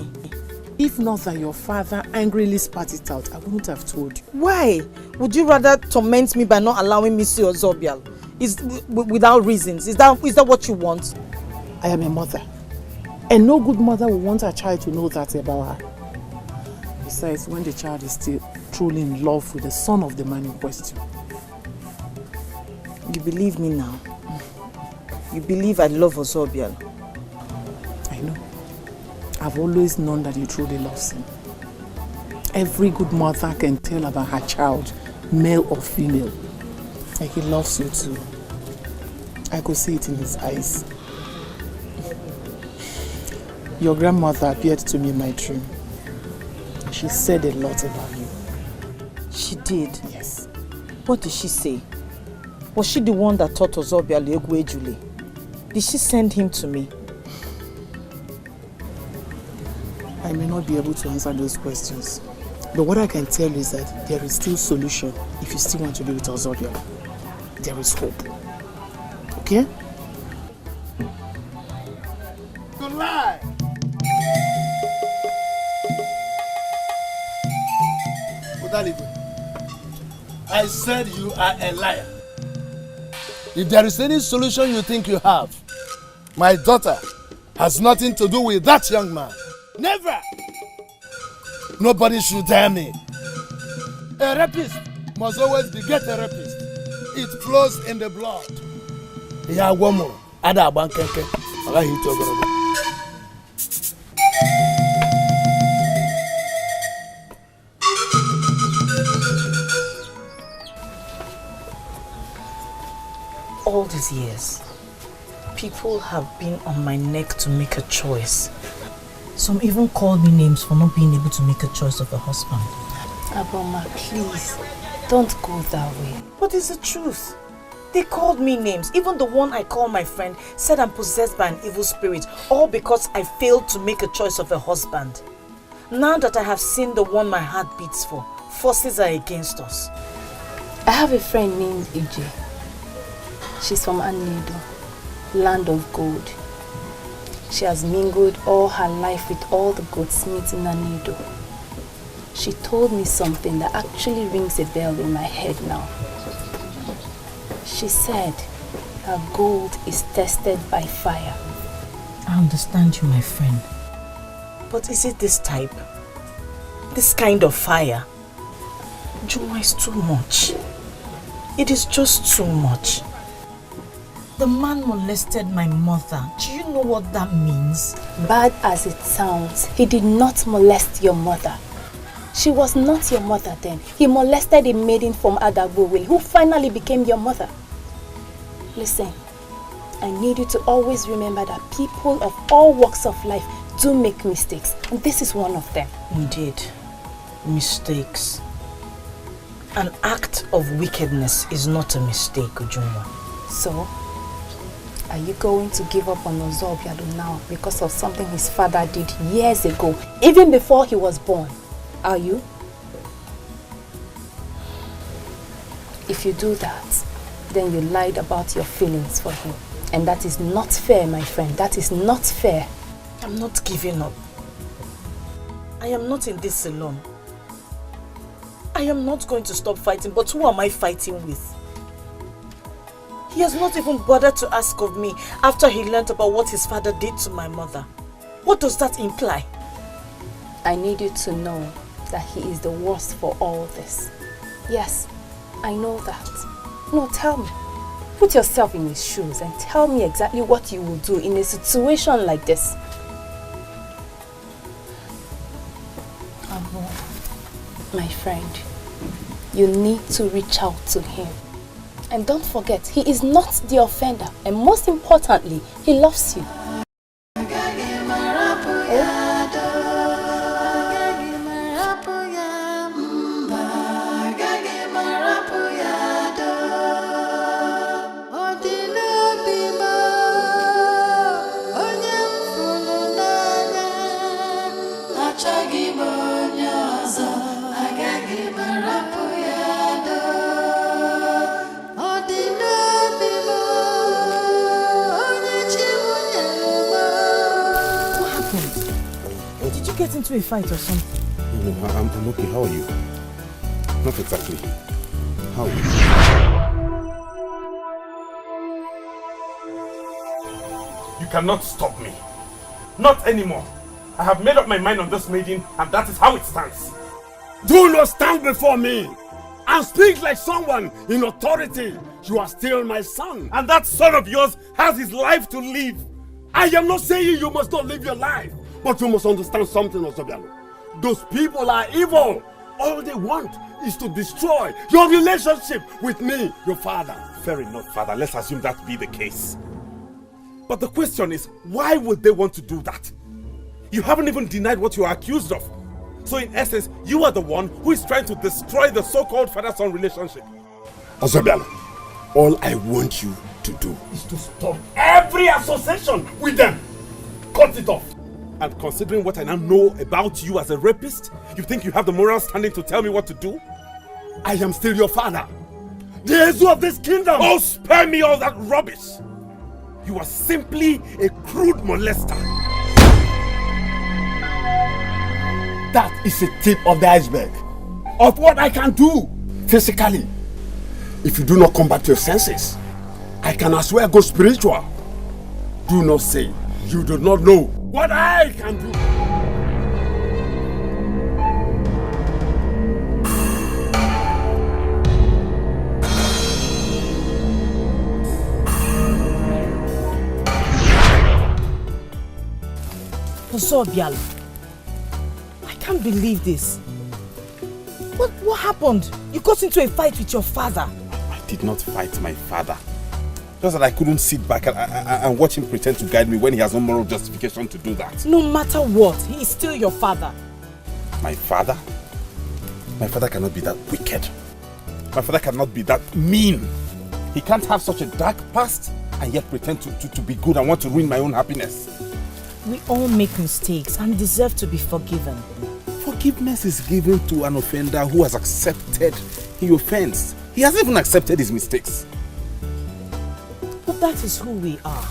If not that your father angrily spat it out, I wouldn't have told you. Why? Would you rather torment me by not allowing me to see Ozobialo? Without reasons? Is that what you want? I am a mother. And no good mother will want her child to know that about her. Besides, when the child is still truly in love with the son of the man in question. You believe me now? You believe I love Ozobialo? I know. I've always known that you truly love him. Every good mother can tell about her child, male or female. And he loves you too. I could see it in his eyes. Your grandmother appeared to me in my dream. She said a lot about you. She did? Yes. What did she say? Was she the one that taught Ozobialo Egwu Ejule? Did she send him to me? I may not be able to answer those questions. But what I can tell you is that there is still solution if you still want to be with Ozobialo. There is hope. Okay? You lie! I said you are a liar. If there is any solution you think you have, my daughter has nothing to do with that young man. Never! Nobody should dare me. A rapist must always beget a rapist. It flows in the blood. Yeah, one more. Ada abankeke. Allah hit over. All these years, people have been on my neck to make a choice. Some even called me names for not being able to make a choice of a husband. Aboma, please, don't go that way. But it's the truth. They called me names. Even the one I call my friend said I'm possessed by an evil spirit, all because I failed to make a choice of a husband. Now that I have seen the one my heart beats for, forces are against us. I have a friend named Ejule. She's from Ini Edo, land of gold. She has mingled all her life with all the goldsmiths in Ini Edo. She told me something that actually rings a bell in my head now. She said her gold is tested by fire. I understand you, my friend. But is it this type? This kind of fire? Juma, is too much. It is just too much. The man molested my mother. Do you know what that means? Bad as it sounds, he did not molest your mother. She was not your mother then. He molested a maiden from Adagbo who finally became your mother. Listen, I need you to always remember that people of all walks of life do make mistakes, and this is one of them. Indeed, mistakes. An act of wickedness is not a mistake, Ujunwa. So, are you going to give up on Ozobialu now because of something his father did years ago, even before he was born? Are you? If you do that, then you lied about your feelings for him. And that is not fair, my friend. That is not fair. I'm not giving up. I am not in this alone. I am not going to stop fighting, but who am I fighting with? He has not even bothered to ask of me after he learnt about what his father did to my mother. What does that imply? I need you to know that he is the worst for all this. Yes, I know that. No, tell me. Put yourself in his shoes and tell me exactly what you will do in a situation like this. Abu, my friend, you need to reach out to him. And don't forget, he is not the offender. And most importantly, he loves you. Get into a fight or something? No, I'm okay. How are you? Not exactly. How are you? You cannot stop me. Not anymore. I have made up my mind on this meeting, and that is how it stands. Do not stand before me and speak like someone in authority. You are still my son. And that son of yours has his life to live. I am not saying you must not live your life. But you must understand something, Ozobialu. Those people are evil. All they want is to destroy your relationship with me, your father. Fair enough, father. Let's assume that be the case. But the question is, why would they want to do that? You haven't even denied what you are accused of. So in essence, you are the one who is trying to destroy the so-called father-son relationship. Ozobialu, all I want you to do is to stop every association with them. Cut it off. And considering what I now know about you as a rapist, you think you have the moral standing to tell me what to do? I am still your father, the Egwu of this kingdom. Oh, spare me all that rubbish. You are simply a crude molester. That is the tip of the iceberg of what I can do physically. If you do not come back to your senses, I can as well go spiritual. Do not say you do not know what I can do. Ozobialu, I can't believe this. What happened? You got into a fight with your father. I did not fight my father. Just that I couldn't sit back and watch him pretend to guide me when he has no moral justification to do that. No matter what, he is still your father. My father? My father cannot be that wicked. My father cannot be that mean. He can't have such a dark past and yet pretend to be good and want to ruin my own happiness. We all make mistakes and deserve to be forgiven. Forgiveness is given to an offender who has accepted the offense. He hasn't even accepted his mistakes. But that is who we are.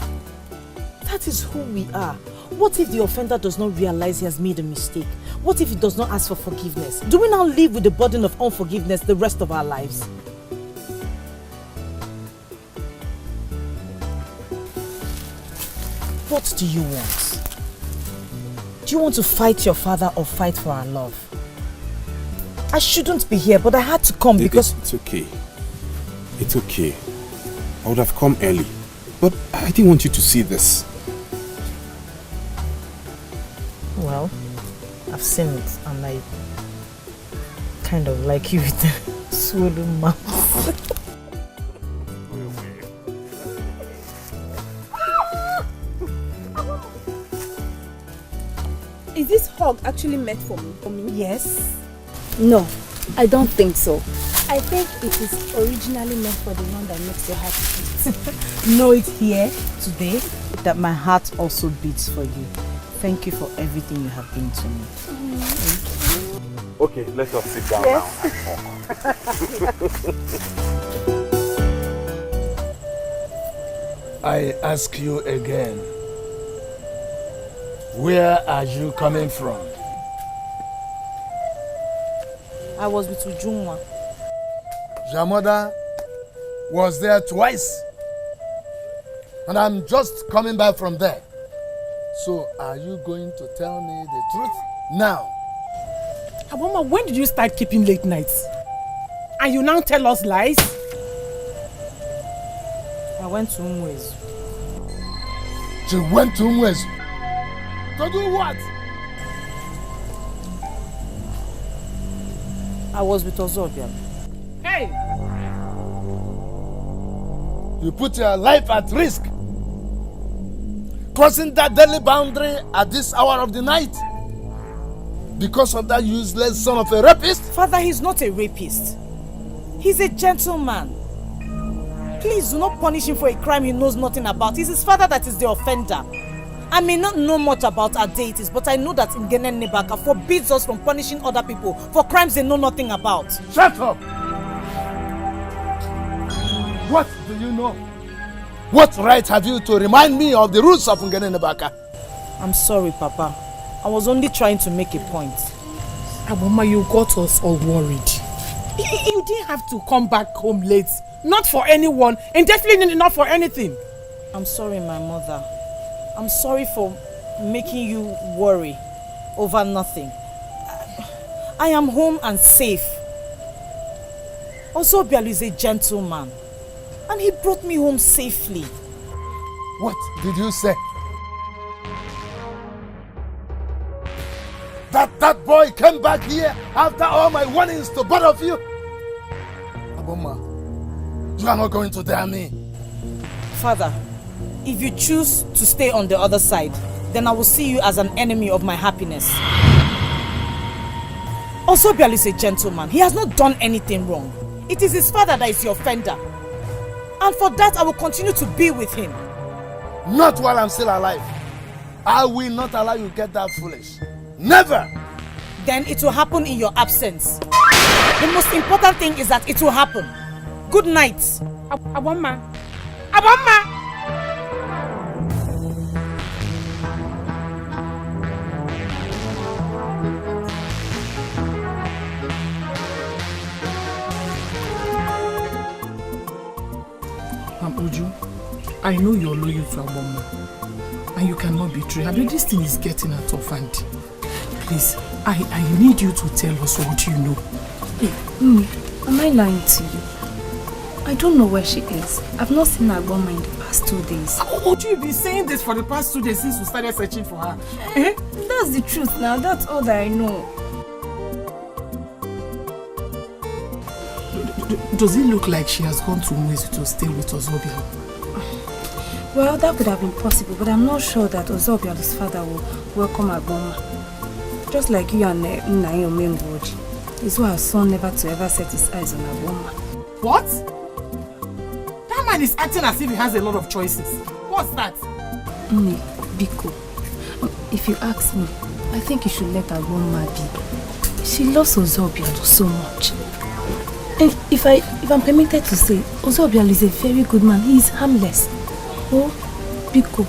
That is who we are. What if the offender does not realize he has made a mistake? What if he does not ask for forgiveness? Do we now live with the burden of unforgiveness the rest of our lives? What do you want? Do you want to fight your father or fight for our love? I shouldn't be here, but I had to come because... It's okay. It's okay. I would have come early, but I didn't want you to see this. Well, I've seen it and I kind of like you with the swollen mouth. Is this hug actually meant for me? Yes. No, I don't think so. I think it is originally meant for the one that makes your heart beat. Know it here today that my heart also beats for you. Thank you for everything you have been to me. Okay, let us sit down now. I ask you again, where are you coming from? I was with Ujunwa. Your mother was there twice. And I'm just coming back from there. So are you going to tell me the truth now? Aboma, when did you start keeping late nights? And you now tell us lies? I went to Umwezu. She went to Umwezu? To do what? I was with Ozobia. Hey! You put your life at risk, crossing that deadly boundary at this hour of the night, because of that useless son of a rapist? Father, he's not a rapist. He's a gentleman. Please do not punish him for a crime he knows nothing about. It's his father that is the offender. I may not know much about our deities, but I know that Ngene Nebaka forbids us from punishing other people for crimes they know nothing about. Shut up! What do you know? What right have you to remind me of the rules of Ngene Nebaka? I'm sorry, Papa. I was only trying to make a point. Aboma, you got us all worried. You didn't have to come back home late. Not for anyone, and definitely not for anything. I'm sorry, my mother. I'm sorry for making you worry over nothing. I am home and safe. Also, Bialu is a gentleman. And he brought me home safely. What did you say? That boy came back here after all my warnings to both of you? Aboma, you are not going to dare me. Father, if you choose to stay on the other side, then I will see you as an enemy of my happiness. Also, Bialu is a gentleman. He has not done anything wrong. It is his father that is the offender. And for that, I will continue to be with him. Not while I'm still alive. I will not allow you to get that foolish. Never! Then it will happen in your absence. The most important thing is that it will happen. Good night. Aboma. Aboma! Uju, I know you're loyal to Aboma, and you cannot betray her, but this thing is getting out of hand. Please, I need you to tell us what you know. Am I lying to you? I don't know where she is. I've not seen Aboma in the past 2 days. Would you be saying this for the past 2 days since we started searching for her? That's the truth now. That's all that I know. Does it look like she has gone to Umwezu to stay with Ozobia? Well, that could have been possible, but I'm not sure that Ozobialo's father will welcome Agboma. Just like you and Naomi would. It's why our son never to ever set his eyes on Agboma. What? That man is acting as if he has a lot of choices. What's that? Nne, Biko, if you ask me, I think you should let Agboma be. She loves Ozobialo so much. And if I'm permitted to say, Ozobialo is a very good man. He is harmless. Oh, Biko.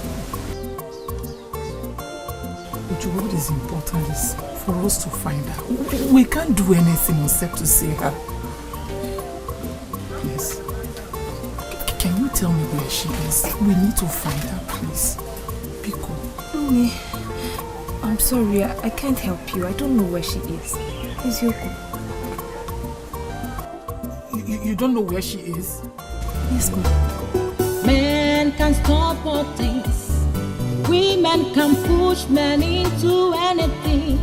What is important is for us to find her. We can't do anything except to see her. Please. Can you tell me where she is? We need to find her, please. Biko. Nne, I'm sorry. I can't help you. I don't know where she is. Is Yoko? You don't know where she is? Yes, ma'am. Men can stop all things. Women can push men into anything.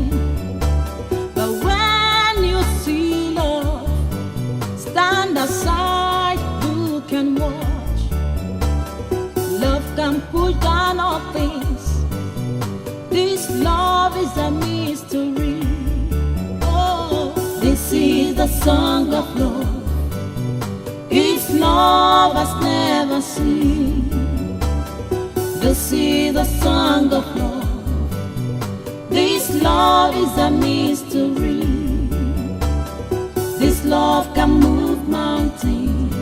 But when you see love, stand aside, you can watch. Love can push down all things. This love is a mystery. Oh, this is the song of love. Its love has never seen. This is the song of love. This love is a mystery. This love can move mountains.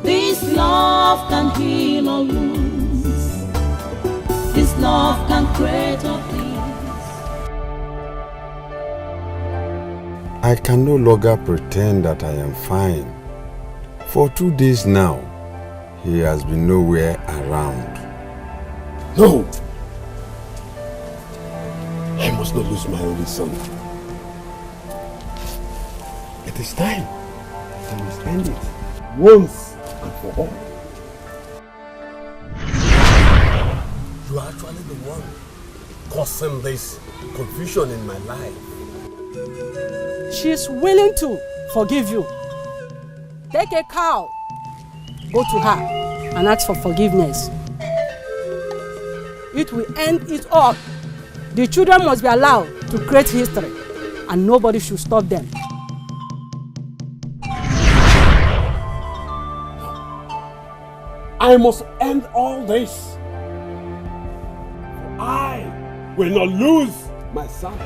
This love can heal all wounds. This love can create all things. I can no longer pretend that I am fine. For 2 days now, he has been nowhere around. No! I must not lose my only son. It is time that we spend it once and for all. You are actually the one causing this confusion in my life. She is willing to forgive you. Take a cow, go to her and ask for forgiveness. It will end it all. The children must be allowed to create history and nobody should stop them. I must end all this. I will not lose my son.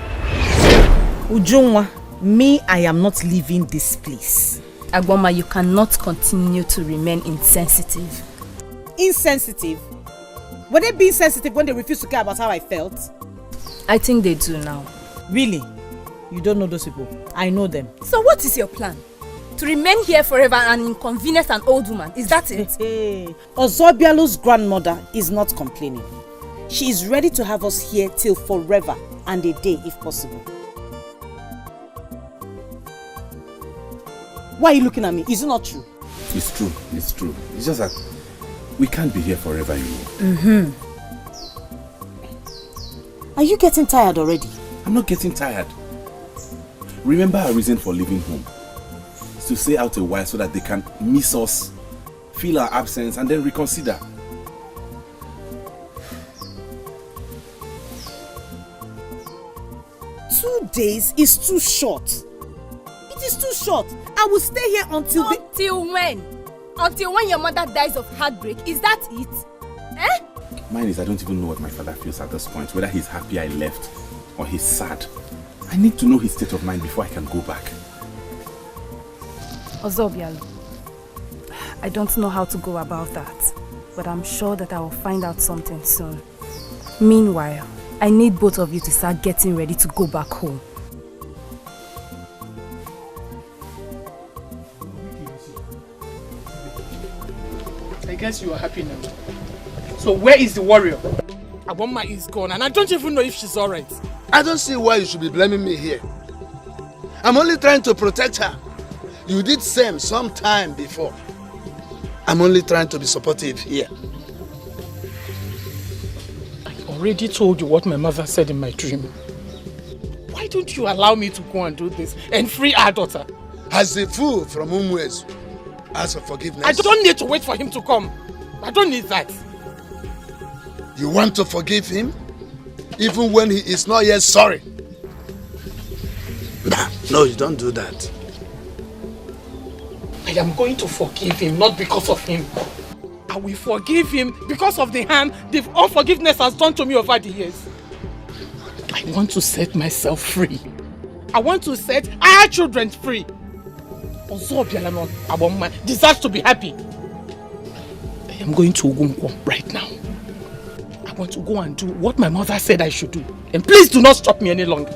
Ujunwa, me, I am not leaving this place. Agboma, you cannot continue to remain insensitive. Insensitive? Were they being sensitive when they refused to care about how I felt? I think they do now. Really? You don't know those people? I know them. So what is your plan? To remain here forever and inconvenience an old woman? Is that it? Hey, Ozobialo's grandmother is not complaining. She is ready to have us here till forever and a day if possible. Why are you looking at me? Is it not true? It's true. It's true. It's just that we can't be here forever, you know. Mm-hmm. Are you getting tired already? I'm not getting tired. Remember our reason for leaving home. It's to stay out a while so that they can miss us, feel our absence, and then reconsider. Two days is too short. It is too short. I will stay here until when? Until when your mother dies of heartbreak? Is that it? Eh? Mine is I don't even know what my father feels at this point, whether he's happy I left or he's sad. I need to know his state of mind before I can go back. Ozobialo, I don't know how to go about that, but I'm sure that I will find out something soon. Meanwhile, I need both of you to start getting ready to go back home. I guess you are happy now. So where is the warrior? Agboma is gone and I don't even know if she's alright. I don't see why you should be blaming me here. I'm only trying to protect her. You did same sometime before. I'm only trying to be supportive here. I already told you what my mother said in my dream. Why don't you allow me to go and do this and free our daughter? As the fool from Umwezu, ask for forgiveness. I don't need to wait for him to come. I don't need that. You want to forgive him? Even when he is not yet sorry? No, you don't do that. I am going to forgive him, not because of him. I will forgive him because of the harm the unforgiveness has done to me over the years. I want to set myself free. I want to set our children free. Ozobiala Aboma deserves to be happy. I am going to Ogunkwo right now. I want to go and do what my mother said I should do. And please do not stop me any longer.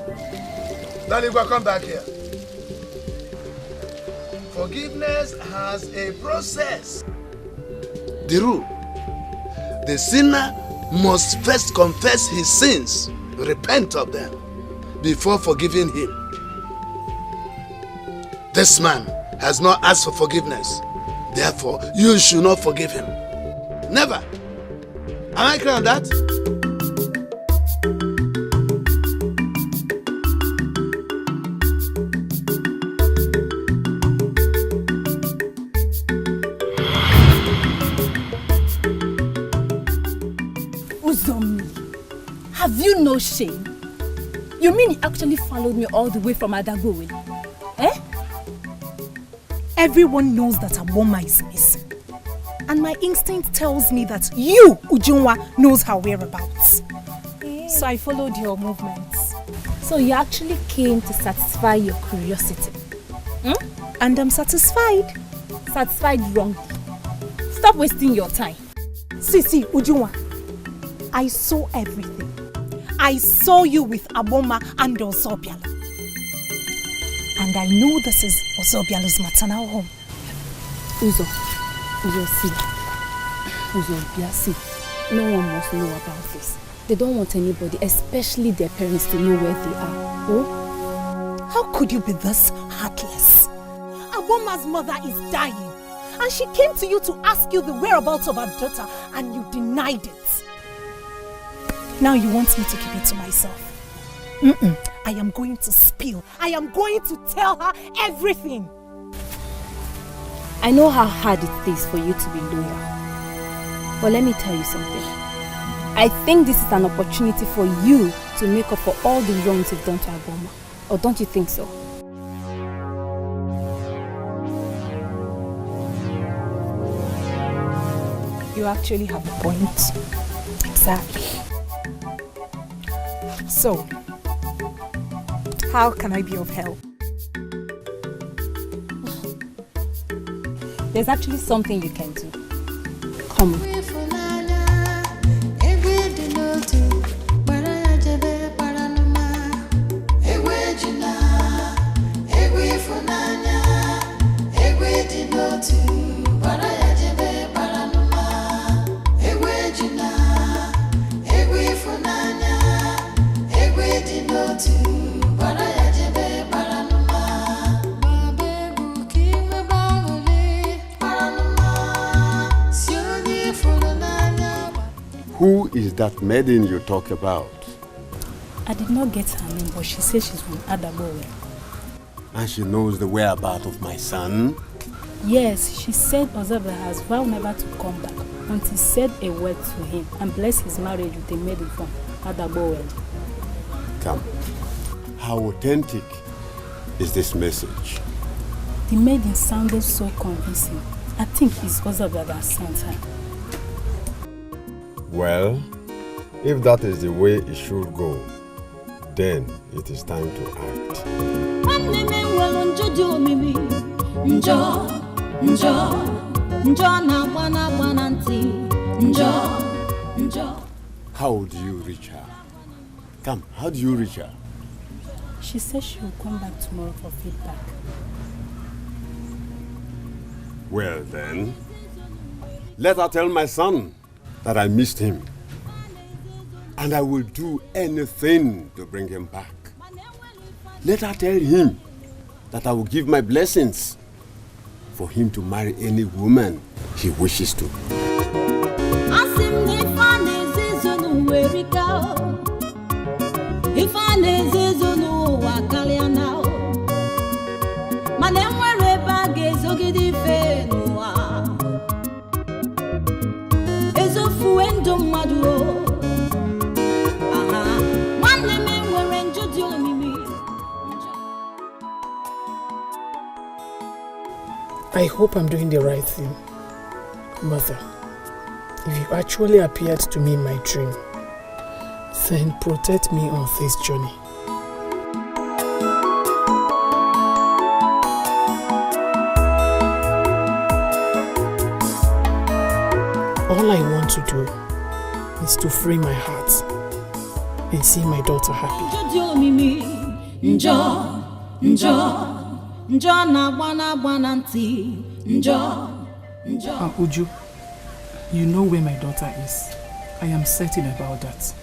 Daligwa, come back here. Forgiveness has a process. The rule: the sinner must first confess his sins, repent of them, before forgiving him. This man has not asked for forgiveness. Therefore, you should not forgive him. Never. Am I clear on that? Have you no shame? You mean he actually followed me all the way from Adagowe? Eh? Everyone knows that Aboma is missing. And my instinct tells me that you, Ujunwa, knows her whereabouts. So I followed your movements. So you actually came to satisfy your curiosity. And I'm satisfied. Satisfied wrongly. Stop wasting your time. See, Ujunwa, I saw everything. I saw you with Aboma and Ozobialo. And I know this is Ozobialo's maternal home. Uzo, see. No one must know about this. They don't want anybody, especially their parents, to know where they are. Oh? How could you be this heartless? Aboma's mother is dying. And she came to you to ask you the whereabouts of her daughter, and you denied it. Now you want me to keep it to myself. I am going to spill. I am going to tell her everything. I know how hard it is for you to be loyal. But let me tell you something. I think this is an opportunity for you to make up for all the wrongs you've done to Aboma. Or don't you think so? You actually have a point. Exactly. So, how can I be of help? There's actually something you can do. Come. Who is that maiden you talk about? I did not get her name, but she says she's from Adagowe. And she knows the whereabouts of my son? Yes, she said Ozeba has vowed never to come back until he said a word to him and blessed his marriage with a maiden from Adagowe. Come. How authentic is this message? The maiden sounded so convincing. I think it's Ozeba that sent her. Well, if that is the way it should go, then it is time to act. How do you reach her? Come, how do you reach her? She says she will come back tomorrow for feedback. Well then, let her tell my son that I missed him. And I will do anything to bring him back. Let her tell him that I will give my blessings for him to marry any woman he wishes to. Ezofuendo maduro I hope I'm doing the right thing. Mother, if you actually appeared to me in my dream, then protect me on this journey. All I want to do is to free my heart and see my daughter happy. Uju, you know where my daughter is. I am certain about that.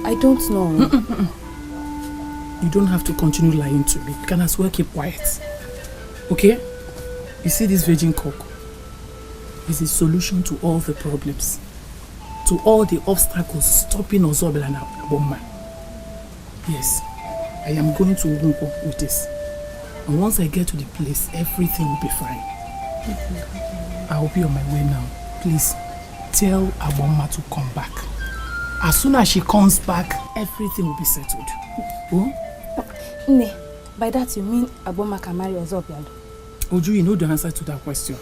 I don't know. You don't have to continue lying to me. You can as well keep quiet. Okay? You see this virgin cock is the solution to all the problems, to all the obstacles stopping Ozobel and Aboma. Yes, I am going to Ubungo with this. And once I get to the place, everything will be fine. I will be on my way now. Please, tell Aboma to come back. As soon as she comes back, everything will be settled. Oh? Ne, by that you mean Aboma can marry Ozobialo? Oju, you know the answer to that question.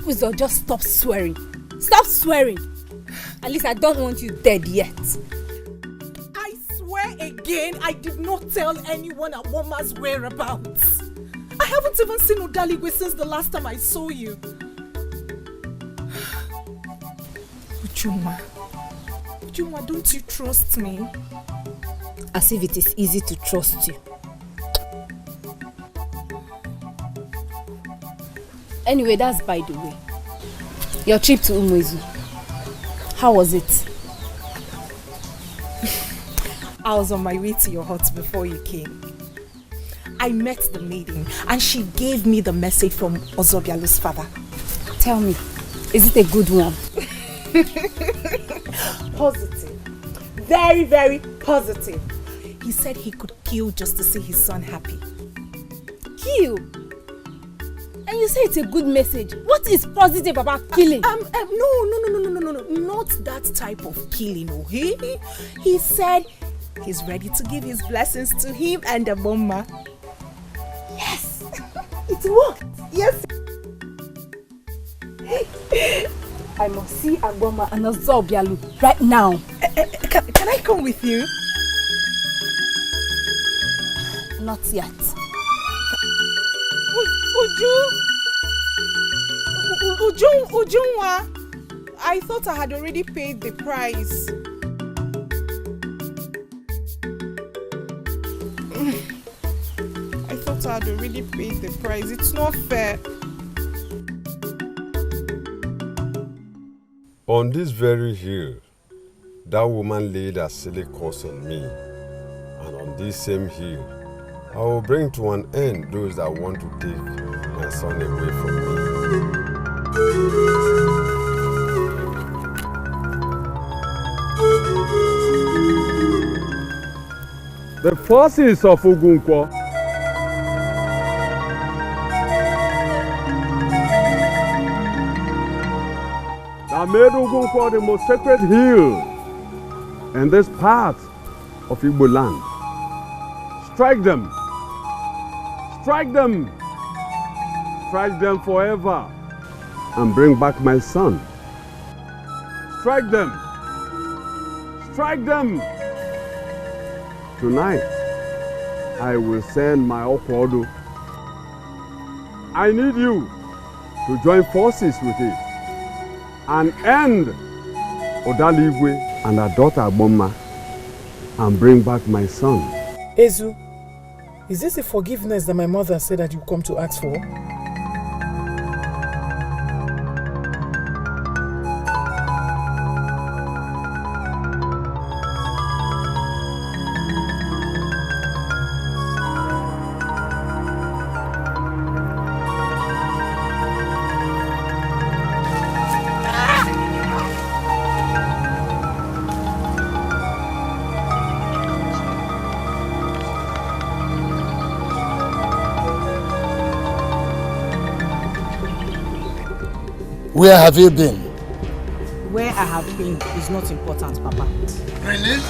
Uzo, just stop swearing. Stop swearing. At least I don't want you dead yet. I swear again, I did not tell anyone at Woma's whereabouts. I haven't even seen Odaligwe since the last time I saw you. Ujuma, don't you trust me? As if it is easy to trust you. Anyway, that's by the way. Your trip to Umuezu. How was it? I was on my way to your hut before you came. I met the maiden and she gave me the message from Ozobialo's father. Tell me, is it a good one? Positive. Very, very positive. He said he could kill just to see his son happy. Kill? And you say it's a good message. What is positive about killing? No. Not that type of killing. Oh, he said he's ready to give his blessings to him and the bomba. Yes, it worked. Yes. I must see Agboma and Ozobialo right now. Can I come with you? Not yet. Ujunwa, I thought I had already paid the price. I thought I had already paid the price. It's not fair. On this very hill, that woman laid a silly curse on me. And on this same hill, I will bring to an end those that want to take my son away from me. The forces of Ogunkwo that made Ogunkwo the most sacred hill in this part of Igbo land. Strike them! Strike them! Strike them forever and bring back my son. Strike them! Strike them! Tonight, I will send my Okwodo. I need you to join forces with it and end Odaligwe and her daughter Agboma and bring back my son. Ezu, is this the forgiveness that my mother said that you come to ask for? Where have you been? Where I have been is not important, Papa. Really?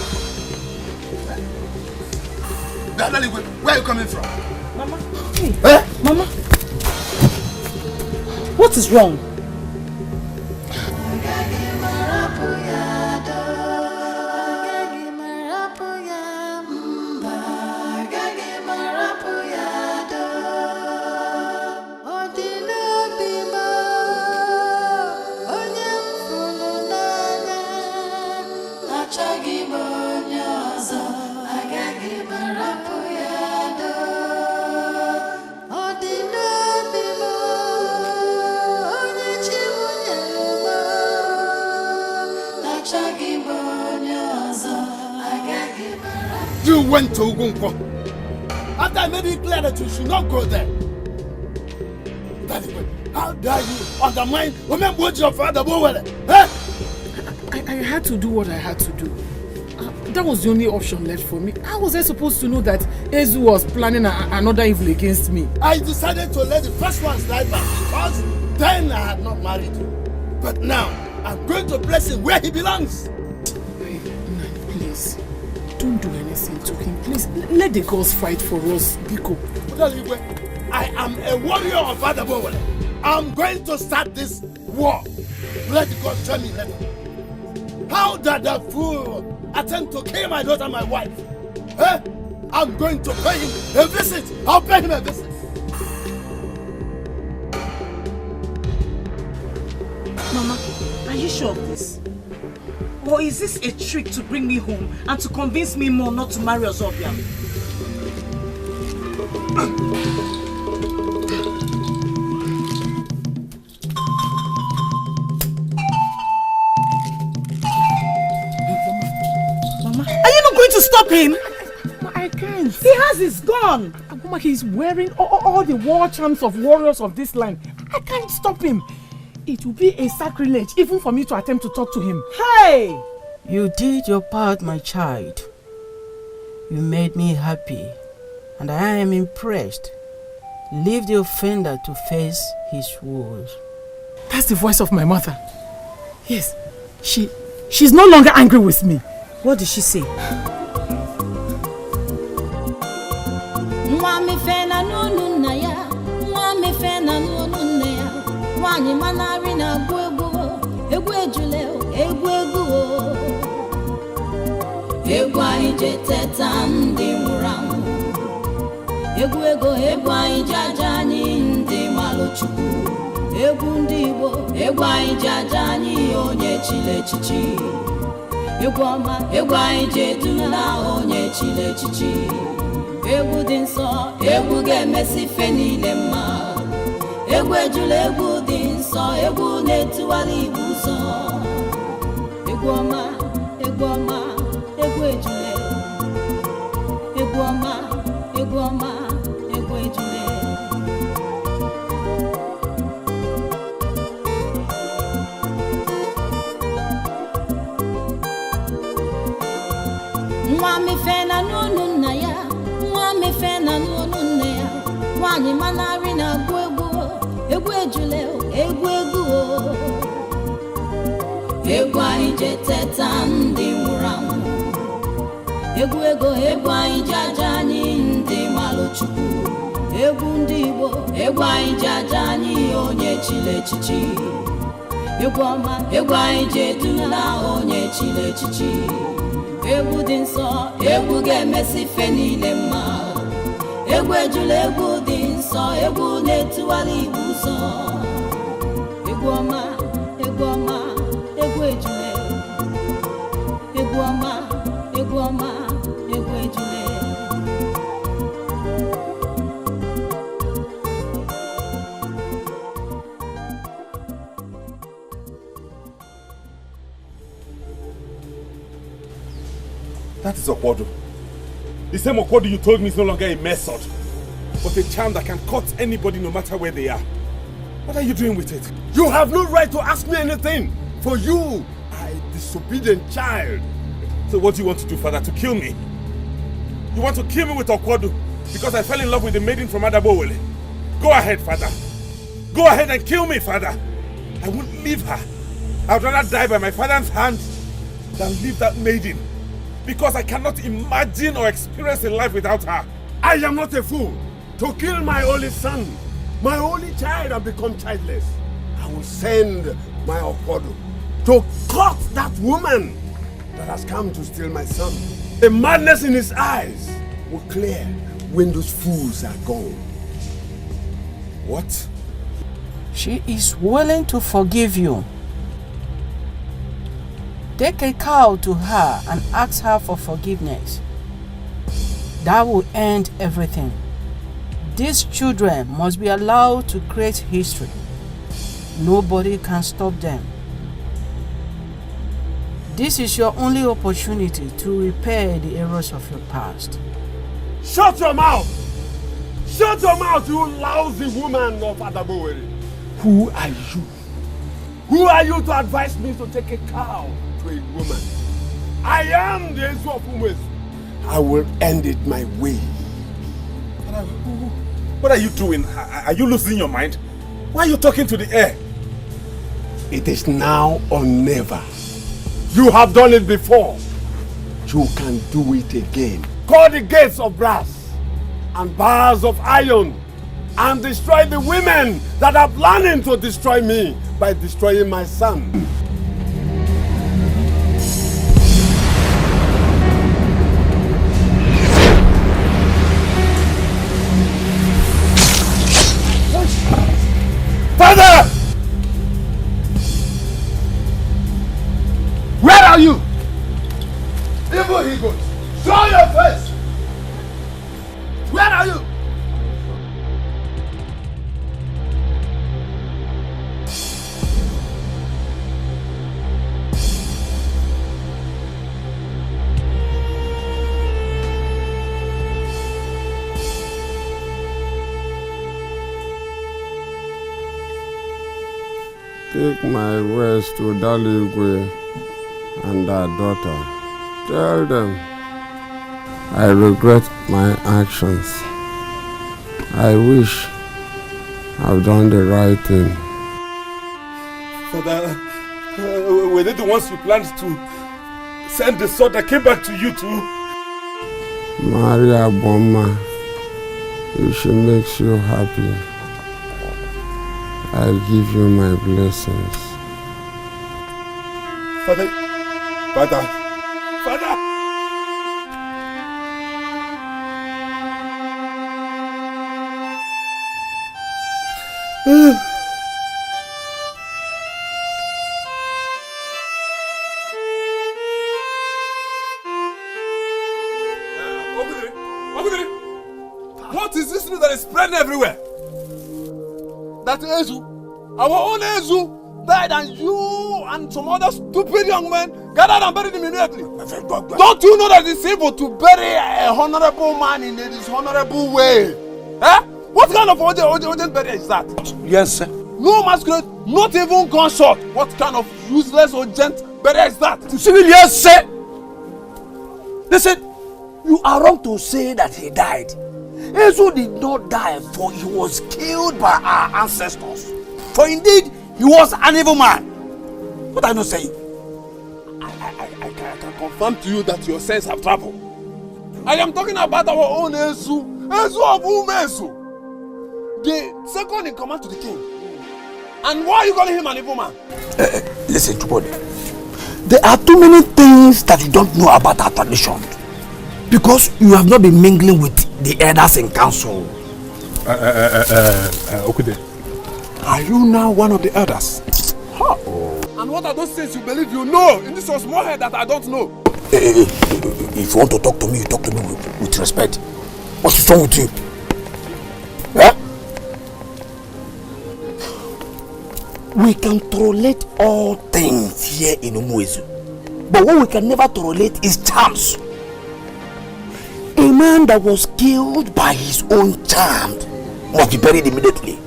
Daddy, where are you coming from? Mama. Hey. Mama. What is wrong? You went to Ugunko after I made it clear that you should not go there. Daddy, how dare you undermine women what your father Bowele? I had to do what I had to do. That was the only option left for me. How was I supposed to know that Egwu was planning another evil against me? I decided to let the first one slide back because then I had not married you. But now I'm going to place him where he belongs. Hey, please. Don't do anything to him. Please, let the gods fight for us, Biko. I am a warrior of Father Bowele. I'm going to start this war. Let the gods join me later. How did that fool attempt to kill my daughter, my wife? I'm going to pay him a visit. I'll pay him a visit. Mama, are you sure of this? Or is this a trick to bring me home and to convince me more not to marry Ozobia? Mama, are you not going to stop him? I can't. He has his gun. Mama, he's wearing all the war charms of warriors of this land. I can't stop him. It will be a sacrilege even for me to attempt to talk to him. Hey! You did your part, my child. You made me happy, and I am impressed. Leave the offender to face his woes. That's the voice of my mother. Yes, she's no longer angry with me. What did she say? Wani manari na egwu ejule egwu egwu anyị je teta ndị nwụrụ anwụ egwu ego egwu anyị je aja anyị ndị malụ Chukwu egwu ndị Igbo egwu anyị je aja anyị onye chile echichi egwu ọma egwu anyị je dula onye chile echichi egwu dị nsọ egwu ga-emesi ife niile mma egwu ejule egwu dị nsọ egwu na-etuwala Igbo ụzọ egwu ọma egwu ọma egwu ejule egwu ọma egwu ọma egwu ejule nwa mefe na n'onu nna ya nwa mefe na n'onu nne ya nwanyị manarị na-agụ egwu ejule egwu egwu anyị je teta ndị nwụrụ anwụ egwu ego egwu anyị je aja anyị ndị malụ Chukwu egwu ndị Igbo egwu anyị je aja anyị onye chile echichi egwu ọma egwu anyị je dula onye chile echichi egwu dị nsọ egwu ga-emesi ife niile mma egwu ejule egwu dị nsọ egwu na-etuwala Igbo ụzọ egwu ọma egwu ọma egwu ejule egwu ọma egwu ọma egwu ejule That is Okwodo. The same Okwodo you told me is no longer a method, but a charm that can cut anybody no matter where they are. What are you doing with it? You have no right to ask me anything. For you, I a disobedient child. So what do you want to do, Father? To kill me? You want to kill me with Okwodo because I fell in love with the maiden from Adabowele? Go ahead, Father. Go ahead and kill me, Father. I won't leave her. I'd rather die by my father's hand than leave that maiden, because I cannot imagine or experience a life without her. I am not a fool to kill my only son, my only child, and become childless. I will send my Opodo to cut that woman that has come to steal my son. The madness in his eyes will clear when those fools are gone. What? She is willing to forgive you. Take a cow to her and ask her for forgiveness. That will end everything. These children must be allowed to create history. Nobody can stop them. This is your only opportunity to repair the errors of your past. Shut your mouth! Shut your mouth, you lousy woman of Adaboweri! Who are you? Who are you to advise me to take a cow to a woman? I am the Egwu of Umezu. I will end it my way. What are you doing? Are you losing your mind? Why are you talking to the air? It is now or never. You have done it before. You can do it again. Call the gates of brass and bars of iron and destroy the women that are planning to destroy me by destroying my son. Father! Where are you? Evil he goes. Show your face! Where are you? Take my words to Daligwe and her daughter. Tell them I regret my actions. I wish I've done the right thing. Father, were they the ones you planned to send the sword that came back to you too? Maria Boma, if she makes you happy, I'll give you my blessings. Father, Father, Father! What is this news that is spreading everywhere? That Ezu, our own Ezu, died and you and some other stupid young men gathered and buried him immediately. Don't you know that it's evil to bury a honorable man in a dishonorable way? Eh? What kind of urgent burial is that? Yes, sir. No masquerade, not even gunshot. What kind of useless urgent burial is that? Yes, sir. Listen, you are wrong to say that he died. Ezu did not die, for he was killed by our ancestors. For indeed, he was an evil man. What are you saying? I can confirm to you that your sense have traveled. I am talking about our own Ezu. Ezu of Umezu. The second in command to the king. And why are you calling him an evil man? Listen, Chukode. There are too many things that you don't know about our tradition. Because you have not been mingling with the elders in council. Okude. Are you now one of the elders? Huh. And what are those things you believe you know in this your small head that I don't know? If you want to talk to me, you talk to me with respect. What's wrong with you? Yeah? We can tolerate all things here in Umuezu. But what we can never tolerate is charms. A man that was killed by his own charm must be buried immediately,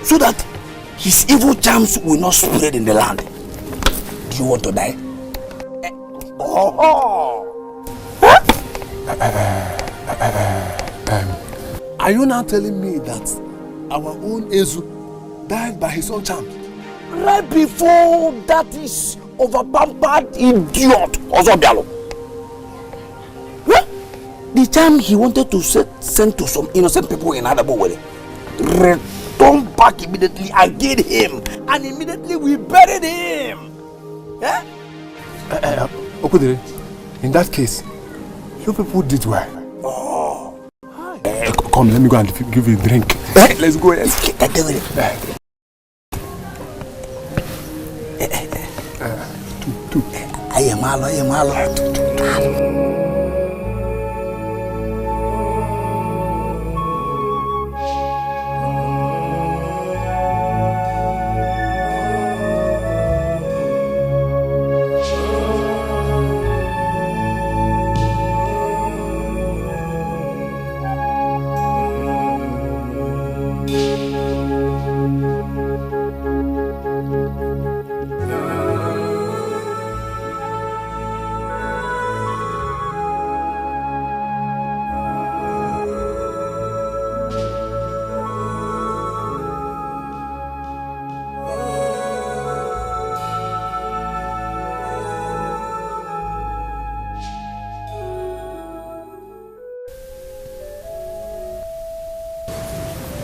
so that his evil charms will not spread in the land. Do you want to die? Are you now telling me that our own Ezu died by his own charm? right before that is overpampered idiot Ozobialo. The time he wanted to send to some innocent people in Adabowele, return back immediately and did him, and immediately we buried him. Yeah? Okudere, in that case, you people did well. Oh. Come, let me go and give you a drink. Let's go. Yes. I am malo.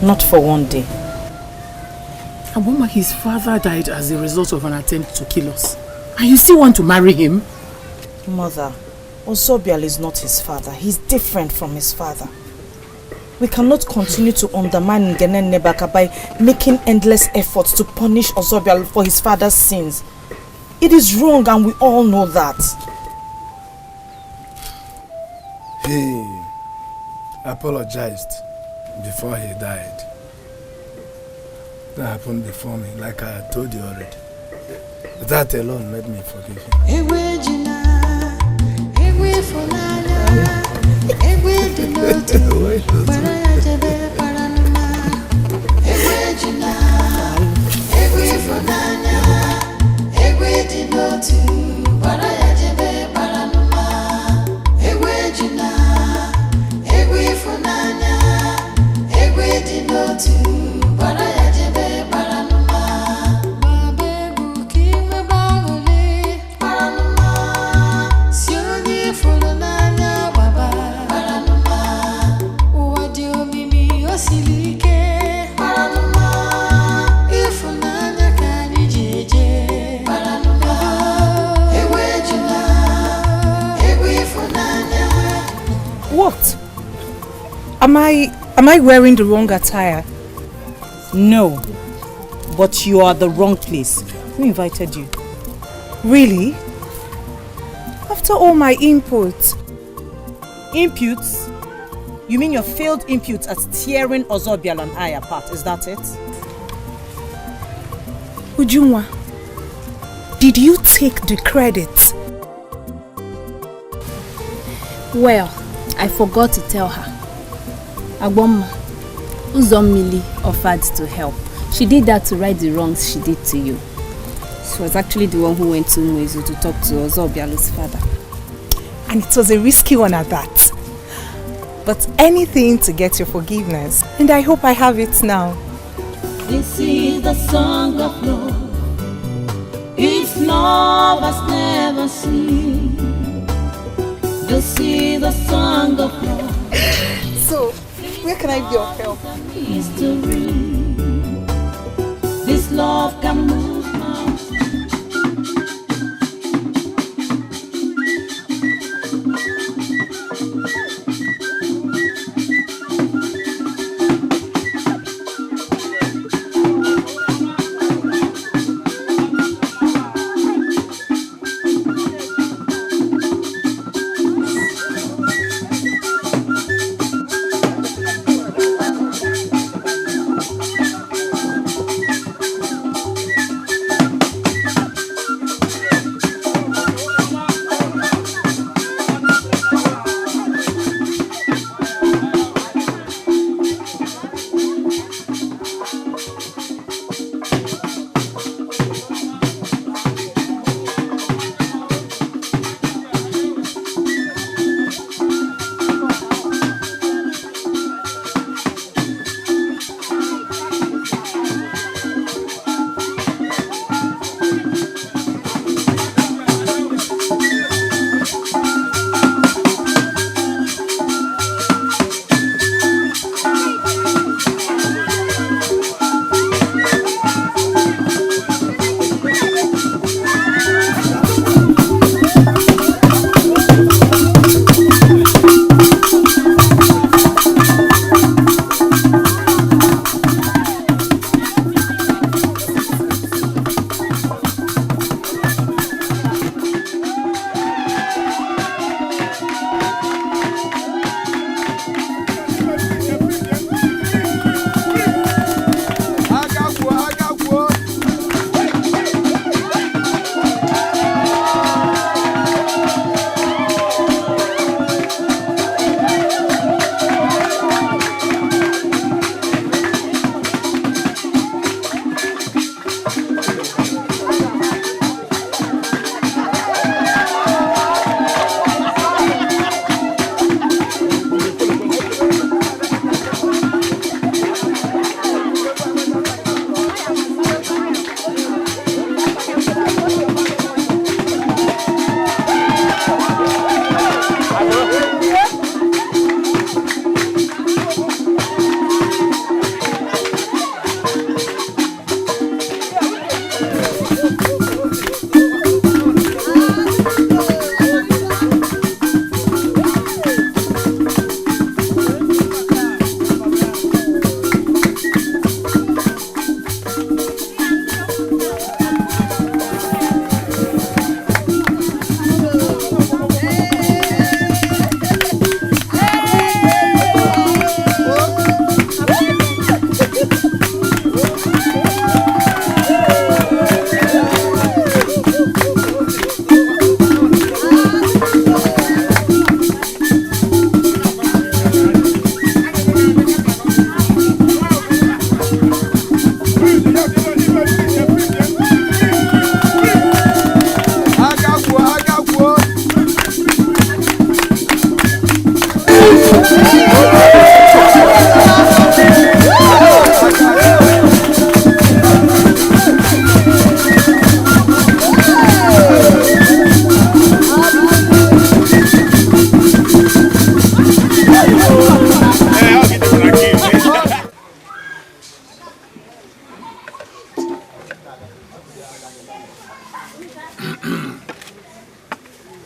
Not for one day. Aboma, his father died as a result of an attempt to kill us. And you still want to marry him? Mother, Ozobialo is not his father. He's different from his father. We cannot continue to undermine Ngene Nebaka by making endless efforts to punish Ozobialo for his father's sins. It is wrong and we all know that. He apologized before he died. That happened before me, like I told you already. That alone made me forgive him. What? Am I wearing the wrong attire? No. But you are the wrong place. Who invited you? Really? After all my inputs? Inputs? You mean your failed inputs at tearing Ozobialo and I apart, is that it? Ujunwa, did you take the credit? Well, I forgot to tell her. Agboma, Uzommili offered to help. She did that to right the wrongs she did to you. She was actually the one who went to Mwezu to talk to Ozobialo's father. And it was a risky one at that. But anything to get your forgiveness. And I hope I have it now. This is the song of love. It's love has never seen. This is the song of love. So, where can I be of help? History. This love can move mountains.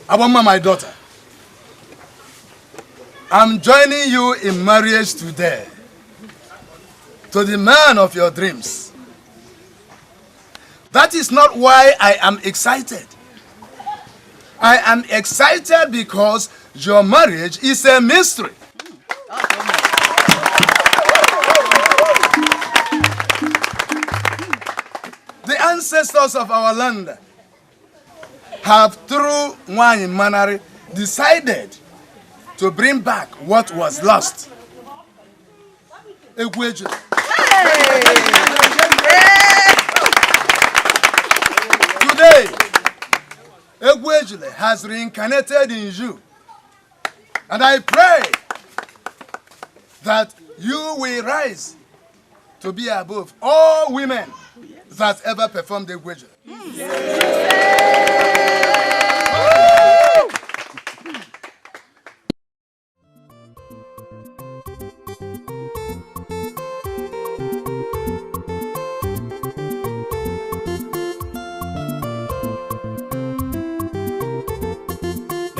Aboma, my daughter, I'm joining you in marriage today to the man of your dreams. That is not why I am excited. I am excited because your marriage is a mystery. The ancestors of our land have, through Nwanyi Manari, decided to bring back what was lost. Egwu Ejule. Today, Egwu Ejule has reincarnated in you. And I pray that you will rise to be above all women that ever performed Egwu Ejule.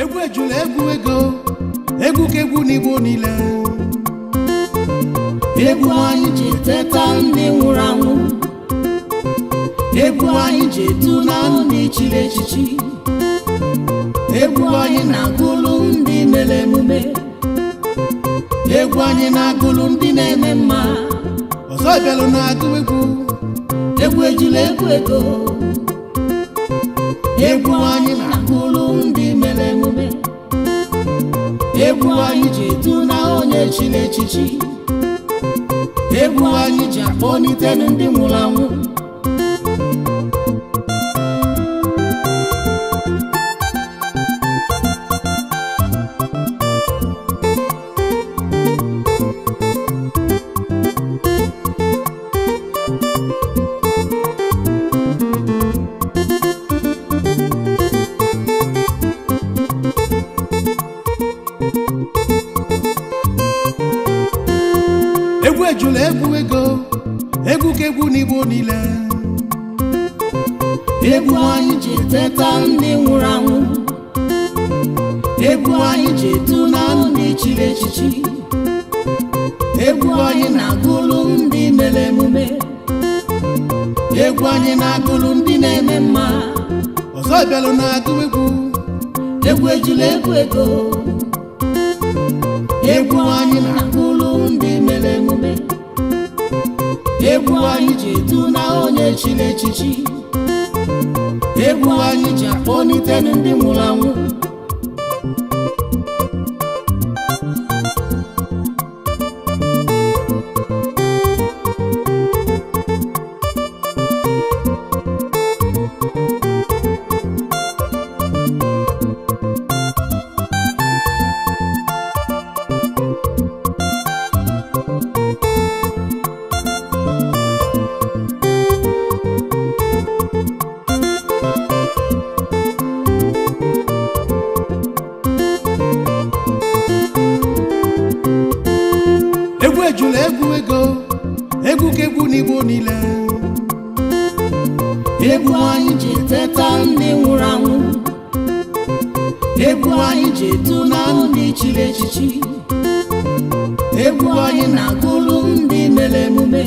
Egwu Ejule, egwu ego, egwu kegwu n'Igbo niile. Egwu anyị ji teta ndị nwụrụ anwụ. Egwu anyị ji etu na ndị chiri echichi. Egwu anyị na-agụlụ ndị mere emume. Egwu anyị na-agụlụ ndị na-eme mma. Ọzọ bịalụ na-agụ egwu. Egwu Ejule, egwu ego. Egwu anyị na-agụlụ ndị mere emume. Egwu anyị ji etu na onye chiri echichi. Egwu anyị ji akpọlite ndị nwụrụ anwụ. Egwu Ejule, egwu ego, egwu kegwu n'Igbo niile. Egwu anyị ji teta ndị nwụrụ anwụ. Egwu anyị ji etu na ndị chiri echichi. Egwu anyị na-agụlụ ndị mere emume. Egwu anyị na-agụlụ ndị na-eme mma. Ọzọ bịalụ na-agụ egwu. Egwu Ejule, egwu ego. Egwu anyị na-agụlụ ndị mere emume. Egwu anyị ji etu na onye chiri echichi. Egwu anyị ji akpọlite ndị nwụrụ anwụ. Egwu Ejule, egwu ego, egwu kegwu n'Igbo niile. Egwu anyị ji teta ndị nwụrụ anwụ. Egwu anyị ji etu na ndị chiri echichi. Egwu anyị na-agụlụ ndị mere emume.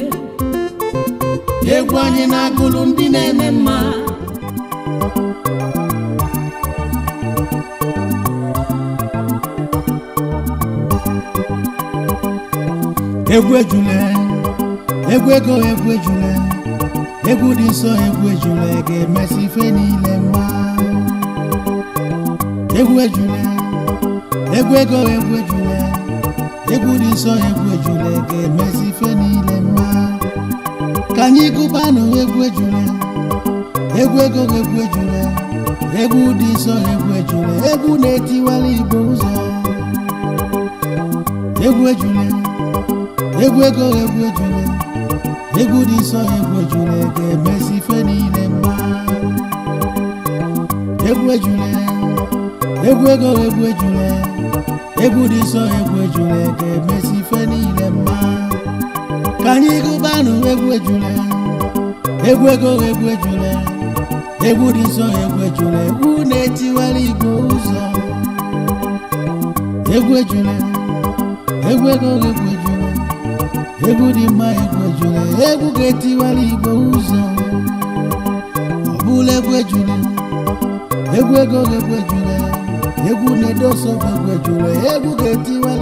Egwu anyị na-agụlụ ndị na-eme mma. Egwu Ejule, egwu ego, egwu Ejule, egwu dị nsọ, egwu Ejule ga-emesi ife niile mma. Egwu Ejule, egwu ego, egwu Ejule, egwu dị nsọ, egwu Ejule ga-emesi ife niile mma. Ka anyị gụbanụ egwu Ejule, egwu ego, egwu Ejule, egwu dị nsọ, egwu Ejule, egwu na-etiwala Igbo ụzọ. egwu ejule egwu ego egwu ejule egwu dị nsọ egwu ejule ga-emesi ife niile mma egwu ejule egwu ego egwu ejule egwu dị nsọ egwu ejule ga-emesi ife niile mma ka anyị gụbanụ egwu ejule egwu ego egwu ejule egwu dị nsọ egwu ejule egwu na-etiwara Igbo ụzọ egwu ejule egwu ego egwu ejule egwu dị mma egwu ejule egwu ga-etiwara Igbo ụzọ ọ bụla egwu ejule egwu ego egwu ejule egwu na-edosa egwu ejule egwu ga-etiwara